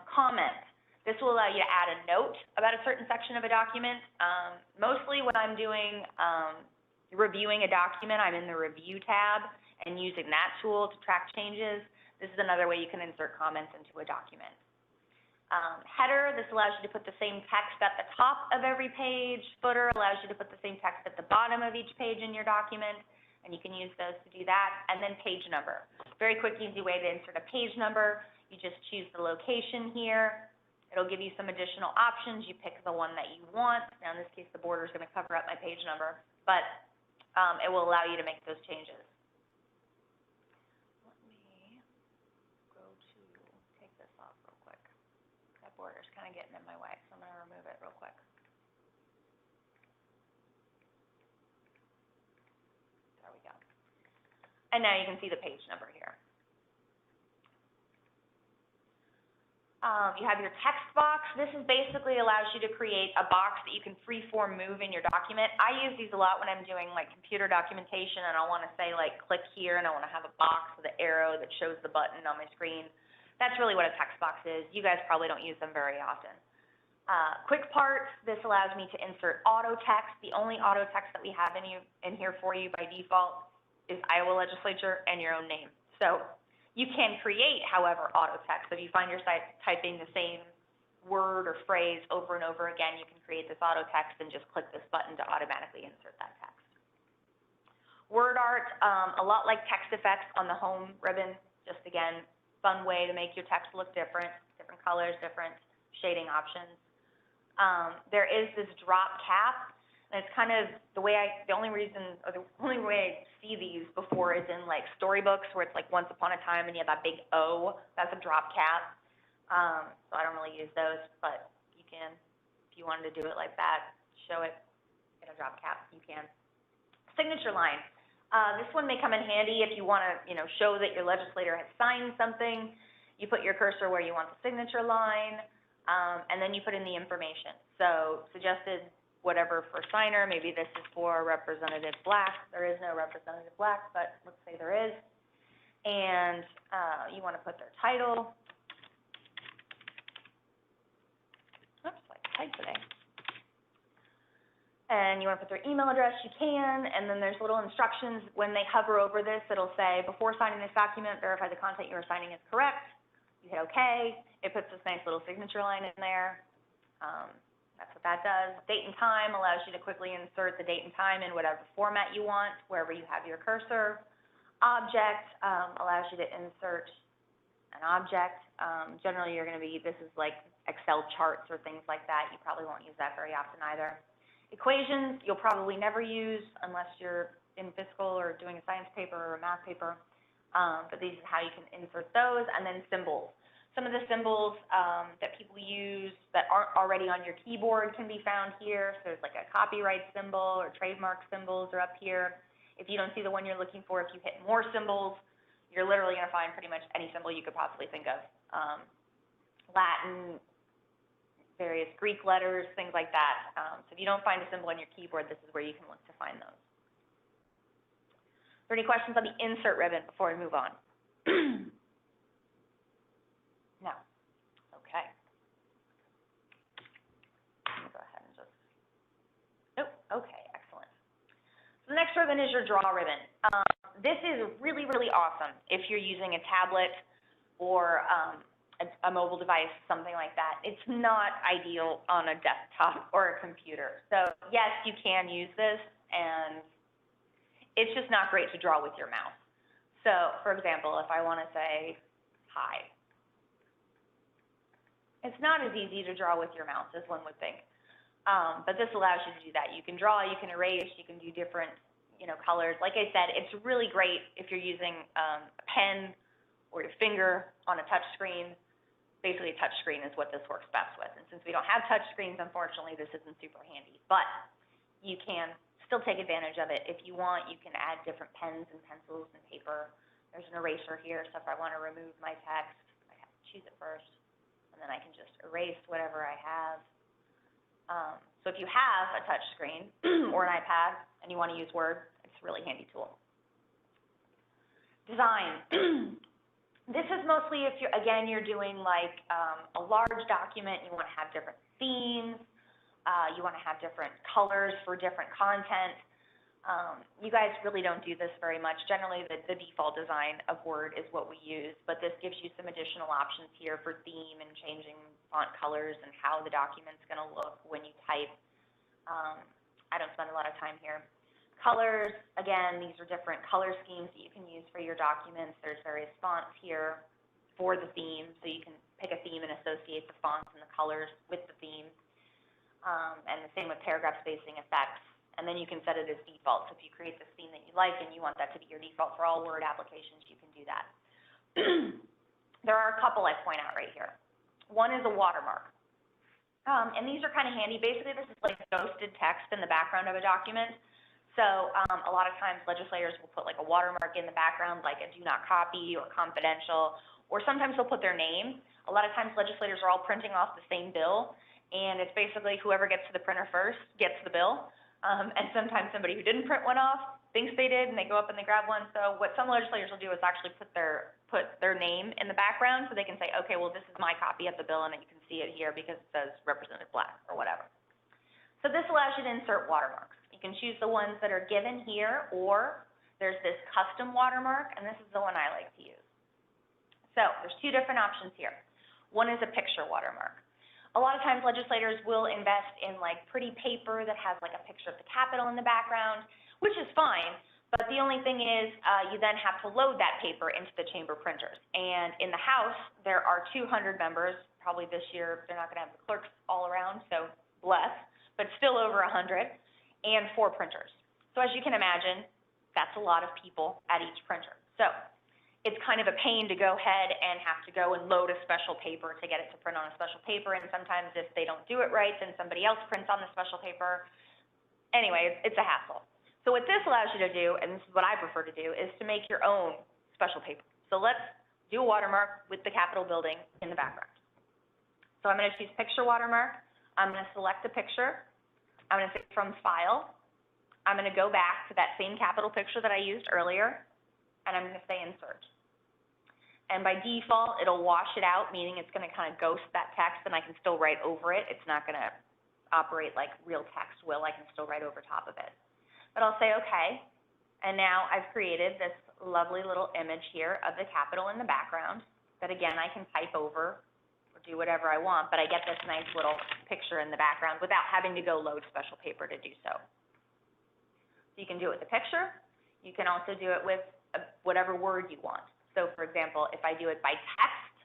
Comment. This will allow you to add a note about a certain section of a document. Mostly when I'm doing reviewing a document, I'm in the review tab and using that tool to track changes. This is another way you can insert comments into a document. Header, this allows you to put the same text at the top of every page. Footer allows you to put the same text at the bottom of each page in your document, and you can use those to do that. And then page number. Very quick, easy way to insert a page number. You just choose the location here. It'll give you some additional options. You pick the one that you want. Now in this case, the border is going to cover up my page number, but it will allow you to make those changes. Border's kind of getting in my way, so I'm going to remove it real quick. There we go. And now you can see the page number here. You have your text box. This is basically allows you to create a box that you can free-form move in your document. I use these a lot when I'm doing like computer documentation, and I want to say like click here, and I want to have a box with an arrow that shows the button on my screen. That's really what a text box is. You guys probably don't use them very often. Quick parts, this allows me to insert auto text. The only auto text that we have in here for you by default is Iowa Legislature and your own name. So you can create, however, auto text. So if you find yourself typing the same word or phrase over and over again, you can create this auto text and just click this button to automatically insert that text. Word art, a lot like text effects on the home ribbon, just again, fun way to make your text look different, different colors, different shading options. There is this drop cap, and it's kind of the way the only way I see these before is in like storybooks where it's like once upon a time and you have that big O, that's a drop cap. So I don't really use those, but you can, if you wanted to do it like that, show it in a drop cap, you can. Signature line. This one may come in handy if you want to, show that your legislator has signed something. You put your cursor where you want the signature line, and then you put in the information. So suggested whatever for signer. Maybe this is for Representative Black. There is no Representative Black, but let's say there is. And you want to put their title. Oops, I typed today. And you want to put their email address, you can, and then there's little instructions. When they hover over this, it'll say, before signing this document, verify the content you are signing is correct. You hit OK. It puts this nice little signature line in there. That's what that does. Date and time allows you to quickly insert the date and time in whatever format you want, wherever you have your cursor. Object allows you to insert an object. Generally, you're going to be, this is like Excel charts or things like that. You probably won't use that very often either. Equations, you'll probably never use unless you're in fiscal or doing a science paper or a math paper, but these is how you can insert those. And then symbols. Some of the symbols that people use that aren't already on your keyboard can be found here. So there's like a copyright symbol or trademark symbols are up here. If you don't see the one you're looking for, if you hit more symbols, you're literally going to find pretty much any symbol you could possibly think of. Latin, various Greek letters, things like that. So if you don't find a symbol on your keyboard, this is where you can look to find those. Are there any questions on the insert ribbon before we move on? No. Okay. Let me go ahead and just, nope, okay, excellent. So the next ribbon is your draw ribbon. This is really, really awesome if you're using a tablet or a mobile device, something like that. It's not ideal on a desktop or a computer. So yes, you can use this, and it's just not great to draw with your mouse. So for example, if I want to say, hide. It's not as easy to draw with your mouse as one would think, but this allows you to do that. You can draw, you can erase, you can do different, colors. Like I said, it's really great if you're using a pen or your finger on a touch screen. Basically, a touch screen is what this works best with. And since we don't have touch screens, unfortunately, this isn't super handy. But you can still take advantage of it. If you want, you can add different pens and pencils and paper. There's an eraser here, so if I want to remove my text, I have to choose it first, and then I can just erase whatever I have. So if you have a touch screen or an iPad and you want to use Word, it's a really handy tool. Design. This is mostly if you're doing like a large document, you want to have different themes, you want to have different colors for different content. You guys really don't do this very much. Generally, the default design of Word is what we use, but this gives you some additional options here for theme and changing font colors and how the document's going to look when you type. I don't spend a lot of time here. Colors, again, these are different color schemes that you can use for your documents. There's various fonts here for the theme, so you can pick a theme and associate the fonts and the colors with the theme. And the same with paragraph spacing effects. And then you can set it as default. So if you create this theme that you like and you want that to be your default for all Word applications, you can do that. There are a couple I point out right here. One is a watermark. And these are kind of handy. Basically, this is like ghosted text in the background of a document. So a lot of times legislators will put like a watermark in the background, like a do not copy or confidential, or sometimes they'll put their name. A lot of times legislators are all printing off the same bill, and it's basically whoever gets to the printer first gets the bill. And sometimes somebody who didn't print one off thinks they did, and they go up and they grab one. So what some legislators will do is actually put their name in the background, so they can say, okay, well, this is my copy of the bill, and you can see it here because it says Representative Black or whatever. So this allows you to insert watermarks. You can choose the ones that are given here, or there's this custom watermark, and this is the one I like to use. So there's two different options here. One is a picture watermark. A lot of times legislators will invest in like pretty paper that has like a picture of the Capitol in the background, which is fine, but the only thing is you then have to load that paper into the chamber printers. And in the House, there are 200 members. Probably this year they're not going to have the clerks all around, so bless, but still over 100, and 4 printers. So as you can imagine, that's a lot of people at each printer. So it's kind of a pain to go ahead and have to go and load a special paper to get it to print on a special paper, and sometimes if they don't do it right, then somebody else prints on the special paper. Anyway, it's a hassle. So what this allows you to do, and this is what I prefer to do, is to make your own special paper. So let's do a watermark with the Capitol building in the background. So I'm going to choose Picture Watermark. I'm going to select the picture. I'm going to say from File. I'm going to go back to that same Capitol picture that I used earlier, and I'm going to say Insert. And by default, it'll wash it out, meaning it's going to kind of ghost that text, and I can still write over it. It's not going to operate like real text will. I can still write over top of it. But I'll say OK, and now I've created this lovely little image here of the Capitol in the background that, again, I can type over or do whatever I want, but I get this nice little picture in the background without having to go load special paper to do so. So you can do it with a picture. You can also do it with whatever word you want. So, for example, if I do it by text,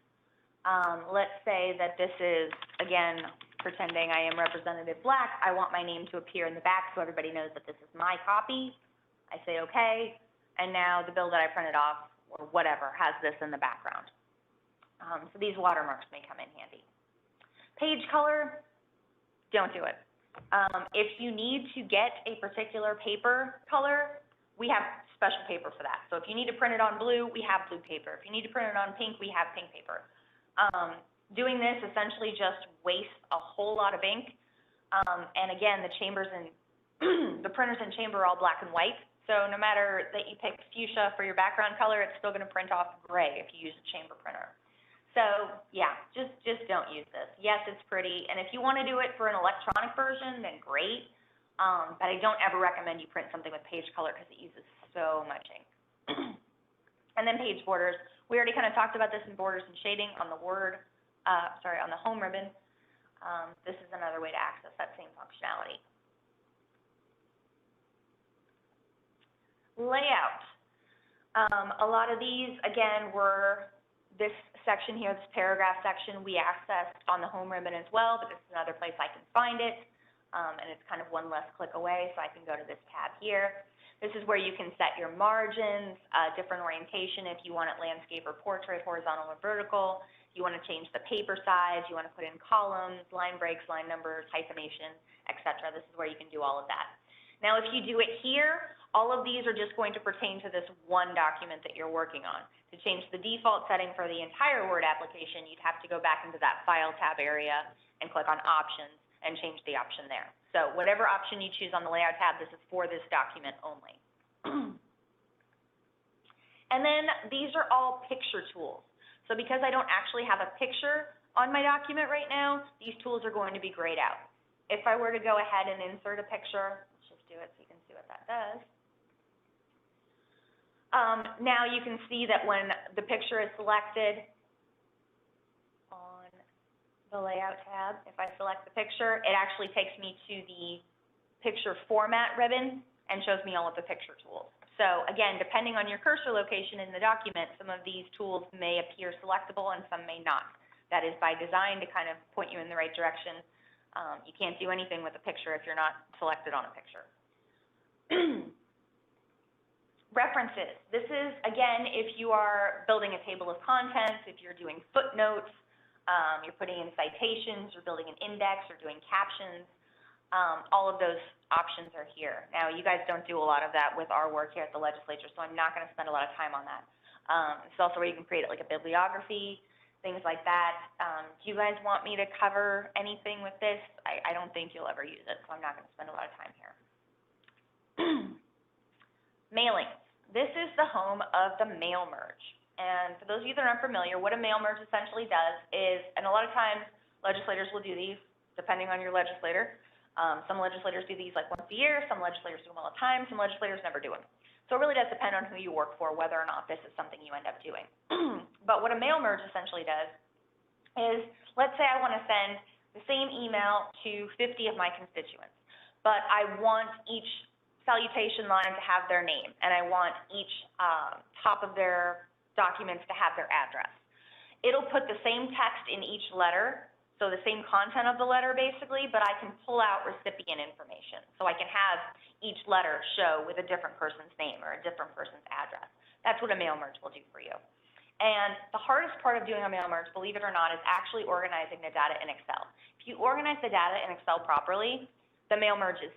let's say that this is, again, pretending I am Representative Black. I want my name to appear in the back so everybody knows that this is my copy. I say OK, and now the bill that I printed off, or whatever, has this in the background. So these watermarks may come in handy. Page color, don't do it. If you need to get a particular paper color, we have special paper for that. So if you need to print it on blue, we have blue paper. If you need to print it on pink, we have pink paper. Doing this essentially just wastes a whole lot of ink. And again, the chambers and the printers in chamber are all black and white. So no matter that you pick fuchsia for your background color, it's still going to print off gray if you use a chamber printer. So yeah, just don't use this. Yes, it's pretty, and if you want to do it for an electronic version, then great. But I don't ever recommend you print something with page color because it uses so much ink. And then page borders. We already kind of talked about this in borders and shading on the on the home ribbon. This is another way to access that same functionality. Layout. A lot of these, again, were this section here, this paragraph section, we accessed on the home ribbon as well, but this is another place I can find it. And it's kind of one less click away, so I can go to this tab here. This is where you can set your margins, different orientation if you want it landscape or portrait, horizontal or vertical. You want to change the paper size, you want to put in columns, line breaks, line numbers, hyphenation, etc. This is where you can do all of that. Now, if you do it here, all of these are just going to pertain to this one document that you're working on. To change the default setting for the entire Word application, you'd have to go back into that File tab area and click on Options and change the option there. So whatever option you choose on the Layout tab, this is for this document only. And then these are all picture tools. So because I don't actually have a picture on my document right now, these tools are going to be grayed out. If I were to go ahead and insert a picture, let's just do it so you can see what that does. Now you can see that when the picture is selected on the Layout tab, if I select the picture, it actually takes me to the Picture Format ribbon and shows me all of the picture tools. So again, depending on your cursor location in the document, some of these tools may appear selectable and some may not. That is by design to kind of point you in the right direction. You can't do anything with a picture if you're not selected on a picture. References. This is, again, if you are building a table of contents, if you're doing footnotes, you're putting in citations, you're building an index, or doing captions, all of those options are here. Now, you guys don't do a lot of that with our work here at the legislature, so I'm not going to spend a lot of time on that. It's also where you can create like a bibliography, things like that. Do you guys want me to cover anything with this? I don't think you'll ever use it, so I'm not going to spend a lot of time here. Mailings. This is the home of the mail merge. And for those of you that aren't familiar, what a mail merge essentially does is, and a lot of times legislators will do these, depending on your legislator. Some legislators do these like once a year, some legislators do them all the time, some legislators never do them. So it really does depend on who you work for, whether or not this is something you end up doing. But what a mail merge essentially does is, let's say I want to send the same email to 50 of my constituents, but I want each salutation line to have their name, and I want each top of their documents to have their address. It'll put the same text in each letter, so the same content of the letter basically, but I can pull out recipient information. So I can have each letter show with a different person's name or a different person's address. That's what a mail merge will do for you. And the hardest part of doing a mail merge, believe it or not, is actually organizing the data in Excel. If you organize the data in Excel properly, the mail merge is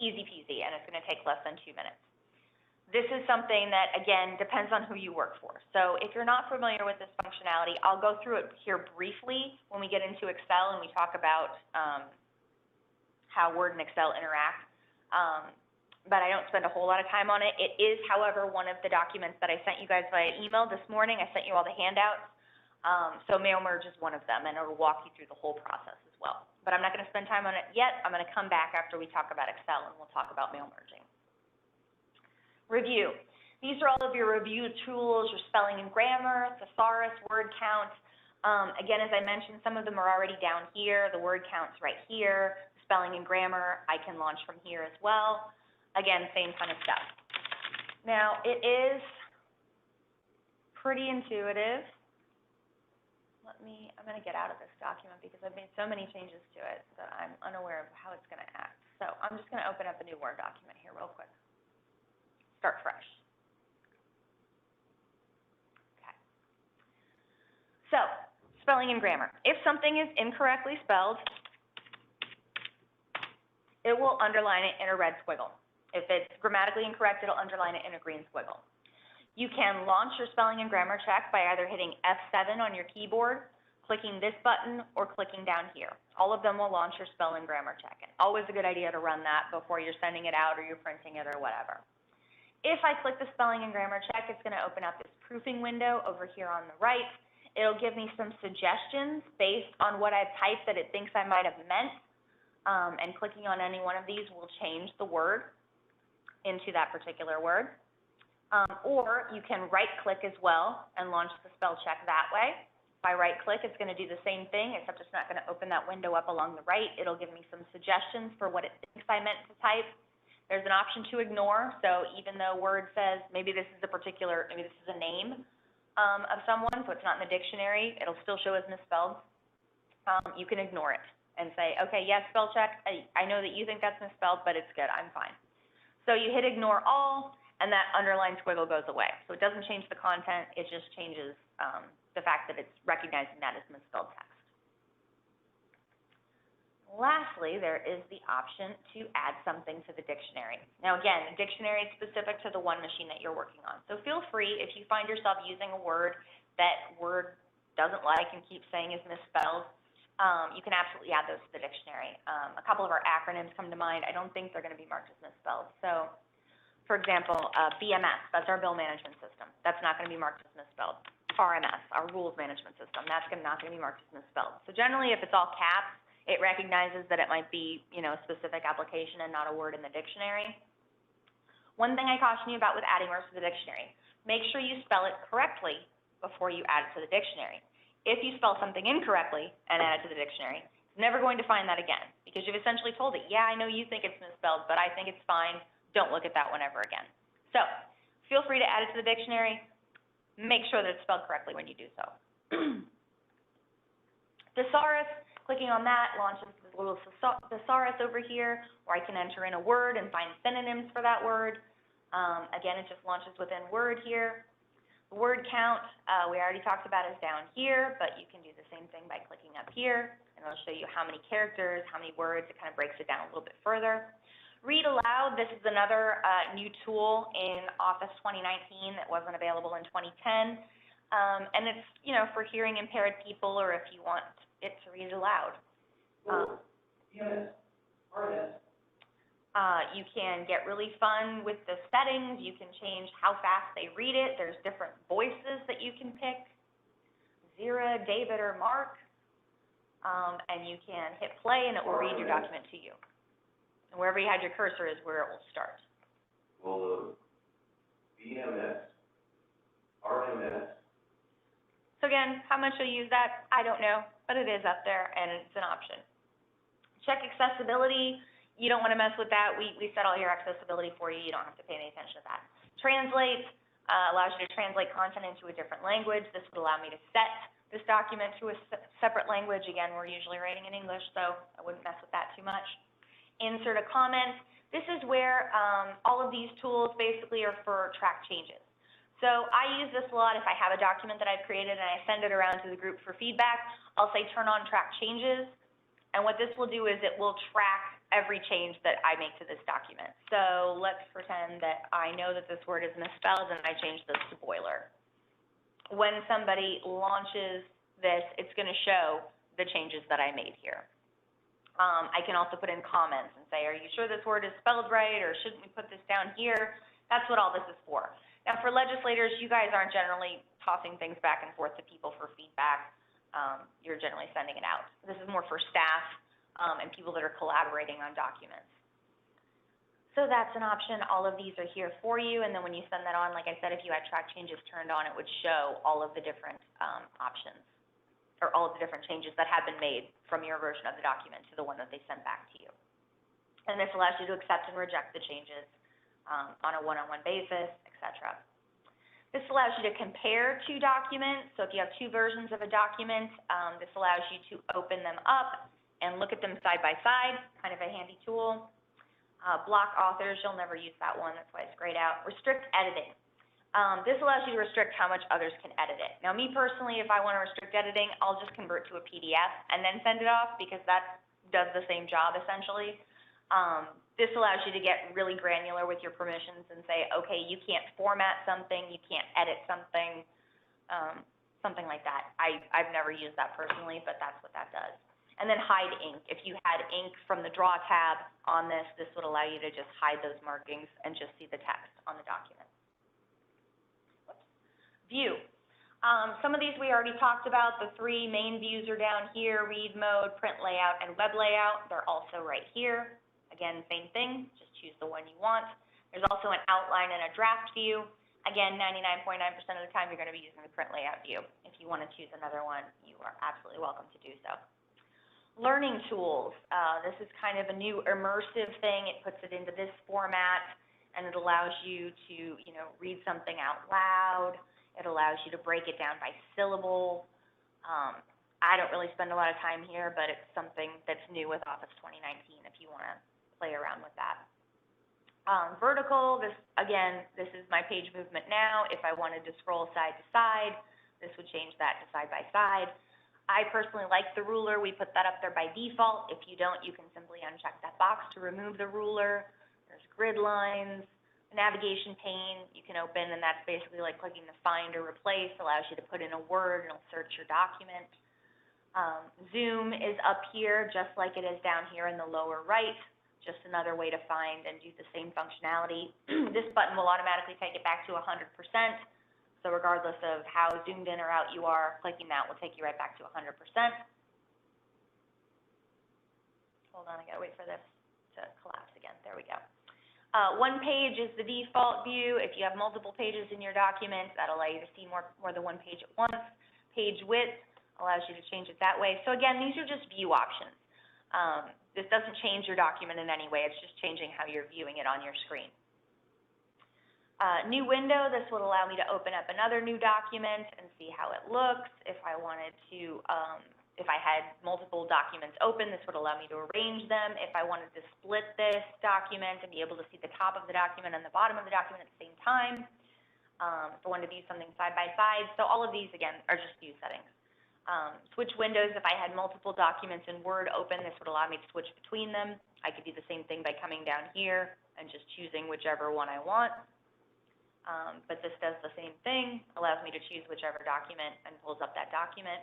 easy peasy, and it's going to take less than 2 minutes. This is something that, again, depends on who you work for. So if you're not familiar with this functionality, I'll go through it here briefly when we get into Excel and we talk about how Word and Excel interact. But I don't spend a whole lot of time on it. It is, however, one of the documents that I sent you guys via email this morning. I sent you all the handouts. So mail merge is one of them, and it'll walk you through the whole process as well. But I'm not going to spend time on it yet. I'm going to come back after we talk about Excel, and we'll talk about mail merging. Review. These are all of your review tools, your spelling and grammar, thesaurus, word count. Again, as I mentioned, some of them are already down here. The word count's right here. Spelling and grammar, I can launch from here as well. Again, same kind of stuff. Now, it is pretty intuitive. I'm going to get out of this document because I've made so many changes to it that I'm unaware of how it's going to act. So I'm just going to open up a new Word document here real quick. Start fresh. Okay. So, spelling and grammar. If something is incorrectly spelled, it will underline it in a red squiggle. If it's grammatically incorrect, it'll underline it in a green squiggle. You can launch your spelling and grammar check by either hitting F7 on your keyboard, clicking this button, or clicking down here. All of them will launch your spelling and grammar check. And always a good idea to run that before you're sending it out or you're printing it or whatever. If I click the spelling and grammar check, it's going to open up this proofing window over here on the right. It'll give me some suggestions based on what I've typed that it thinks I might have meant. And clicking on any one of these will change the word into that particular word. Or you can right-click as well and launch the spell check that way. If I right-click, it's going to do the same thing, except it's not going to open that window up along the right. It'll give me some suggestions for what it thinks I meant to type. There's an option to ignore, so even though Word says maybe this is a name, of someone, so it's not in the dictionary, it'll still show as misspelled. You can ignore it and say, okay, yes, spell check, I know that you think that's misspelled, but it's good, I'm fine. So you hit ignore all, and that underlined squiggle goes away. So it doesn't change the content, it just changes the fact that it's recognizing that as misspelled text. Lastly, there is the option to add something to the dictionary. Now again, the dictionary is specific to the one machine that you're working on. So feel free, if you find yourself using a word that Word doesn't like and keeps saying is misspelled, you can absolutely add those to the dictionary. A couple of our acronyms come to mind. I don't think they're going to be marked as misspelled. So, for example, BMS, that's our bill management system. That's not going to be marked as misspelled. RMS, our rules management system, that's not going to be marked as misspelled. So generally, if it's all caps, it recognizes that it might be, you know, a specific application and not a word in the dictionary. One thing I caution you about with adding words to the dictionary, make sure you spell it correctly before you add it to the dictionary. If you spell something incorrectly and add it to the dictionary, it's never going to find that again, because you've essentially told it, yeah, I know you think it's misspelled, but I think it's fine. Don't look at that one ever again. So feel free to add it to the dictionary. Make sure that it's spelled correctly when you do so. Thesaurus, clicking on that launches this little thesaurus over here, where I can enter in a word and find synonyms for that word. Again, it just launches within Word here. The word count, we already talked about, is down here, but you can do the same thing by clicking up here, and it'll show you how many characters, how many words. It kind of breaks it down a little bit further. Read aloud, this is another new tool in Office 2019 that wasn't available in 2010. And it's, you know, for hearing impaired people, or if you want it to read aloud. You can get really fun with the settings. You can change how fast they read it. There's different voices that you can pick, Zira, David, or Mark. And you can hit play, and it will read your document to you. And wherever you had your cursor is where it will start. Well, BMS, RMS. So again, how much you'll use that, I don't know, but it is up there, and it's an option. Check accessibility. You don't want to mess with that. We set all your accessibility for you. You don't have to pay any attention to that. Translate allows you to translate content into a different language. This would allow me to set this document to a separate language. Again, we're usually writing in English, so I wouldn't mess with that too much. Insert a comment. This is where all of these tools basically are for track changes. So I use this a lot if I have a document that I've created and I send it around to the group for feedback. I'll say turn on track changes, and what this will do is it will track every change that I make to this document. So let's pretend that I know that this word is misspelled and I change this to boiler. When somebody launches this, it's going to show the changes that I made here. I can also put in comments and say, are you sure this word is spelled right, or shouldn't we put this down here? That's what all this is for. Now, for legislators, you guys aren't generally tossing things back and forth to people for feedback. You're generally sending it out. This is more for staff and people that are collaborating on documents. So that's an option. All of these are here for you, and then when you send that on, like I said, if you had track changes turned on, it would show all of the different options, or all of the different changes that have been made from your version of the document to the one that they sent back to you. And this allows you to accept and reject the changes on a one-on-one basis, etc. This allows you to compare two documents. So if you have two versions of a document, this allows you to open them up and look at them side by side, kind of a handy tool. Block authors, you'll never use that one, that's why it's grayed out. Restrict editing. This allows you to restrict how much others can edit it. Now, me personally, if I want to restrict editing, I'll just convert to a PDF and then send it off, because that does the same job, essentially. This allows you to get really granular with your permissions and say, okay, you can't format something, you can't edit something, something like that. I've never used that personally, but that's what that does. And then hide ink. If you had ink from the Draw tab on this, this would allow you to just hide those markings and just see the text on the document. View. Some of these we already talked about. The three main views are down here: read mode, print layout, and web layout. They're also right here. Again, same thing, just choose the one you want. There's also an outline and a draft view. Again, 99.9% of the time you're going to be using the print layout view. If you want to choose another one, you are absolutely welcome to do so. Learning tools. This is kind of a new immersive thing. It puts it into this format, and it allows you to, read something out loud. It allows you to break it down by syllable. I don't really spend a lot of time here, but it's something that's new with Office 2019 if you want to play around with that. Vertical, this is my page movement now. If I wanted to scroll side to side, this would change that to side by side. I personally like the ruler. We put that up there by default. If you don't, you can simply uncheck that box to remove the ruler. There's grid lines, navigation pane you can open, and that's basically like clicking the find or replace, allows you to put in a word and it'll search your document. Zoom is up here just like it is down here in the lower right, just another way to find and do the same functionality. This button will automatically take it back to 100%, so regardless of how zoomed in or out you are, clicking that will take you right back to 100%. Hold on, I gotta wait for this to collapse again. There we go. One page is the default view. If you have multiple pages in your document, that'll allow you to see more than one page at once. Page width allows you to change it that way. So again, these are just view options. This doesn't change your document in any way. It's just changing how you're viewing it on your screen. New window, this would allow me to open up another new document and see how it looks. If I wanted to, if I had multiple documents open, this would allow me to arrange them. If I wanted to split this document and be able to see the top of the document and the bottom of the document at the same time. If I wanted to view something side by side. So all of these, again, are just view settings. Switch windows, if I had multiple documents in Word open, this would allow me to switch between them. I could do the same thing by coming down here and just choosing whichever one I want. But this does the same thing, allows me to choose whichever document and pulls up that document.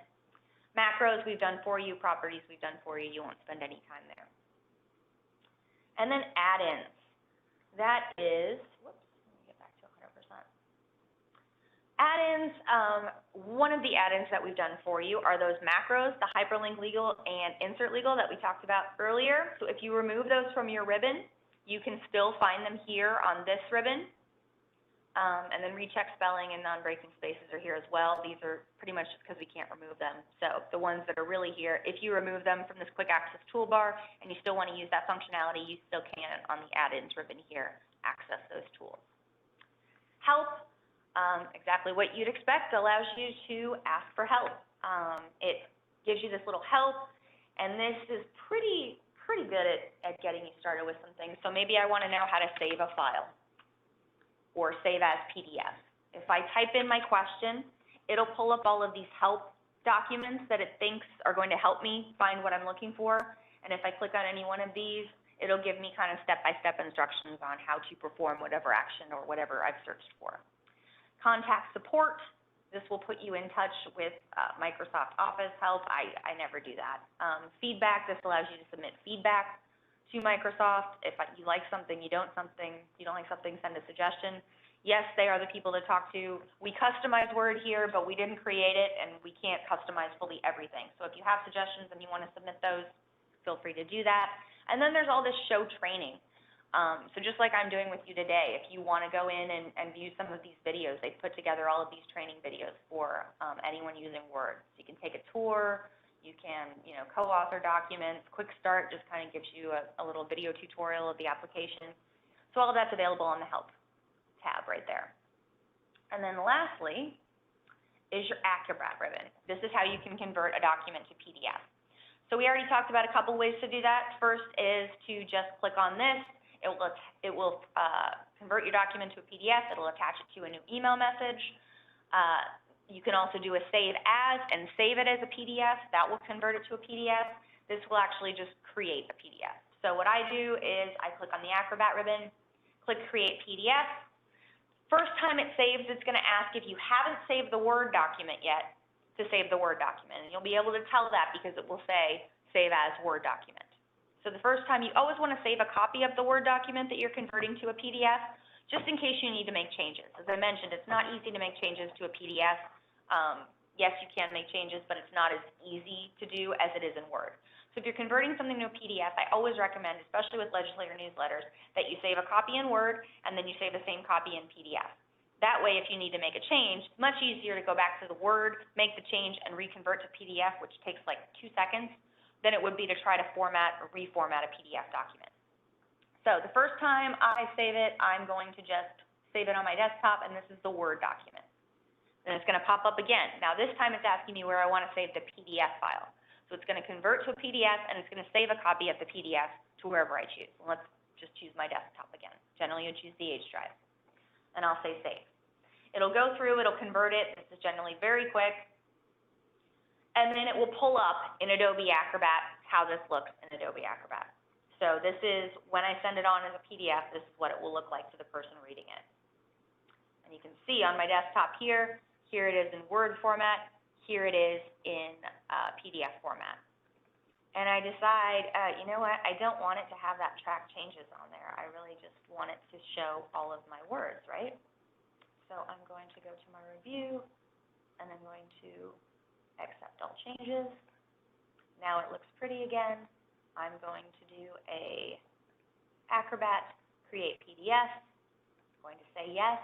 Macros we've done for you, properties we've done for you, you won't spend any time there. And then add-ins. That is, whoops, let me get back to 100%. Add-ins, one of the add-ins that we've done for you are those macros, the hyperlink legal and insert legal that we talked about earlier. So if you remove those from your ribbon, you can still find them here on this ribbon. And then recheck spelling and non-breaking spaces are here as well. These are pretty much just because we can't remove them. So the ones that are really here, if you remove them from this quick access toolbar and you still want to use that functionality, you still can on the add-ins ribbon here, access those tools. Help. Exactly what you'd expect, allows you to ask for help. It gives you this little help, and this is pretty good at getting you started with some things. So maybe I want to know how to save a file or save as PDF. If I type in my question, it'll pull up all of these help documents that it thinks are going to help me find what I'm looking for, and if I click on any one of these, it'll give me kind of step-by-step instructions on how to perform whatever action or whatever I've searched for. Contact support, this will put you in touch with Microsoft Office help. I never do that. Feedback, this allows you to submit feedback to Microsoft. If you like something, you don't like something, send a suggestion. Yes, they are the people to talk to. We customize Word here, but we didn't create it, and we can't customize fully everything. So if you have suggestions and you want to submit those, feel free to do that. And then there's all this show training. So just like I'm doing with you today, if you want to go in and view some of these videos, they've put together all of these training videos for anyone using Word. So you can take a tour, you can, co-author documents. Quick Start just kind of gives you a little video tutorial of the application. So all of that's available on the Help tab right there. And then lastly is your Acrobat ribbon. This is how you can convert a document to PDF. So we already talked about a couple ways to do that. First is to just click on this. It will convert your document to a PDF. It'll attach it to a new email message. You can also do a save as and save it as a PDF. That will convert it to a PDF. This will actually just create a PDF. So what I do is I click on the Acrobat ribbon, click Create PDF. First time it saves, it's going to ask if you haven't saved the Word document yet to save the Word document. And you'll be able to tell that because it will say Save as Word document. So the first time, you always want to save a copy of the Word document that you're converting to a PDF, just in case you need to make changes. As I mentioned, it's not easy to make changes to a PDF. Yes, you can make changes, but it's not as easy to do as it is in Word. So if you're converting something to a PDF, I always recommend, especially with legislator newsletters, that you save a copy in Word and then you save the same copy in PDF. That way, if you need to make a change, it's much easier to go back to the Word, make the change, and reconvert to PDF, which takes like 2 seconds, than it would be to try to format or reformat a PDF document. So the first time I save it, I'm going to just save it on my desktop, and this is the Word document. Then it's going to pop up again. Now this time it's asking me where I want to save the PDF file. So it's going to convert to a PDF, and it's going to save a copy of the PDF to wherever I choose. And let's just choose my desktop again. Generally, you'll choose the H drive. And I'll say save. It'll go through, it'll convert it. This is generally very quick. And then it will pull up in Adobe Acrobat how this looks in Adobe Acrobat. So this is, when I send it on as a PDF, this is what it will look like to the person reading it. And you can see on my desktop here, here it is in Word format, here it is in PDF format. And I decide, you know what, I don't want it to have that track changes on there. I really just want it to show all of my words, right? So I'm going to go to my review, and I'm going to accept all changes. Now it looks pretty again. I'm going to do a Acrobat, create PDF. I'm going to say yes.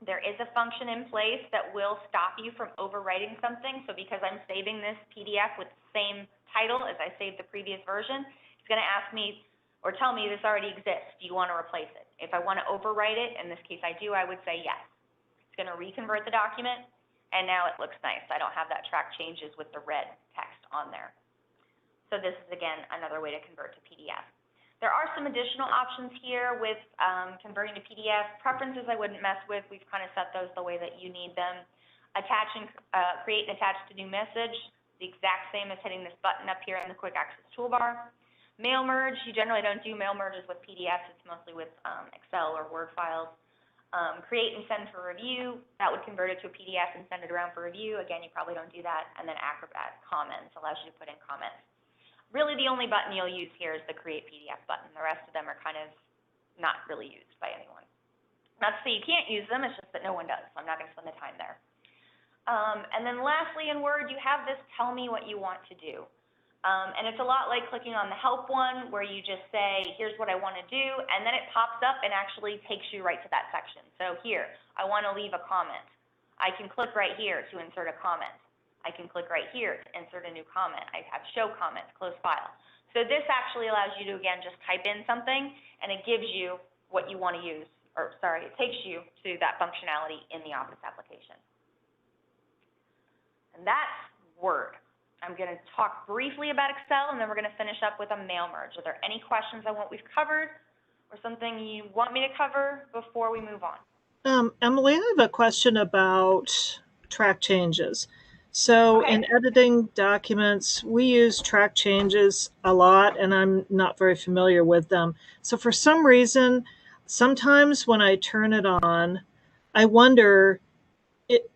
There is a function in place that will stop you from overwriting something. So because I'm saving this PDF with the same title as I saved the previous version, it's going to ask me or tell me this already exists. Do you want to replace it? If I want to overwrite it, in this case I do, I would say yes. It's going to reconvert the document, and now it looks nice. I don't have that track changes with the red text on there. So this is, again, another way to convert to PDF. There are some additional options here with converting to PDF. Preferences I wouldn't mess with. We've kind of set those the way that you need them. Attach and create and attach to new message, the exact same as hitting this button up here in the quick access toolbar. Mail merge, you generally don't do mail merges with PDFs. It's mostly with Excel or Word files. Create and send for review, that would convert it to a PDF and send it around for review. Again, you probably don't do that. And then Acrobat comments allows you to put in comments. Really, the only button you'll use here is the Create PDF button. The rest of them are kind of not really used by anyone. Not to say you can't use them, it's just that no one does, so I'm not going to spend the time there. And then lastly, in Word, you have this Tell Me What You Want to Do. And it's a lot like clicking on the Help one, where you just say, here's what I want to do, and then it pops up and actually takes you right to that section. So here, I want to leave a comment. I can click right here to insert a comment. I can click right here to insert a new comment. I have show comments, close file. So this actually allows you to, again, just type in something, and it gives you what you want to use, or sorry, it takes you to that functionality in the Office application. And that's Word. I'm going to talk briefly about Excel, and then we're going to finish up with a mail merge. Are there any questions on what we've covered, or something you want me to cover before we move on? Emily, I have a question about track changes. So Okay. in editing documents, we use track changes a lot, and I'm not very familiar with them. So for some reason, sometimes when I turn it on, I wonder,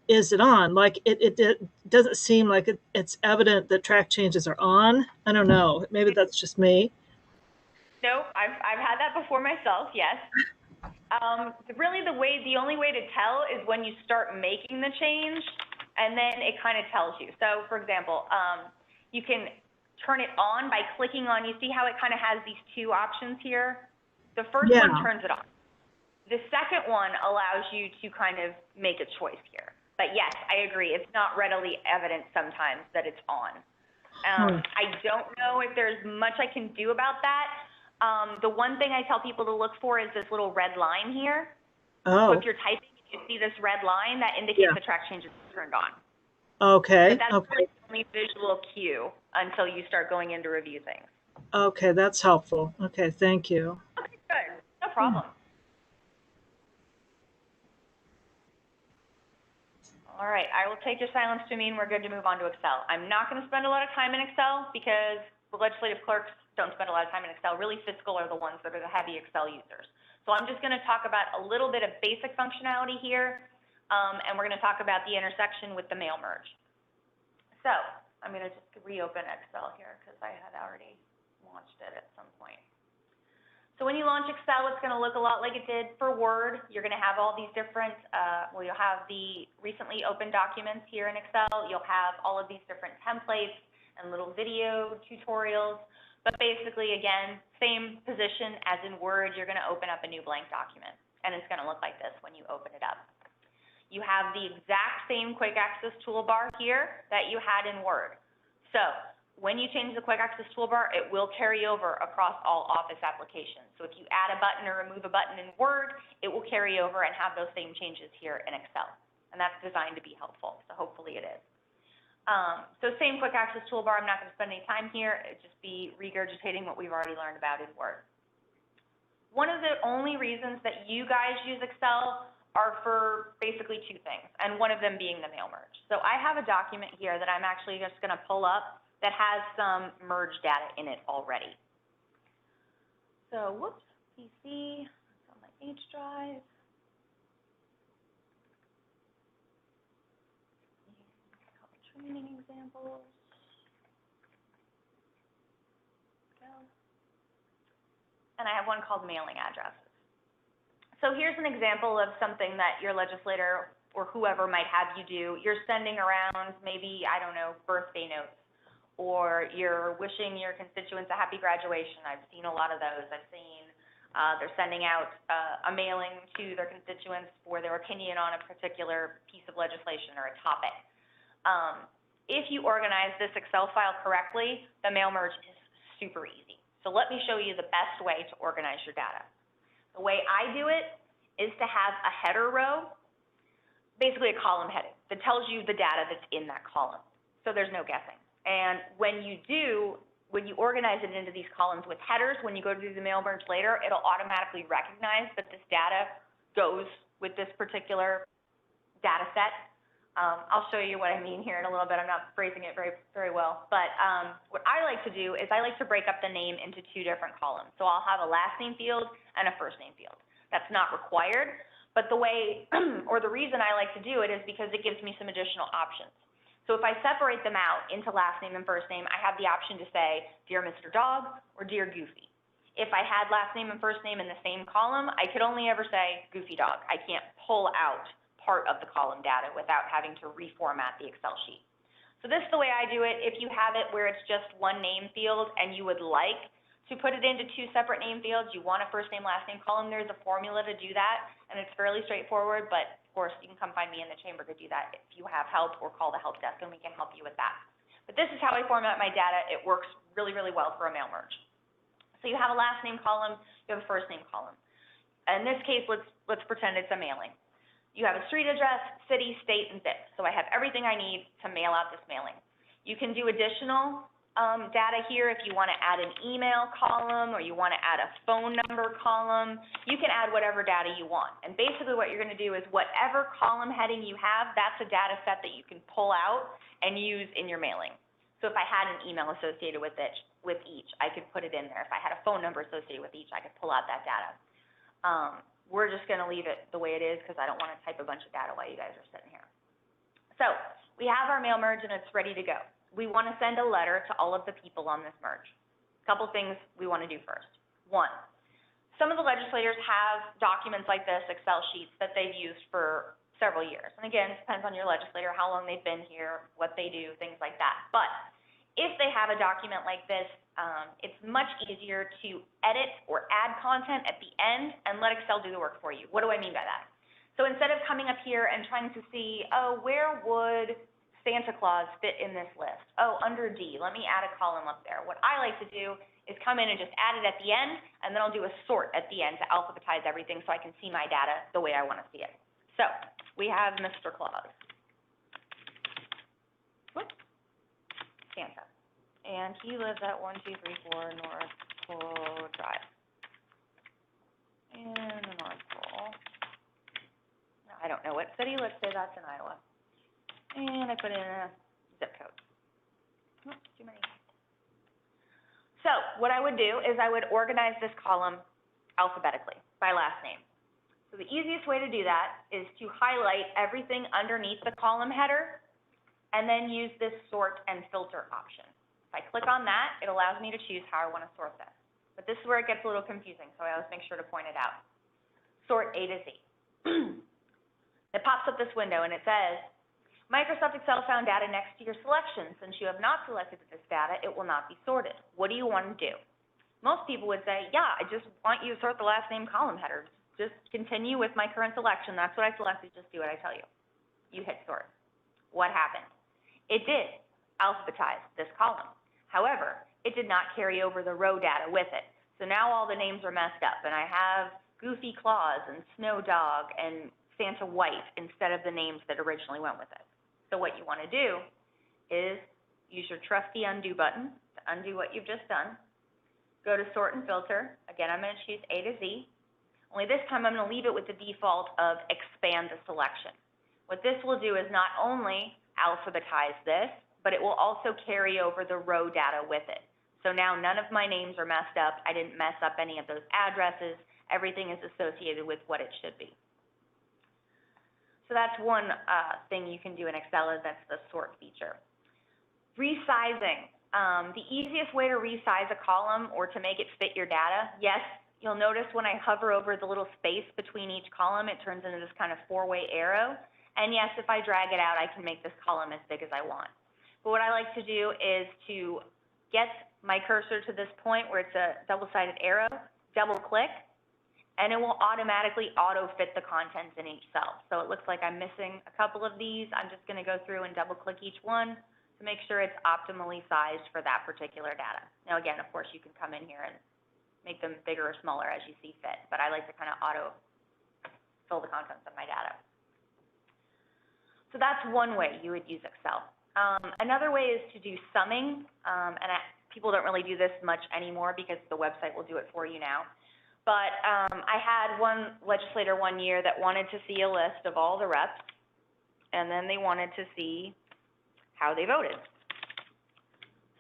is it on? Like it doesn't seem like it's evident that track changes are on. I don't know. Maybe that's just me. No, I've had that before myself, yes. Really the only way to tell is when you start making the change, and then it kind of tells you. So for example, you can turn it on by clicking on, you see how it kind of has these two options here? The first one turns it on. The second one allows you to kind of make a choice here. But yes, I agree, it's not readily evident sometimes that it's on. I don't know if there's much I can do about that. The one thing I tell people to look for is this little red line here. Oh. So if you're typing and you see this red line, that indicates the track change is turned on. Okay. But that's really the only visual cue until you start going in to review things. Okay, that's helpful. Okay, thank you. Okay, good. No problem. All right, I will take your silence to mean we're good to move on to Excel. I'm not going to spend a lot of time in Excel because the legislative clerks don't spend a lot of time in Excel. Really, fiscal are the ones that are the heavy Excel users. So I'm just going to talk about a little bit of basic functionality here, and we're going to talk about the intersection with the mail merge. So I'm going to just reopen Excel here because I had already launched it at some point. So when you launch Excel, it's going to look a lot like it did for Word. You're going to have all these different, you'll have the recently opened documents here in Excel. You'll have all of these different templates and little video tutorials. But basically, again, same position as in Word, you're going to open up a new blank document. And it's going to look like this when you open it up. You have the exact same quick access toolbar here that you had in Word. So when you change the quick access toolbar, it will carry over across all Office applications. So if you add a button or remove a button in Word, it will carry over and have those same changes here in Excel. and that's designed to be helpful, so hopefully it is. So same quick access toolbar, I'm not going to spend any time here, it'd just be regurgitating what we've already learned about in Word. One of the only reasons that you guys use Excel are for basically two things, and one of them being the mail merge. So I have a document here that I'm actually just going to pull up that has some merge data in it already. So, whoops, PC, it's on my H drive. Training examples. Go. And I have one called mailing addresses. So here's an example of something that your legislator or whoever might have you do. You're sending around maybe, I don't know, birthday notes, or you're wishing your constituents a happy graduation. I've seen a lot of those. I've seen they're sending out a mailing to their constituents for their opinion on a particular piece of legislation or a topic. If you organize this Excel file correctly, the mail merge is super easy. So let me show you the best way to organize your data. The way I do it is to have a header row, basically a column heading, that tells you the data that's in that column. So there's no guessing. And when you organize it into these columns with headers, when you go to do the mail merge later, it'll automatically recognize that this data goes with this particular data set. I'll show you what I mean here in a little bit. I'm not phrasing it very well. But what I like to do is I like to break up the name into two different columns. So I'll have a last name field and a first name field. That's not required, but the way, or the reason I like to do it is because it gives me some additional options. So if I separate them out into last name and first name, I have the option to say, Dear Mr. Dog or Dear Goofy. If I had last name and first name in the same column, I could only ever say Goofy Dog. I can't pull out part of the column data without having to reformat the Excel sheet. So this is the way I do it. If you have it where it's just one name field and you would like to put it into two separate name fields, you want a first name, last name column, there's a formula to do that, and it's fairly straightforward, but of course you can come find me in the chamber to do that if you have help, or call the help desk and we can help you with that. But this is how I format my data. It works really, really well for a mail merge. So you have a last name column, you have a first name column. In this case, let's pretend it's a mailing. You have a street address, city, state, and zip. So I have everything I need to mail out this mailing. You can do additional data here if you want to add an email column or you want to add a phone number column. You can add whatever data you want. And basically what you're going to do is whatever column heading you have, that's a data set that you can pull out and use in your mailing. So if I had an email associated with each, I could put it in there. If I had a phone number associated with each, I could pull out that data. We're just going to leave it the way it is because I don't want to type a bunch of data while you guys are sitting here. So we have our mail merge and it's ready to go. We want to send a letter to all of the people on this merge. A couple things we want to do first. One, some of the legislators have documents like this, Excel sheets, that they've used for several years. And again, it depends on your legislator, how long they've been here, what they do, things like that. But if they have a document like this, it's much easier to edit or add content at the end and let Excel do the work for you. What do I mean by that? So instead of coming up here and trying to see, oh, where would Santa Claus fit in this list? Oh, under D, let me add a column up there. What I like to do is come in and just add it at the end, and then I'll do a sort at the end to alphabetize everything so I can see my data the way I want to see it. So we have Mr. Claus. Whoops. Santa. And he lives at 1234 North Pole Drive in the North Pole. I don't know what city. Let's say that's in Iowa. And I put in a zip code. Oops, too many. So what I would do is I would organize this column alphabetically by last name. So the easiest way to do that is to highlight everything underneath the column header and then use this sort and filter option. If I click on that, it allows me to choose how I want to sort this. But this is where it gets a little confusing, so I always make sure to point it out. Sort A to Z. It pops up this window and it says, Microsoft Excel found data next to your selection. Since you have not selected this data, it will not be sorted. What do you want to do? Most people would say, yeah, I just want you to sort the last name column header. Just continue with my current selection. That's what I selected. Just do what I tell you. You hit sort. What happened? It did alphabetize this column. However, it did not carry over the row data with it. So now all the names are messed up, and I have Goofy Claus and Snow Dog and Santa white instead of the names that originally went with it. So what you want to do is use your trusty undo button to undo what you've just done. Go to sort and filter. Again, I'm going to choose A to Z. Only this time I'm going to leave it with the default of expand the selection. What this will do is not only alphabetize this, but it will also carry over the row data with it. So now none of my names are messed up. I didn't mess up any of those addresses. Everything is associated with what it should be. So that's one thing you can do in Excel, is that's the sort feature. Resizing. The easiest way to resize a column or to make it fit your data, yes, you'll notice when I hover over the little space between each column, it turns into this kind of four-way arrow. And yes, if I drag it out, I can make this column as big as I want. But what I like to do is to get my cursor to this point where it's a double-sided arrow, double-click, and it will automatically auto-fit the contents in each cell. So it looks like I'm missing a couple of these. I'm just going to go through and double-click each one to make sure it's optimally sized for that particular data. Now again, of course, you can come in here and make them bigger or smaller as you see fit, but I like to kind of auto-fill the contents of my data. So that's one way you would use Excel. Another way is to do summing, and people don't really do this much anymore because the website will do it for you now. But I had one legislator one year that wanted to see a list of all the reps, and then they wanted to see how they voted.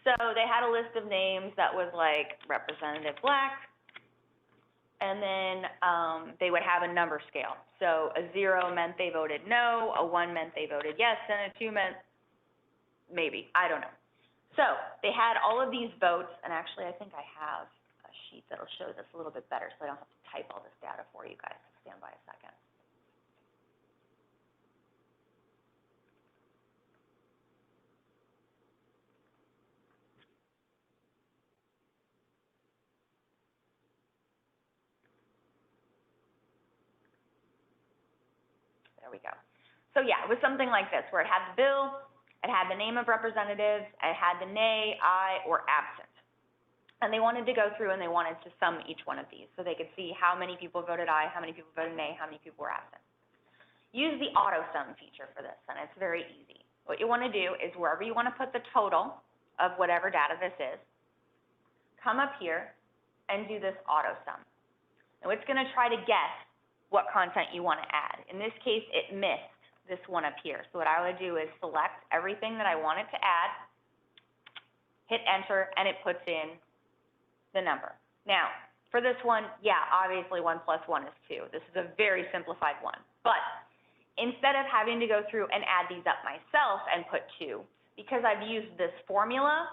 So they had a list of names that was like Representative Black, and then they would have a number scale. So a 0 meant they voted no, a 1 meant they voted yes, and a 2 meant maybe, I don't know. So they had all of these votes, and actually I think I have a sheet that'll show this a little bit better so I don't have to type all this data for you guys. Stand by a second. There we go. So yeah, it was something like this, where it had the bill, it had the name of representatives, it had the nay, aye, or absent. And they wanted to go through and they wanted to sum each one of these so they could see how many people voted aye, how many people voted nay, how many people were absent. Use the auto sum feature for this, and it's very easy. What you want to do is wherever you want to put the total of whatever data this is, come up here and do this auto sum. Now it's going to try to guess what content you want to add. In this case, it missed this one up here. So what I would do is select everything that I wanted to add, hit enter, and it puts in the number. Now, for this one, yeah, obviously 1 plus 1 is 2. This is a very simplified one. But instead of having to go through and add these up myself and put 2, because I've used this formula,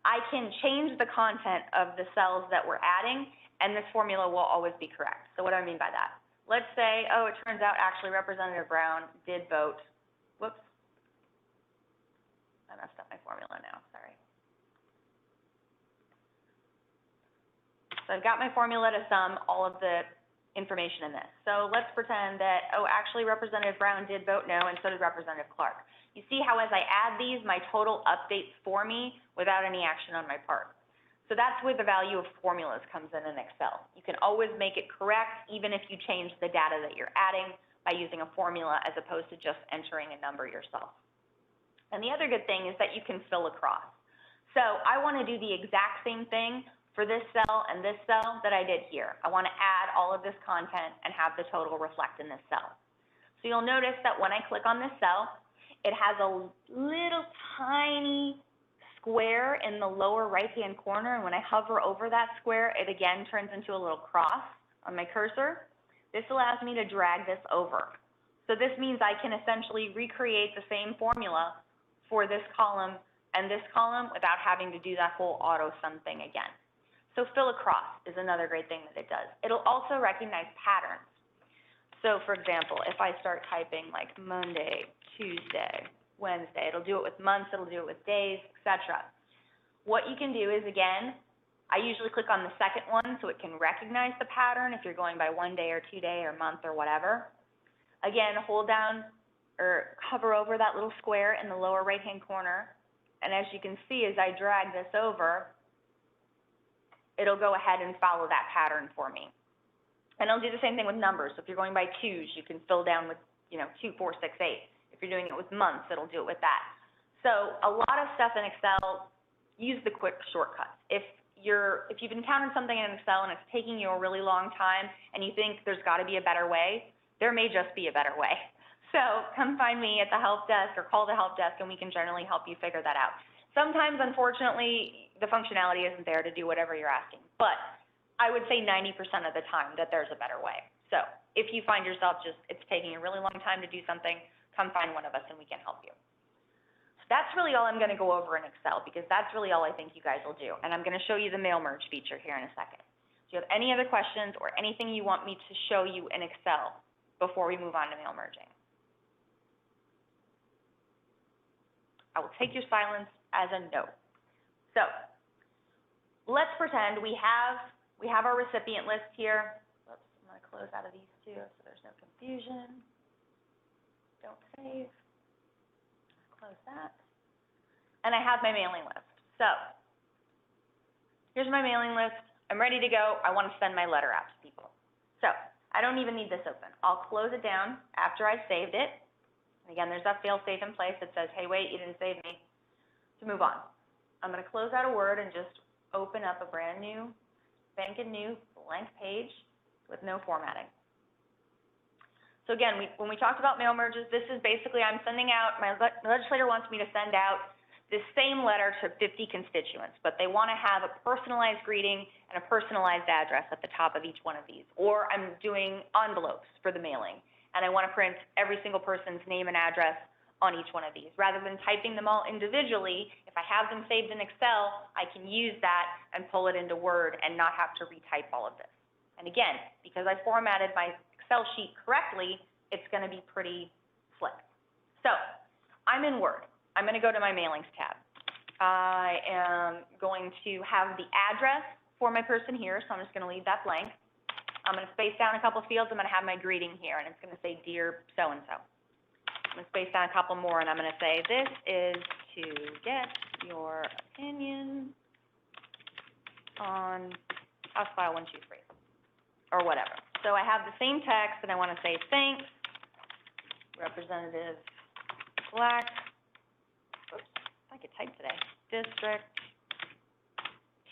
I can change the content of the cells that we're adding, and this formula will always be correct. So what do I mean by that? Let's say, oh, it turns out actually Representative Brown did vote. Whoops. I messed up my formula now, sorry. So I've got my formula to sum all of the information in this. So let's pretend that, oh, actually Representative Brown did vote no, and so did Representative Clark. You see how as I add these, my total updates for me without any action on my part. So that's where the value of formulas comes in Excel. You can always make it correct, even if you change the data that you're adding by using a formula as opposed to just entering a number yourself. And the other good thing is that you can fill across. So I want to do the exact same thing for this cell and this cell that I did here. I want to add all of this content and have the total reflect in this cell. So you'll notice that when I click on this cell, it has a little tiny square in the lower right-hand corner, and when I hover over that square, it again turns into a little cross on my cursor. This allows me to drag this over. So this means I can essentially recreate the same formula for this column and this column without having to do that whole auto sum thing again. So fill across is another great thing that it does. It'll also recognize patterns. So for example, if I start typing like Monday, Tuesday, Wednesday, it'll do it with months, it'll do it with days, etc. What you can do is, again, I usually click on the second one so it can recognize the pattern if you're going by 1 day or 2 day or month or whatever. Again, hold down or hover over that little square in the lower right-hand corner, and as you can see, as I drag this over, it'll go ahead and follow that pattern for me. And it'll do the same thing with numbers. So if you're going by twos, you can fill down with 2, 4, 6, 8. If you're doing it with months, it'll do it with that. So a lot of stuff in Excel, use the quick shortcuts. If you've encountered something in Excel and it's taking you a really long time and you think there's got to be a better way, there may just be a better way. So come find me at the help desk or call the help desk and we can generally help you figure that out. Sometimes, unfortunately, the functionality isn't there to do whatever you're asking, but I would say 90% of the time that there's a better way. So if you find yourself it's taking a really long time to do something, come find one of us and we can help you. So that's really all I'm going to go over in Excel because that's really all I think you guys will do. And I'm going to show you the mail merge feature here in a second. Do you have any other questions or anything you want me to show you in Excel before we move on to mail merging? I will take your silence as a no. So let's pretend we have our recipient list here. Oops, I'm going to close out of these two so there's no confusion. Don't save. Close that. And I have my mailing list. So here's my mailing list. I'm ready to go. I want to send my letter out to people. So I don't even need this open. I'll close it down after I've saved it. And again, there's that fail safe in place that says, hey, wait, you didn't save me. To move on. I'm going to close out a Word and just open up a brand new, spanking new, blank page with no formatting. So again, when we talked about mail merges, this is basically I'm sending out, my legislator wants me to send out this same letter to 50 constituents, but they want to have a personalized greeting and a personalized address at the top of each one of these. Or I'm doing envelopes for the mailing, and I want to print every single person's name and address on each one of these. Rather than typing them all individually, if I have them saved in Excel, I can use that and pull it into Word and not have to retype all of this. And again, because I formatted my Excel sheet correctly, it's going to be pretty slick. So I'm in Word. I'm going to go to my Mailings tab. I am going to have the address for my person here, so I'm just going to leave that blank. I'm going to space down a couple fields. I'm going to have my greeting here, and it's going to say, Dear so-and-so. I'm going to space down a couple more, and I'm going to say, this is to get your opinion on House File 123, or whatever. So I have the same text, and I want to say, thanks, Representative Black, oops, I could type today, District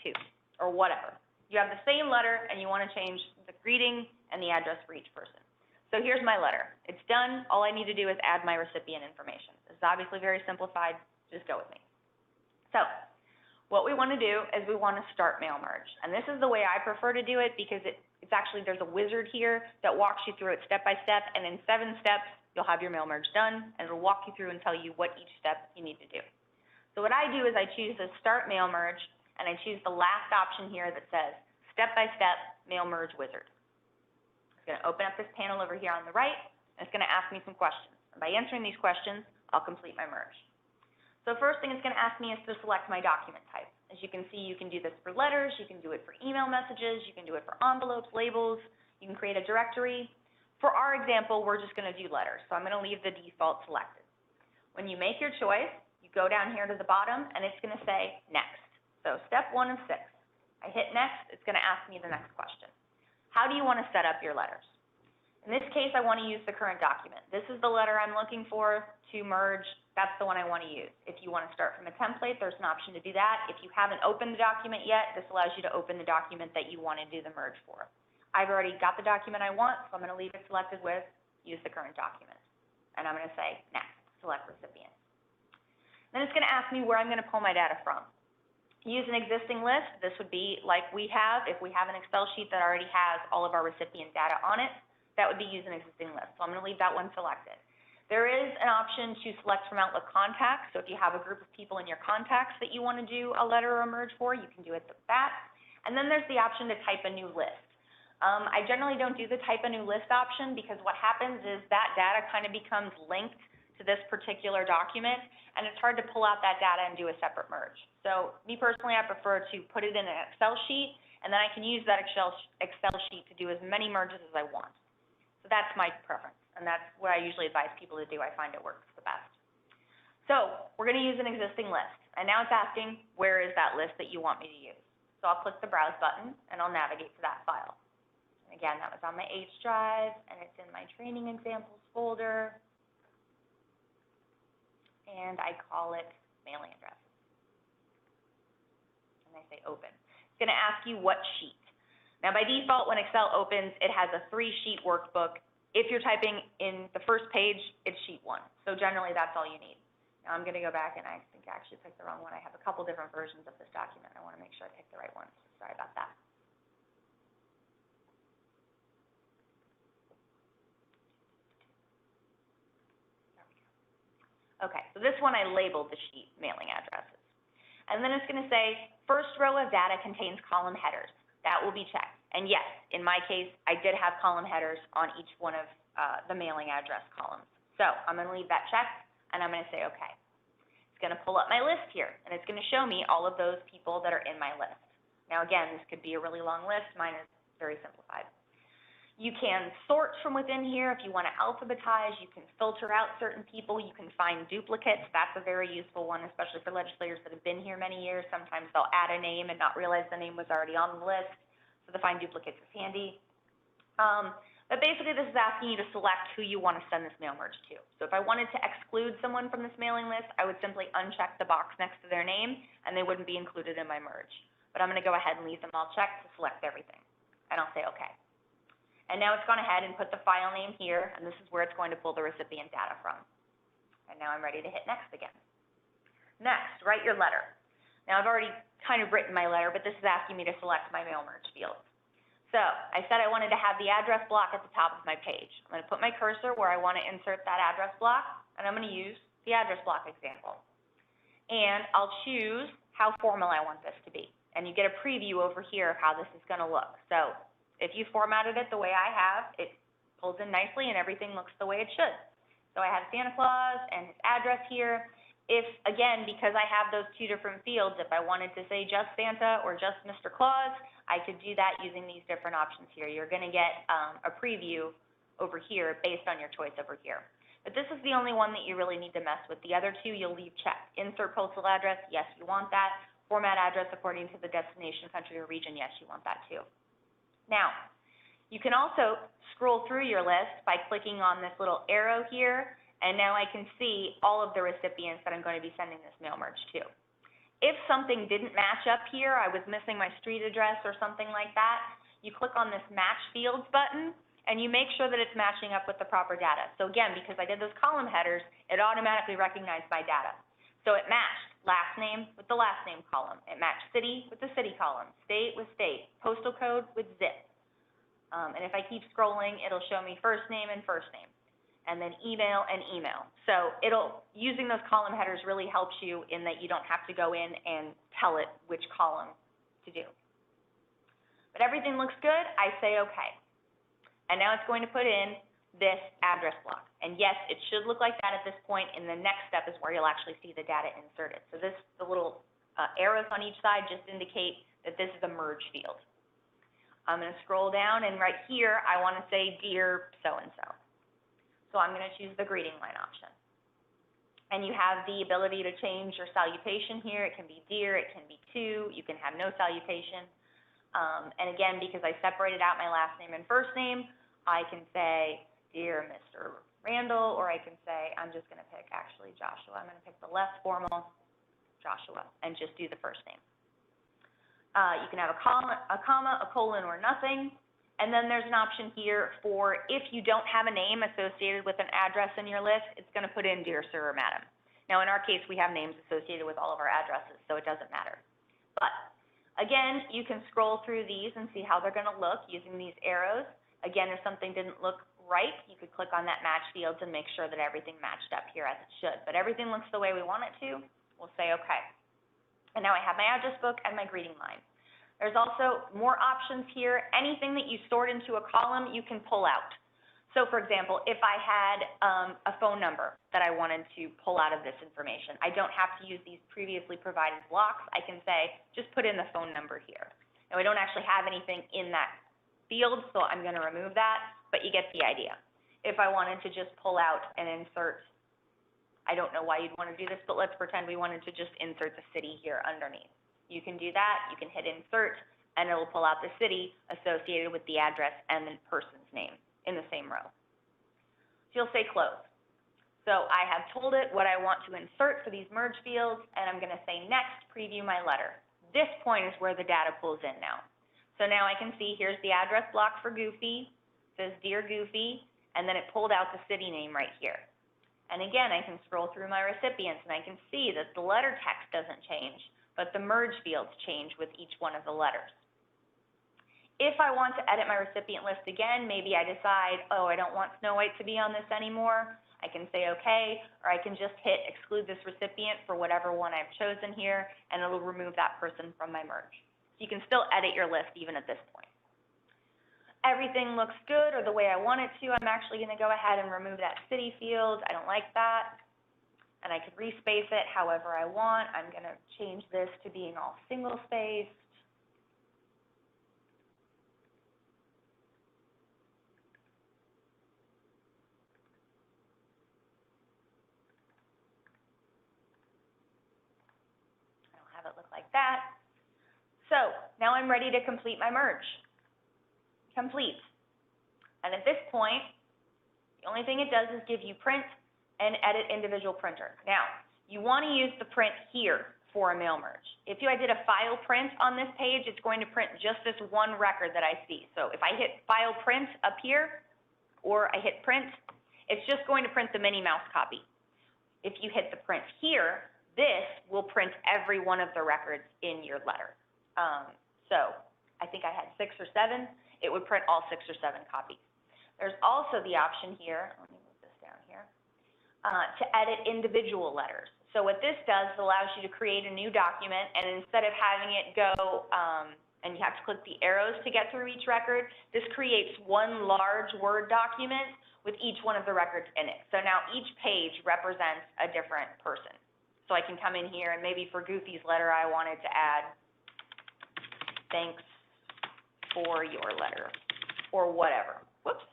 2, or whatever. You have the same letter, and you want to change the greeting and the address for each person. So here's my letter. It's done. All I need to do is add my recipient information. This is obviously very simplified. Just go with me. So what we want to do is we want to start mail merge. And this is the way I prefer to do it because it's actually, there's a wizard here that walks you through it step by step. And in 7 steps, you'll have your mail merge done. And it'll walk you through and tell you what each step you need to do. So what I do is I choose the Start Mail Merge, and I choose the last option here that says Step by Step Mail Merge Wizard. Going to open up this panel over here on the right, and it's going to ask me some questions. And by answering these questions, I'll complete my merge. So first thing it's going to ask me is to select my document type. As you can see, you can do this for letters, you can do it for email messages, you can do it for envelopes, labels, you can create a directory. For our example, we're just going to do letters, so I'm going to leave the default selected. When you make your choice, you go down here to the bottom, and it's going to say next. So step 1 of 6. I hit next, it's going to ask me the next question. How do you want to set up your letters? In this case, I want to use the current document. This is the letter I'm looking for to merge. That's the one I want to use. If you want to start from a template, there's an option to do that. If you haven't opened the document yet, this allows you to open the document that you want to do the merge for. I've already got the document I want, so I'm going to leave it selected with use the current document. And I'm going to say next, select recipient. Then it's going to ask me where I'm going to pull my data from. Use an existing list. This would be like we have, if we have an Excel sheet that already has all of our recipient data on it, that would be use an existing list. So I'm going to leave that one selected. There is an option to select from Outlook contacts. So if you have a group of people in your contacts that you want to do a letter or a merge for, you can do it with that. And then there's the option to type a new list. I generally don't do the type a new list option because what happens is that data kind of becomes linked to this particular document, and it's hard to pull out that data and do a separate merge. So me personally, I prefer to put it in an Excel sheet, and then I can use that Excel sheet to do as many merges as I want. So that's my preference, and that's what I usually advise people to do. I find it works the best. So we're going to use an existing list, and now it's asking, where is that list that you want me to use? So I'll click the Browse button, and I'll navigate to that file. And Again, that was on my H drive, and it's in my training examples folder. And I call it mailing address. And I say open. It's going to ask you what sheet. Now, by default, when Excel opens, it has a 3-sheet workbook. If you're typing in the first page, it's sheet 1. So generally, that's all you need. Now, I'm going to go back, and I think I actually picked the wrong one. I have a couple different versions of this document. I want to make sure I picked the right one. Sorry about that. Okay, so this one I labeled the sheet mailing addresses. And then it's going to say, first row of data contains column headers. That will be checked. And yes, in my case, I did have column headers on each one of the mailing address columns. So I'm going to leave that checked, and I'm going to say okay. It's going to pull up my list here, and it's going to show me all of those people that are in my list. Now again, this could be a really long list. Mine is very simplified. You can sort from within here if you want to alphabetize. You can filter out certain people. You can find duplicates. That's a very useful one, especially for legislators that have been here many years. Sometimes they'll add a name and not realize the name was already on the list. So to find duplicates is handy. But basically, this is asking you to select who you want to send this mail merge to. So if I wanted to exclude someone from this mailing list, I would simply uncheck the box next to their name, and they wouldn't be included in my merge. But I'm going to go ahead and leave them all checked to select everything. And I'll say OK. And now it's gone ahead and put the file name here, and this is where it's going to pull the recipient data from. And now I'm ready to hit next again. Next, write your letter. Now I've already kind of written my letter, but this is asking me to select my mail merge field. So I said I wanted to have the address block at the top of my page. I'm going to put my cursor where I want to insert that address block, and I'm going to use the address block example. And I'll choose how formal I want this to be. And you get a preview over here of how this is going to look. So if you formatted it the way I have, it pulls in nicely and everything looks the way it should. So I have Santa Claus and his address here. If, again, because I have those two different fields, if I wanted to say just Santa or just Mr. Claus, I could do that using these different options here. You're going to get a preview over here based on your choice over here. But this is the only one that you really need to mess with. The other two you'll leave checked. Insert postal address, yes, you want that. Format address according to the destination, country, or region, yes, you want that too. Now, you can also scroll through your list by clicking on this little arrow here, and now I can see all of the recipients that I'm going to be sending this mail merge to. If something didn't match up here, I was missing my street address or something like that, you click on this Match Fields button, and you make sure that it's matching up with the proper data. So again, because I did those column headers, it automatically recognized my data. So it matched last name with the last name column. It matched city with the city column, state with state, postal code with zip. And if I keep scrolling, it'll show me first name and first name, and then email and email. So using those column headers really helps you in that you don't have to go in and tell it which column to do. But everything looks good, I say okay. And now it's going to put in this address block. And yes, it should look like that at this point, and the next step is where you'll actually see the data inserted. So the little arrows on each side just indicate that this is a merge field. I'm going to scroll down, and right here, I want to say, Dear so-and-so. So I'm going to choose the greeting line option. And you have the ability to change your salutation here. It can be dear, it can be to, you can have no salutation. And again, because I separated out my last name and first name, I can say, Dear Mr. Randall, or I can say, I'm just going to pick, actually, Joshua. I'm going to pick the less formal Joshua and just do the first name. You can have a comma, a colon, or nothing. And then there's an option here for if you don't have a name associated with an address in your list, it's going to put in Dear Sir or Madam. Now, in our case, we have names associated with all of our addresses, so it doesn't matter. But again, you can scroll through these and see how they're going to look using these arrows. Again, if something didn't look right, you could click on that match fields and make sure that everything matched up here as it should. But everything looks the way we want it to. We'll say OK. And now I have my address book and my greeting line. There's also more options here. Anything that you stored into a column, you can pull out. So for example, if I had a phone number that I wanted to pull out of this information, I don't have to use these previously provided blocks. I can say, just put in the phone number here. Now, I don't actually have anything in that field, so I'm going to remove that, but you get the idea. If I wanted to just pull out and insert, I don't know why you'd want to do this, but let's pretend we wanted to just insert the city here underneath. You can do that. You can hit insert, and it'll pull out the city associated with the address and the person's name in the same row. So you'll say close. So I have told it what I want to insert for these merge fields, and I'm going to say next, preview my letter. This point is where the data pulls in now. So now I can see here's the address block for Goofy, it says Dear Goofy, and then it pulled out the city name right here. And again, I can scroll through my recipients, and I can see that the letter text doesn't change, but the merge fields change with each one of the letters. If I want to edit my recipient list again, maybe I decide, oh, I don't want Snow White to be on this anymore. I can say OK, or I can just hit exclude this recipient for whatever one I've chosen here, and it'll remove that person from my merge. So you can still edit your list even at this point. Everything looks good or the way I want it to. I'm actually going to go ahead and remove that city field. I don't like that. And I can respace it however I want. I'm going to change this to being all single spaced. I'll have it look like that. So now I'm ready to complete my merge. Complete. And at this point, the only thing it does is give you print and edit individual printer. Now, you want to use the print here for a mail merge. If I did a file print on this page, it's going to print just this one record that I see. So if I hit file print up here, or I hit print, it's just going to print the Minnie Mouse copy. If you hit the print here, this will print every one of the records in your letter. So I think I had 6 or 7. It would print all 6 or 7 copies. There's also the option here, let me move this down here, to edit individual letters. So what this does is allows you to create a new document, and instead of having it go, and you have to click the arrows to get through each record, this creates one large Word document with each one of the records in it. So now each page represents a different person. So I can come in here, and maybe for Goofy's letter, I wanted to add, thanks for your letter, or whatever. Whoops.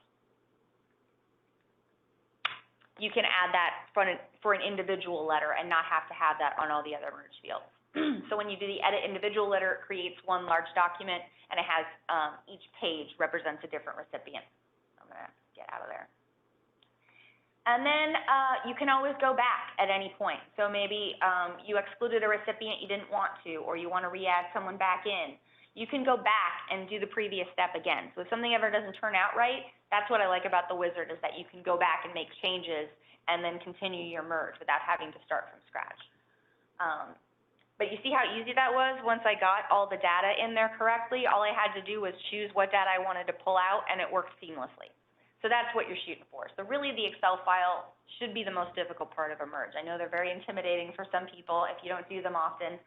You can add that for an individual letter and not have to have that on all the other merge fields. So when you do the edit individual letter, it creates one large document, and it has each page represents a different recipient. I'm going to get out of there. And then you can always go back at any point. So maybe you excluded a recipient you didn't want to, or you want to re-add someone back in. You can go back and do the previous step again. So if something ever doesn't turn out right, that's what I like about the wizard, is that you can go back and make changes and then continue your merge without having to start from scratch. But you see how easy that was? Once I got all the data in there correctly, all I had to do was choose what data I wanted to pull out, and it worked seamlessly. So that's what you're shooting for. So really the Excel file should be the most difficult part of a merge. I know they're very intimidating for some people if you don't do them often.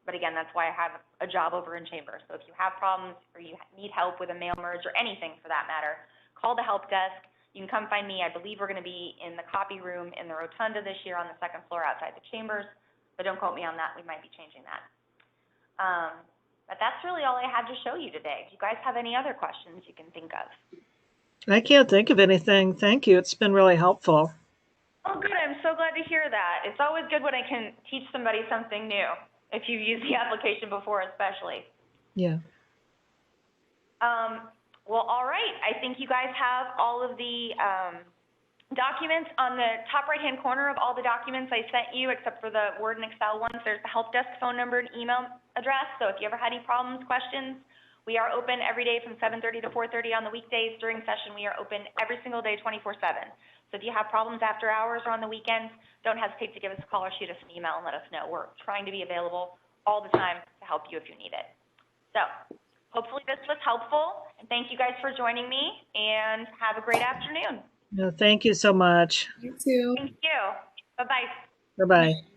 But again, that's why I have a job over in Chambers. So if you have problems or you need help with a mail merge or anything for that matter, call the help desk. You can come find me. I believe we're going to be in the copy room in the rotunda this year on the 2nd floor outside the Chambers. But don't quote me on that. We might be changing that. But that's really all I had to show you today. Do you guys have any other questions you can think of? I can't think of anything. Thank you. It's been really helpful. Oh, good. I'm so glad to hear that. It's always good when I can teach somebody something new, if you've used the application before especially. Yeah. Well, all right. I think you guys have all of the documents on the top right-hand corner of all the documents I sent you, except for the Word and Excel ones. There's the help desk phone number and email address. So if you ever had any problems, questions, we are open every day from 7:30 to 4:30 on the weekdays. During session, we are open every single day, 24/7. So if you have problems after hours or on the weekends, don't hesitate to give us a call or shoot us an email and let us know. We're trying to be available all the time to help you if you need it. So hopefully this was helpful. And thank you guys for joining me, and have a great afternoon. No, thank you so much. You too. Thank you. Bye-bye. Bye-bye.